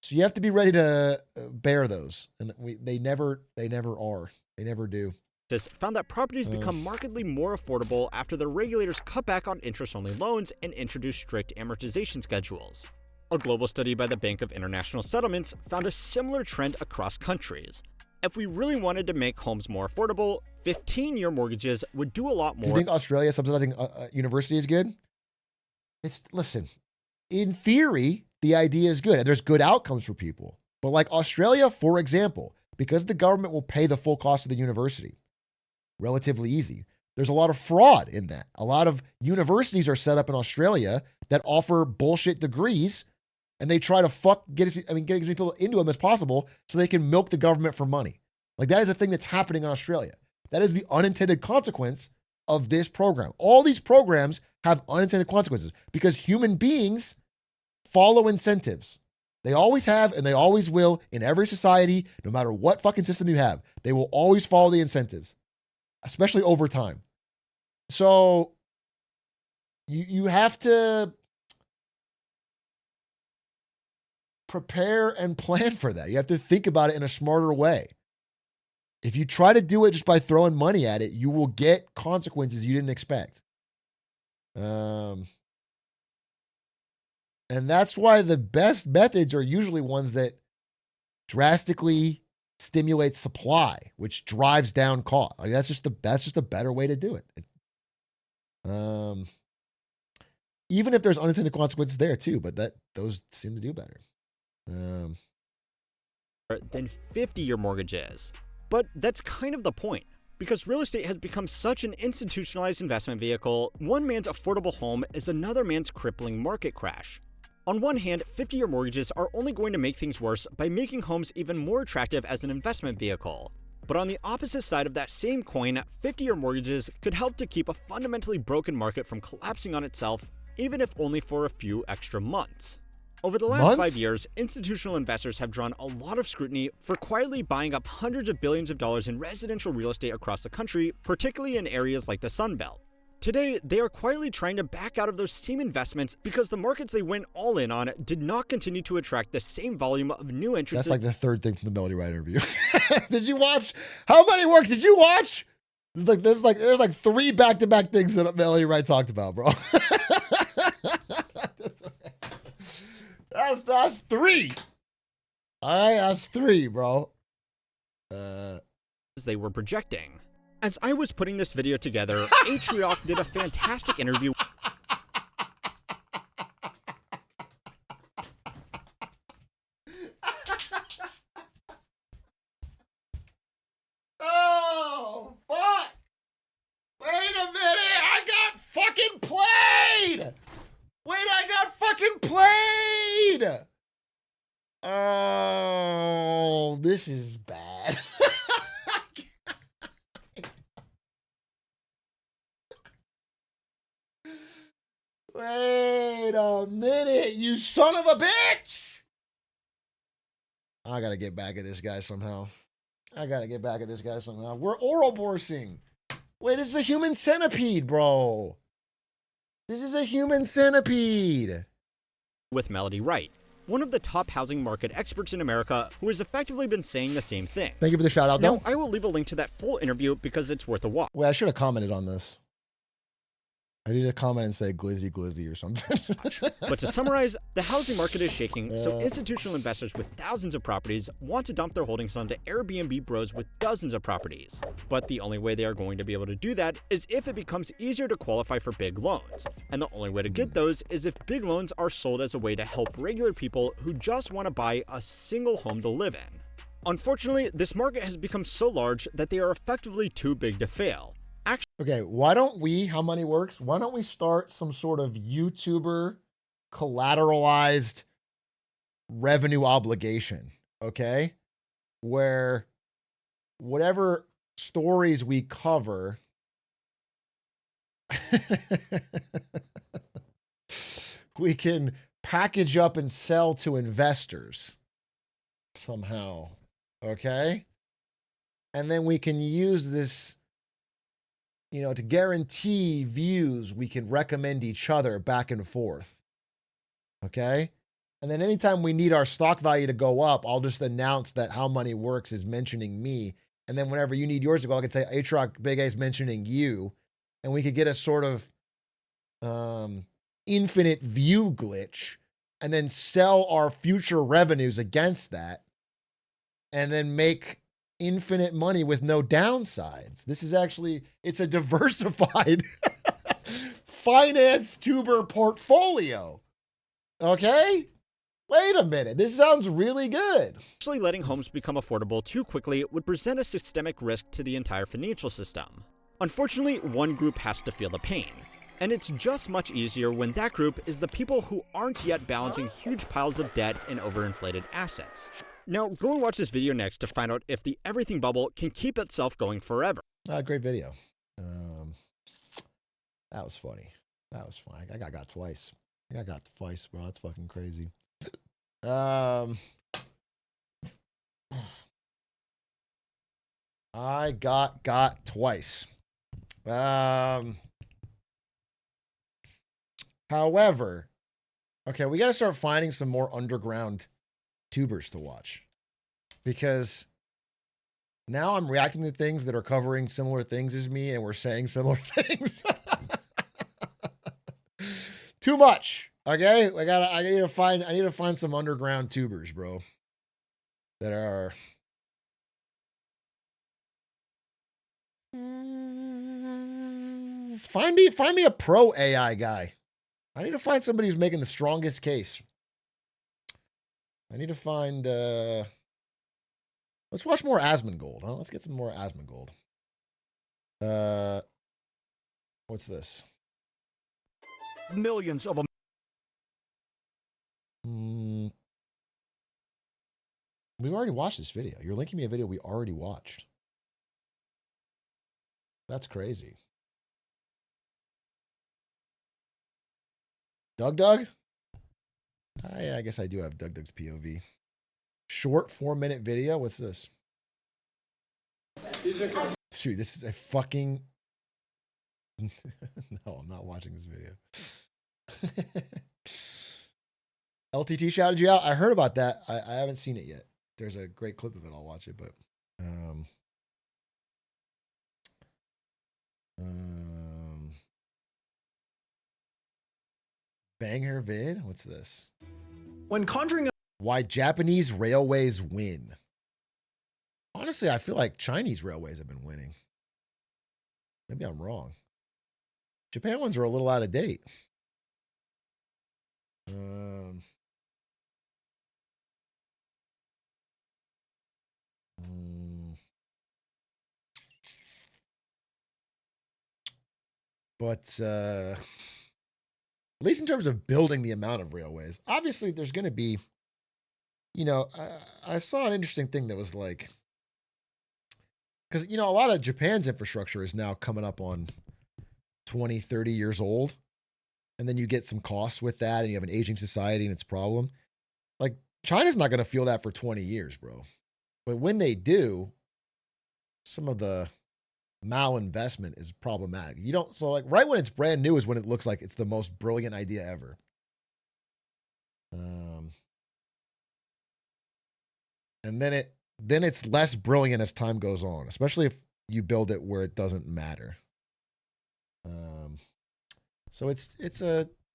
So you have to be ready to bear those. And they never are. They never do. Found that properties become markedly more affordable after the regulators cut back on interest-only loans and introduced strict amortization schedules. A global study by the Bank of International Settlements found a similar trend across countries. If we really wanted to make homes more affordable, 15-year mortgages would do a lot more. Do you think Australia subsidizing university is good? Listen, in theory, the idea is good and there's good outcomes for people. But like Australia, for example, because the government will pay the full cost of the university, relatively easy. There's a lot of fraud in that. A lot of universities are set up in Australia that offer bullshit degrees, and they try to get as many people into them as possible so they can milk the government for money. Like that is a thing that's happening in Australia. That is the unintended consequence of this program. All these programs have unintended consequences because human beings follow incentives. They always have and they always will in every society, no matter what fucking system you have. They will always follow the incentives, especially over time. So you have to prepare and plan for that. You have to think about it in a smarter way. If you try to do it just by throwing money at it, you will get consequences you didn't expect. And that's why the best methods are usually ones that drastically stimulate supply, which drives down cost. Like that's just a better way to do it. Even if there's unintended consequences there too, but those seem to do better. Than 50-year mortgages. But that's kind of the point. Because real estate has become such an institutionalized investment vehicle, one man's affordable home is another man's crippling market crash. On one hand, 50-year mortgages are only going to make things worse by making homes even more attractive as an investment vehicle. But on the opposite side of that same coin, 50-year mortgages could help to keep a fundamentally broken market from collapsing on itself, even if only for a few extra months. Over the last 5 years, institutional investors have drawn a lot of scrutiny for quietly buying up hundreds of billions of dollars in residential real estate across the country, particularly in areas like the Sun Belt. Today, they are quietly trying to back out of those same investments because the markets they went all in on did not continue to attract the same volume of new entrants. That's like the third thing from the Melody Wright interview. Did you watch? How many works did you watch? There's like 3 back-to-back things that Melody Wright talked about, bro. That's 3. All right, that's 3, bro. As they were projecting. As I was putting this video together, Atrioc did a fantastic interview. Oh, fuck. Wait a minute. I got fucking played. Wait, I got fucking played. Oh, this is bad. Wait a minute, you son of a bitch! I gotta get back at this guy somehow. We're Ouroborsing. Wait, this is a human centipede, bro. This is a human centipede. With Melody Wright, one of the top housing market experts in America who has effectively been saying the same thing. Thank you for the shout out, Now, though. I will leave a link to that full interview because it's worth a watch. Wait, I should have commented on this. I need to comment and say glizzy glizzy or something. But to summarize, the housing market is shaking, so institutional investors with thousands of properties want to dump their holdings onto Airbnb bros with dozens of properties. But the only way they are going to be able to do that is if it becomes easier to qualify for big loans. And the only way to get those is if big loans are sold as a way to help regular people who just want to buy a single home to live in. Unfortunately, this market has become so large that they are effectively too big to fail. Okay, why don't we, how money works? Why don't we start some sort of YouTuber collateralized revenue obligation, okay? Where whatever stories we cover, we can package up and sell to investors somehow, okay? And then we can use this, you know, to guarantee views. We can recommend each other back and forth. Okay. And then anytime we need our stock value to go up, I'll just announce that How Money Works is mentioning me. And then whenever you need yours to go, I can say Atrioc Big A is mentioning you. And we could get a sort of infinite view glitch and then sell our future revenues against that and then make infinite money with no downsides. This is actually, it's a diversified finance tuber portfolio. Okay? Wait a minute. This sounds really good. Actually letting homes become affordable too quickly would present a systemic risk to the entire financial system. Unfortunately, one group has to feel the pain. And it's just much easier when that group is the people who aren't yet balancing huge piles of debt and overinflated assets. Now, go and watch this video next to find out if the everything bubble can keep itself going forever. Great video. That was funny. That was fun. I got twice. I got twice, bro. That's fucking crazy. I got twice. However, okay, we got to start finding some more underground tubers to watch, because now I'm reacting to things that are covering similar things as me and we're saying similar things. Too much. Okay? I need to find some underground tubers, bro. That are find me a pro AI guy. I need to find somebody who's making the strongest case. I need to find let's watch more Asmongold, huh? Let's get some more Asmongold. What's this? Millions of We already watched this video. You're linking me a video we already watched. That's crazy. Doug? I guess I do have Doug's POV. Short 4-minute video? What's this? Shoot, this is a fucking... No, I'm not watching this video. LTT shouted you out. I heard about that. I haven't seen it yet. There's a great clip of it. I'll watch it, but... Banger vid? What's this? When conjuring why Japanese railways win. Honestly, I feel like Chinese railways have been winning. Maybe I'm wrong. Japan ones are a little out of date. But at least in terms of building the amount of railways, obviously there's going to be, you know, I saw an interesting thing that was like, because, you know, a lot of Japan's infrastructure is now coming up on 20, 30 years old. And then you get some costs with that and you have an aging society and its problem. Like China's not going to feel that for 20 years, bro. But when they do, some of the malinvestment is problematic. You don't, so like right when it's brand new is when it looks like it's the most brilliant idea ever. And then it's less brilliant as time goes on, especially if you build it where it doesn't matter. So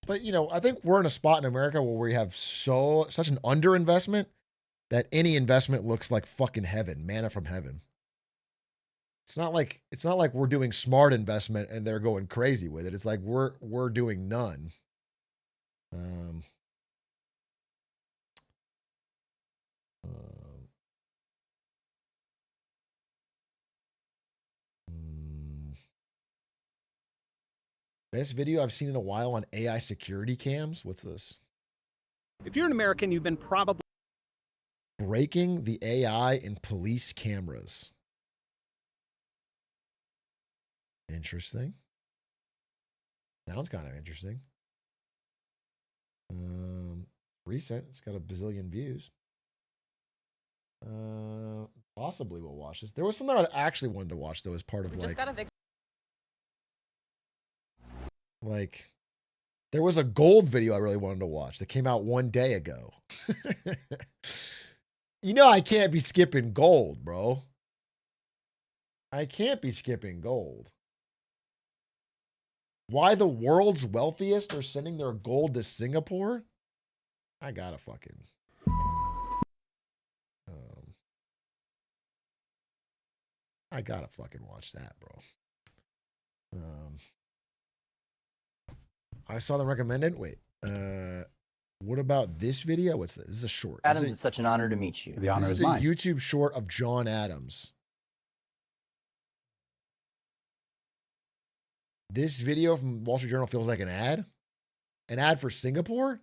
but you know, I think we're in a spot in America where we have such an underinvestment that any investment looks like fucking heaven, manna from heaven. It's not like we're doing smart investment and they're going crazy with it. It's like we're doing none. Best video I've seen in a while on AI security cams. What's this? If you're an American, you've been probably breaking the AI in police cameras. Interesting. Sounds kind of interesting. Recent. It's got a bazillion views. Possibly we'll watch this. There was something I actually wanted to watch though as part of like there was a gold video I really wanted to watch that came out one day ago. You know I can't be skipping gold, bro. I can't be skipping gold. Why the world's wealthiest are sending their gold to Singapore? I gotta fucking. I gotta fucking watch that, bro. I saw them recommended. Wait, what about this video? What's this? This is a short. Adams, it's such an honor to meet you. The honor This is is a mine. YouTube short of John Adams. This video from Wall Street Journal feels like an ad. An ad for Singapore?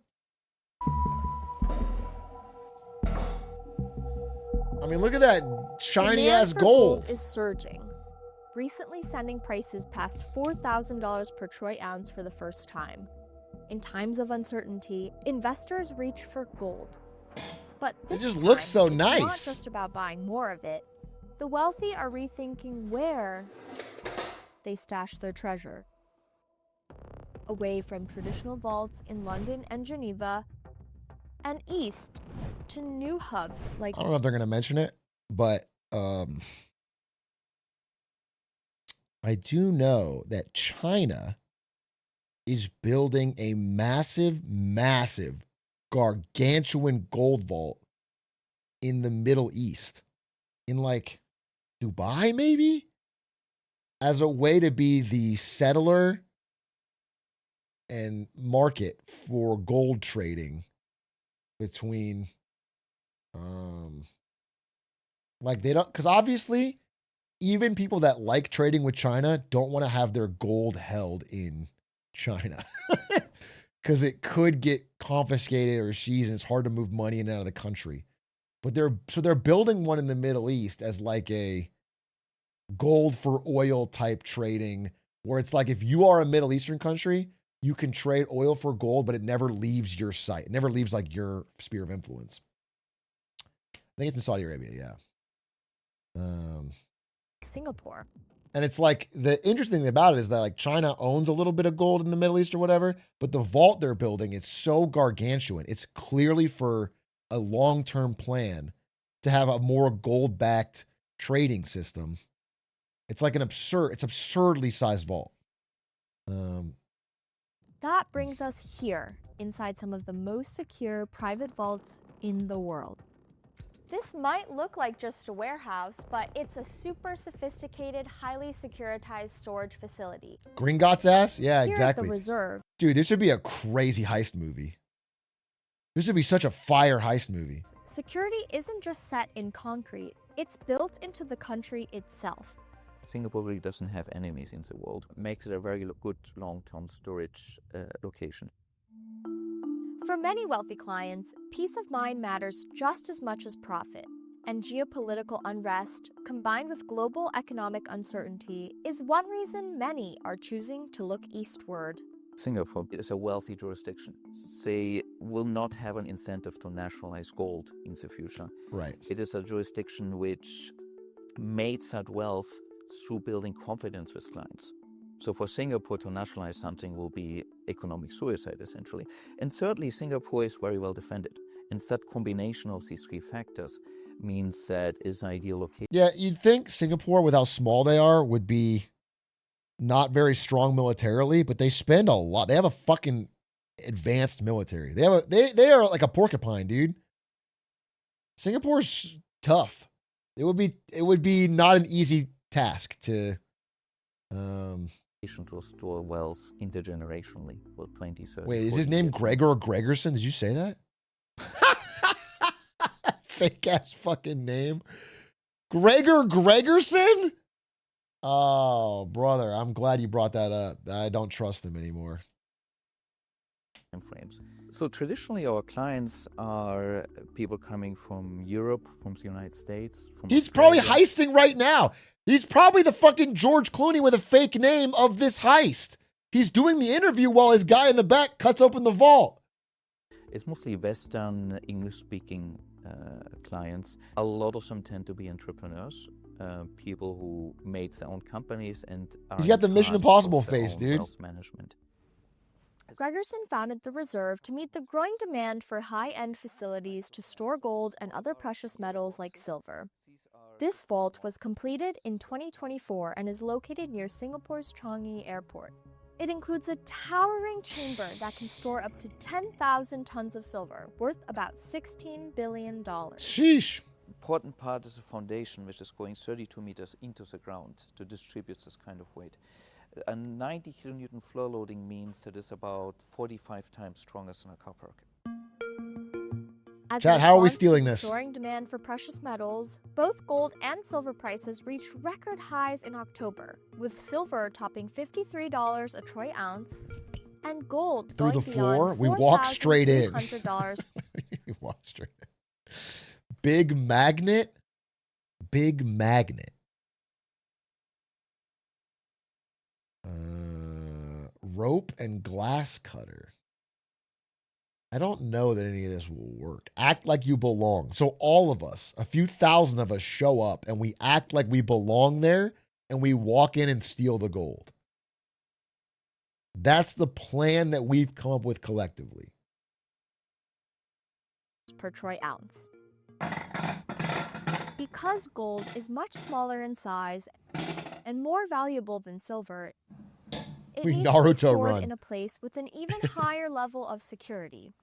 I mean, look at that shiny ass gold. Is surging, recently sending prices past $4,000 per troy ounce for the first time. In times of uncertainty, investors reach for gold. But it just looks so nice. It's not just about buying more of it. The wealthy are rethinking where they stash their treasure. Away from traditional vaults in London and Geneva, and east to new hubs like... I don't know if they're going to mention it, but I do know that China is building a massive, gargantuan gold vault in the Middle East. In like Dubai, maybe? As a way to be the settler and market for gold trading between like they don't, because obviously even people that like trading with China don't want to have their gold held in China because it could get confiscated or seized and it's hard to move money in and out of the country. But they're building one in the Middle East as like a gold for oil type trading where it's like if you are a Middle Eastern country, you can trade oil for gold, but it never leaves your site. It never leaves like your sphere of influence. I think it's in Saudi Arabia, yeah. Singapore. And it's like the interesting thing about it is that like China owns a little bit of gold in the Middle East or whatever, but the vault they're building is so gargantuan. It's clearly for a long-term plan to have a more gold-backed trading system. It's like it's absurdly sized vault. That brings us here, inside some of the most secure private vaults in the world. This might look like just a warehouse, but it's a super sophisticated, highly securitized storage facility. Gringotts ass? Yeah, Here exactly. At the reserve. Dude, this would be a crazy heist movie. This would be such a fire heist movie. Security isn't just set in concrete, it's built into the country itself. Singapore really doesn't have enemies in the world. It makes it a very good long-term storage location. For many wealthy clients, peace of mind matters just as much as profit. And geopolitical unrest, combined with global economic uncertainty, is one reason many are choosing to look eastward. Singapore is a wealthy jurisdiction. They will not have an incentive to nationalize gold in the future. Right. It is a jurisdiction which made that wealth through building confidence with clients. So for Singapore to nationalize something will be economic suicide, essentially. And thirdly, Singapore is very well defended. And that combination of these three factors means that it's an ideal location. Yeah, you'd think Singapore, with how small they are, would be not very strong militarily, but they spend a lot. They have a fucking advanced military. They have they are like a porcupine, dude. Singapore's tough. It would be not an easy task to To store wealth intergenerationally for 20, 30, Wait, is 40 his name years. Gregor Gregerson? Did you say that? Fake ass fucking name. Gregor Gregerson? Oh, brother, I'm glad you brought that up. I don't trust him anymore. Frames. So traditionally our clients are people coming from Europe, from the United States. From He's probably Australia. heisting right now. He's probably the fucking George Clooney with a fake name of this heist. He's doing the interview while his guy in the back cuts open the vault. It's mostly Western English-speaking clients. A lot of them tend to be entrepreneurs, people who made their own companies and are He's got the in Mission charge Impossible of their face, own dude. wealth management. Gregerson founded the reserve to meet the growing demand for high-end facilities to store gold and other precious metals like silver. This vault was completed in 2024 and is located near Singapore's Changi Airport. It includes a towering chamber that can store up to 10,000 tons of silver, worth about $16 billion. Sheesh. Important part is a foundation which is going 32 meters into the ground to distribute this kind of weight. A 90 kilonewton floor loading means that it's about 45 times stronger than a car park. As a Chad, how are we response to stealing the this? soaring demand for precious metals, both gold and silver prices reached record highs in October, with silver topping $53 a troy ounce and gold Through going the floor? beyond We walked straight in. $4,300. We walked straight in. Big magnet. Big magnet. Rope and glass cutter. I don't know that any of this will work. Act like you belong. So all of us, a few thousand of us, show up and we act like we belong there and we walk in and steal the gold. That's the plan that we've come up with collectively. Per troy ounce. Because gold is much smaller in size and more valuable than silver, it We needs to be Naruto stored run. in a place with an even higher level of security.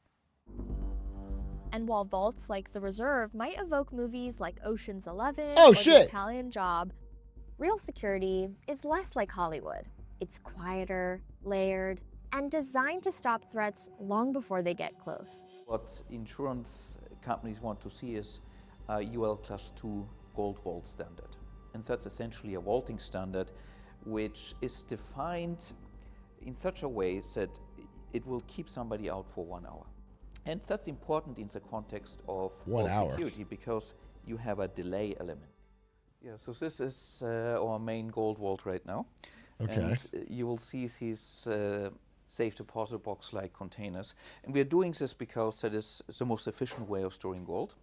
And while vaults like the Reserve might evoke movies like Ocean's 11 Oh, or shit. The Italian Job, real security is less like Hollywood. It's quieter, layered, and designed to stop threats long before they get close. What insurance companies want to see is a UL Class 2 gold vault standard. And that's essentially a vaulting standard which is defined in such a way that it will keep somebody out for 1 hour. And that's important in the context of 1 vault hour. security because you have a delay element. Yeah, so this is our main gold vault right now. Okay. And you will see these safe deposit box-like containers. And we're doing this because that is the most efficient way of storing gold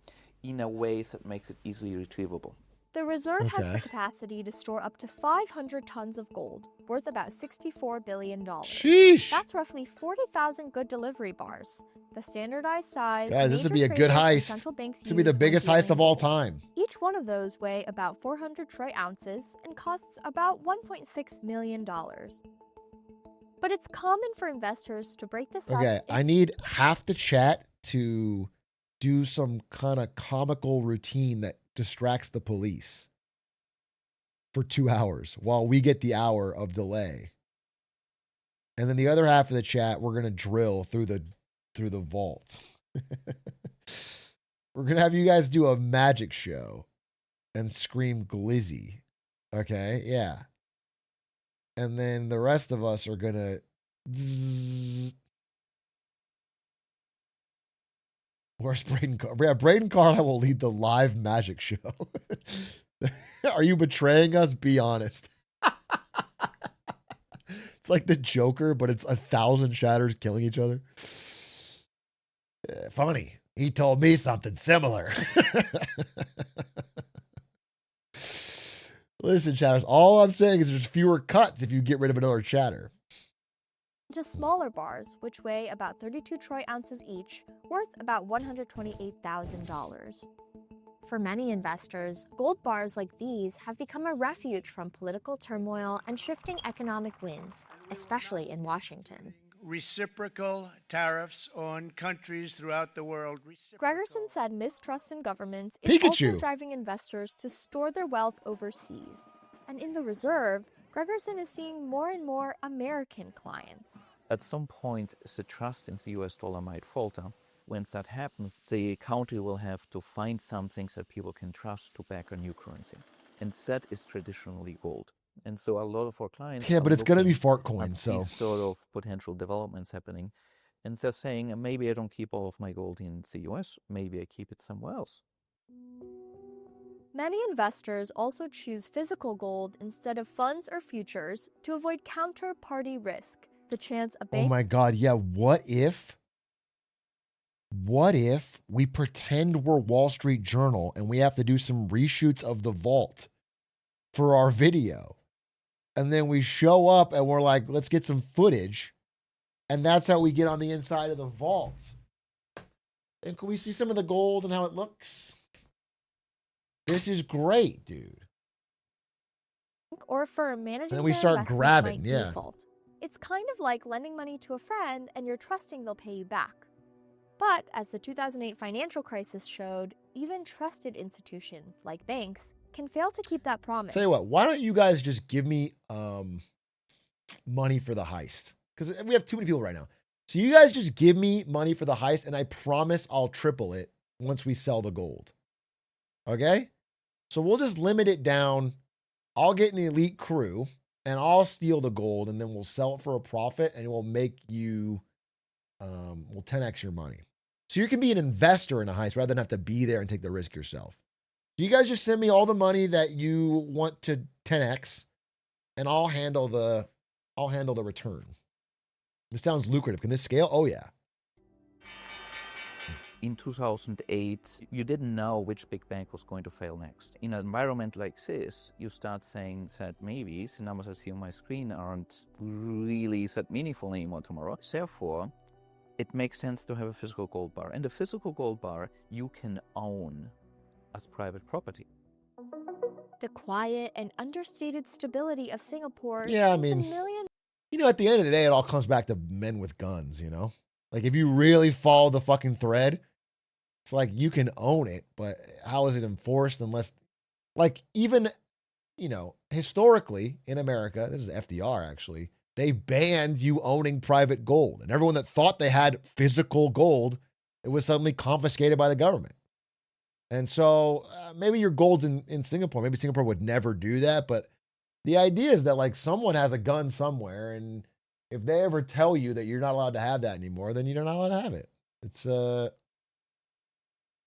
in a way that makes it easily retrievable. The Reserve has Okay. the capacity to store up to 500 tons of gold, worth about $64 billion. Sheesh. That's roughly 40,000 good delivery bars. The standardized size. Guys, this would major be a good traders and heist. central banks This would be the use when biggest heist dealing of all gold. time. Each one of those weigh about 400 troy ounces and costs about $1.6 million. But it's common for investors to break this Okay, up. I need half the chat to do some kind of comical routine that distracts the police for 2 hours while we get the hour of delay. And then the other half of the chat, we're going to drill through the vault. We're going to have you guys do a magic show and scream glizzy. Okay? Yeah. And then the rest of us are going to Where's Braden Carl? Yeah, Braden Carlisle will lead the live magic show. Are you betraying us? Be honest. It's like the Joker, but it's 1,000 shatters killing each other. Funny. He told me something similar. Listen, chatters, all I'm saying is there's fewer cuts if you get rid of another chatter. To smaller bars, which weigh about 32 troy ounces each, worth about $128,000. For many investors, gold bars like these have become a refuge from political turmoil and shifting economic winds, especially in Washington. Reciprocal tariffs on countries throughout the world. Gregerson said mistrust in governments is also Pikachu. driving investors to store their wealth overseas. And in the reserve, Gregerson is seeing more and more American clients. At some point, the trust in the US dollar might falter. When that happens, the country will have to find something that people can trust to back a new currency. And that is traditionally gold. And so a lot of our clients Yeah, are but it's going to be looking fart at coins, so. these sort of potential developments happening. And they're saying, maybe I don't keep all of my gold in the US, maybe I keep it somewhere else. Many investors also choose physical gold instead of funds or futures to avoid counterparty risk, the chance a Oh bank... my God, yeah, what if we pretend we're Wall Street Journal and we have to do some reshoots of the vault for our video? And then we show up and we're like, let's get some footage. And that's how we get on the inside of the vault. And can we see some of the gold and how it looks? This is great, dude. or for managing And then we their start investment grabbing, by yeah. default. It's kind of like lending money to a friend and you're trusting they'll pay you back. But as the 2008 financial crisis showed, even trusted institutions like banks can fail to keep that promise. Tell you what, why don't you guys just give me money for the heist? Because we have too many people right now. So you guys just give me money for the heist, and I promise I'll triple it once we sell the gold. Okay? So we'll just limit it down. I'll get an elite crew, and I'll steal the gold, and then we'll sell it for a profit, and it will make you, we'll 10x your money. So you can be an investor in a heist rather than have to be there and take the risk yourself. So you guys just send me all the money that you want to 10x, and I'll handle the return. This sounds lucrative. Can this scale? Oh yeah. In 2008, you didn't know which big bank was going to fail next. In an environment like this, you start saying that maybe the numbers I see on my screen aren't really that meaningful anymore tomorrow. Therefore, it makes sense to have a physical gold bar. And a physical gold bar you can own as private property. The quiet and understated stability of Singapore Yeah, I seems mean, a million you know, at the end of the day, it all comes back to men with guns, you know? Like, if you really follow the fucking thread, it's like you can own it, but how is it enforced unless, like, even, you know, historically in America, this is FDR actually, they banned you owning private gold. And everyone that thought they had physical gold, it was suddenly confiscated by the government. And so maybe your gold's in Singapore. Maybe Singapore would never do that, but the idea is that, like, someone has a gun somewhere, and if they ever tell you that you're not allowed to have that anymore, then you're not allowed to have it. It's you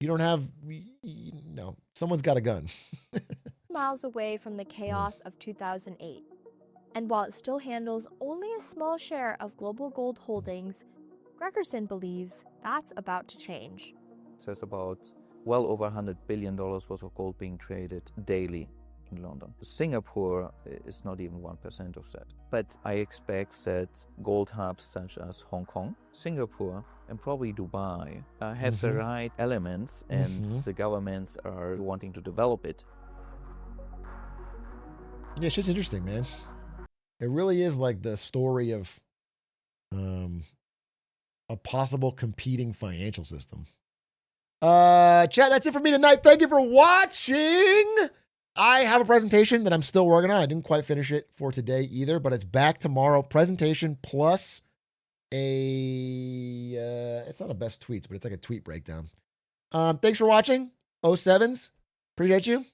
don't have, you know, someone's got a gun. miles away from the chaos of 2008. And while it still handles only a small share of global gold holdings, Gregerson believes that's about to change. There's about well over $100 billion worth of gold being traded daily in London. Singapore is not even 1% of that. But I expect that gold hubs such as Hong Kong, Singapore, and probably Dubai have the right elements, and the governments are wanting to develop it. Yeah, it's just interesting, man. It really is like the story of a possible competing financial system. Chat, that's it for me tonight. Thank you for watching. I have a presentation that I'm still working on. I didn't quite finish it for today either, but it's back tomorrow. Presentation plus it's not a best tweets, but it's like a tweet breakdown. Thanks for watching. 07s. Appreciate you.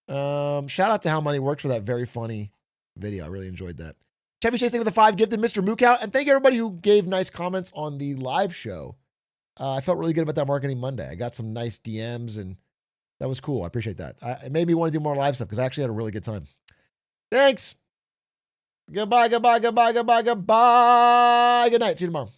Shout out to How Money Works for that very funny video. I really enjoyed that. Chevy Chase, thank you for the 5 gifted, Mr. Mookout. And thank you everybody who gave nice comments on the live show. I felt really good about that Marketing Monday. I got some nice DMs, and that was cool. I appreciate that. It made me want to do more live stuff because I actually had a really good time. Thanks. Goodbye, goodbye, goodbye, goodbye, goodbye. Good night. See you tomorrow.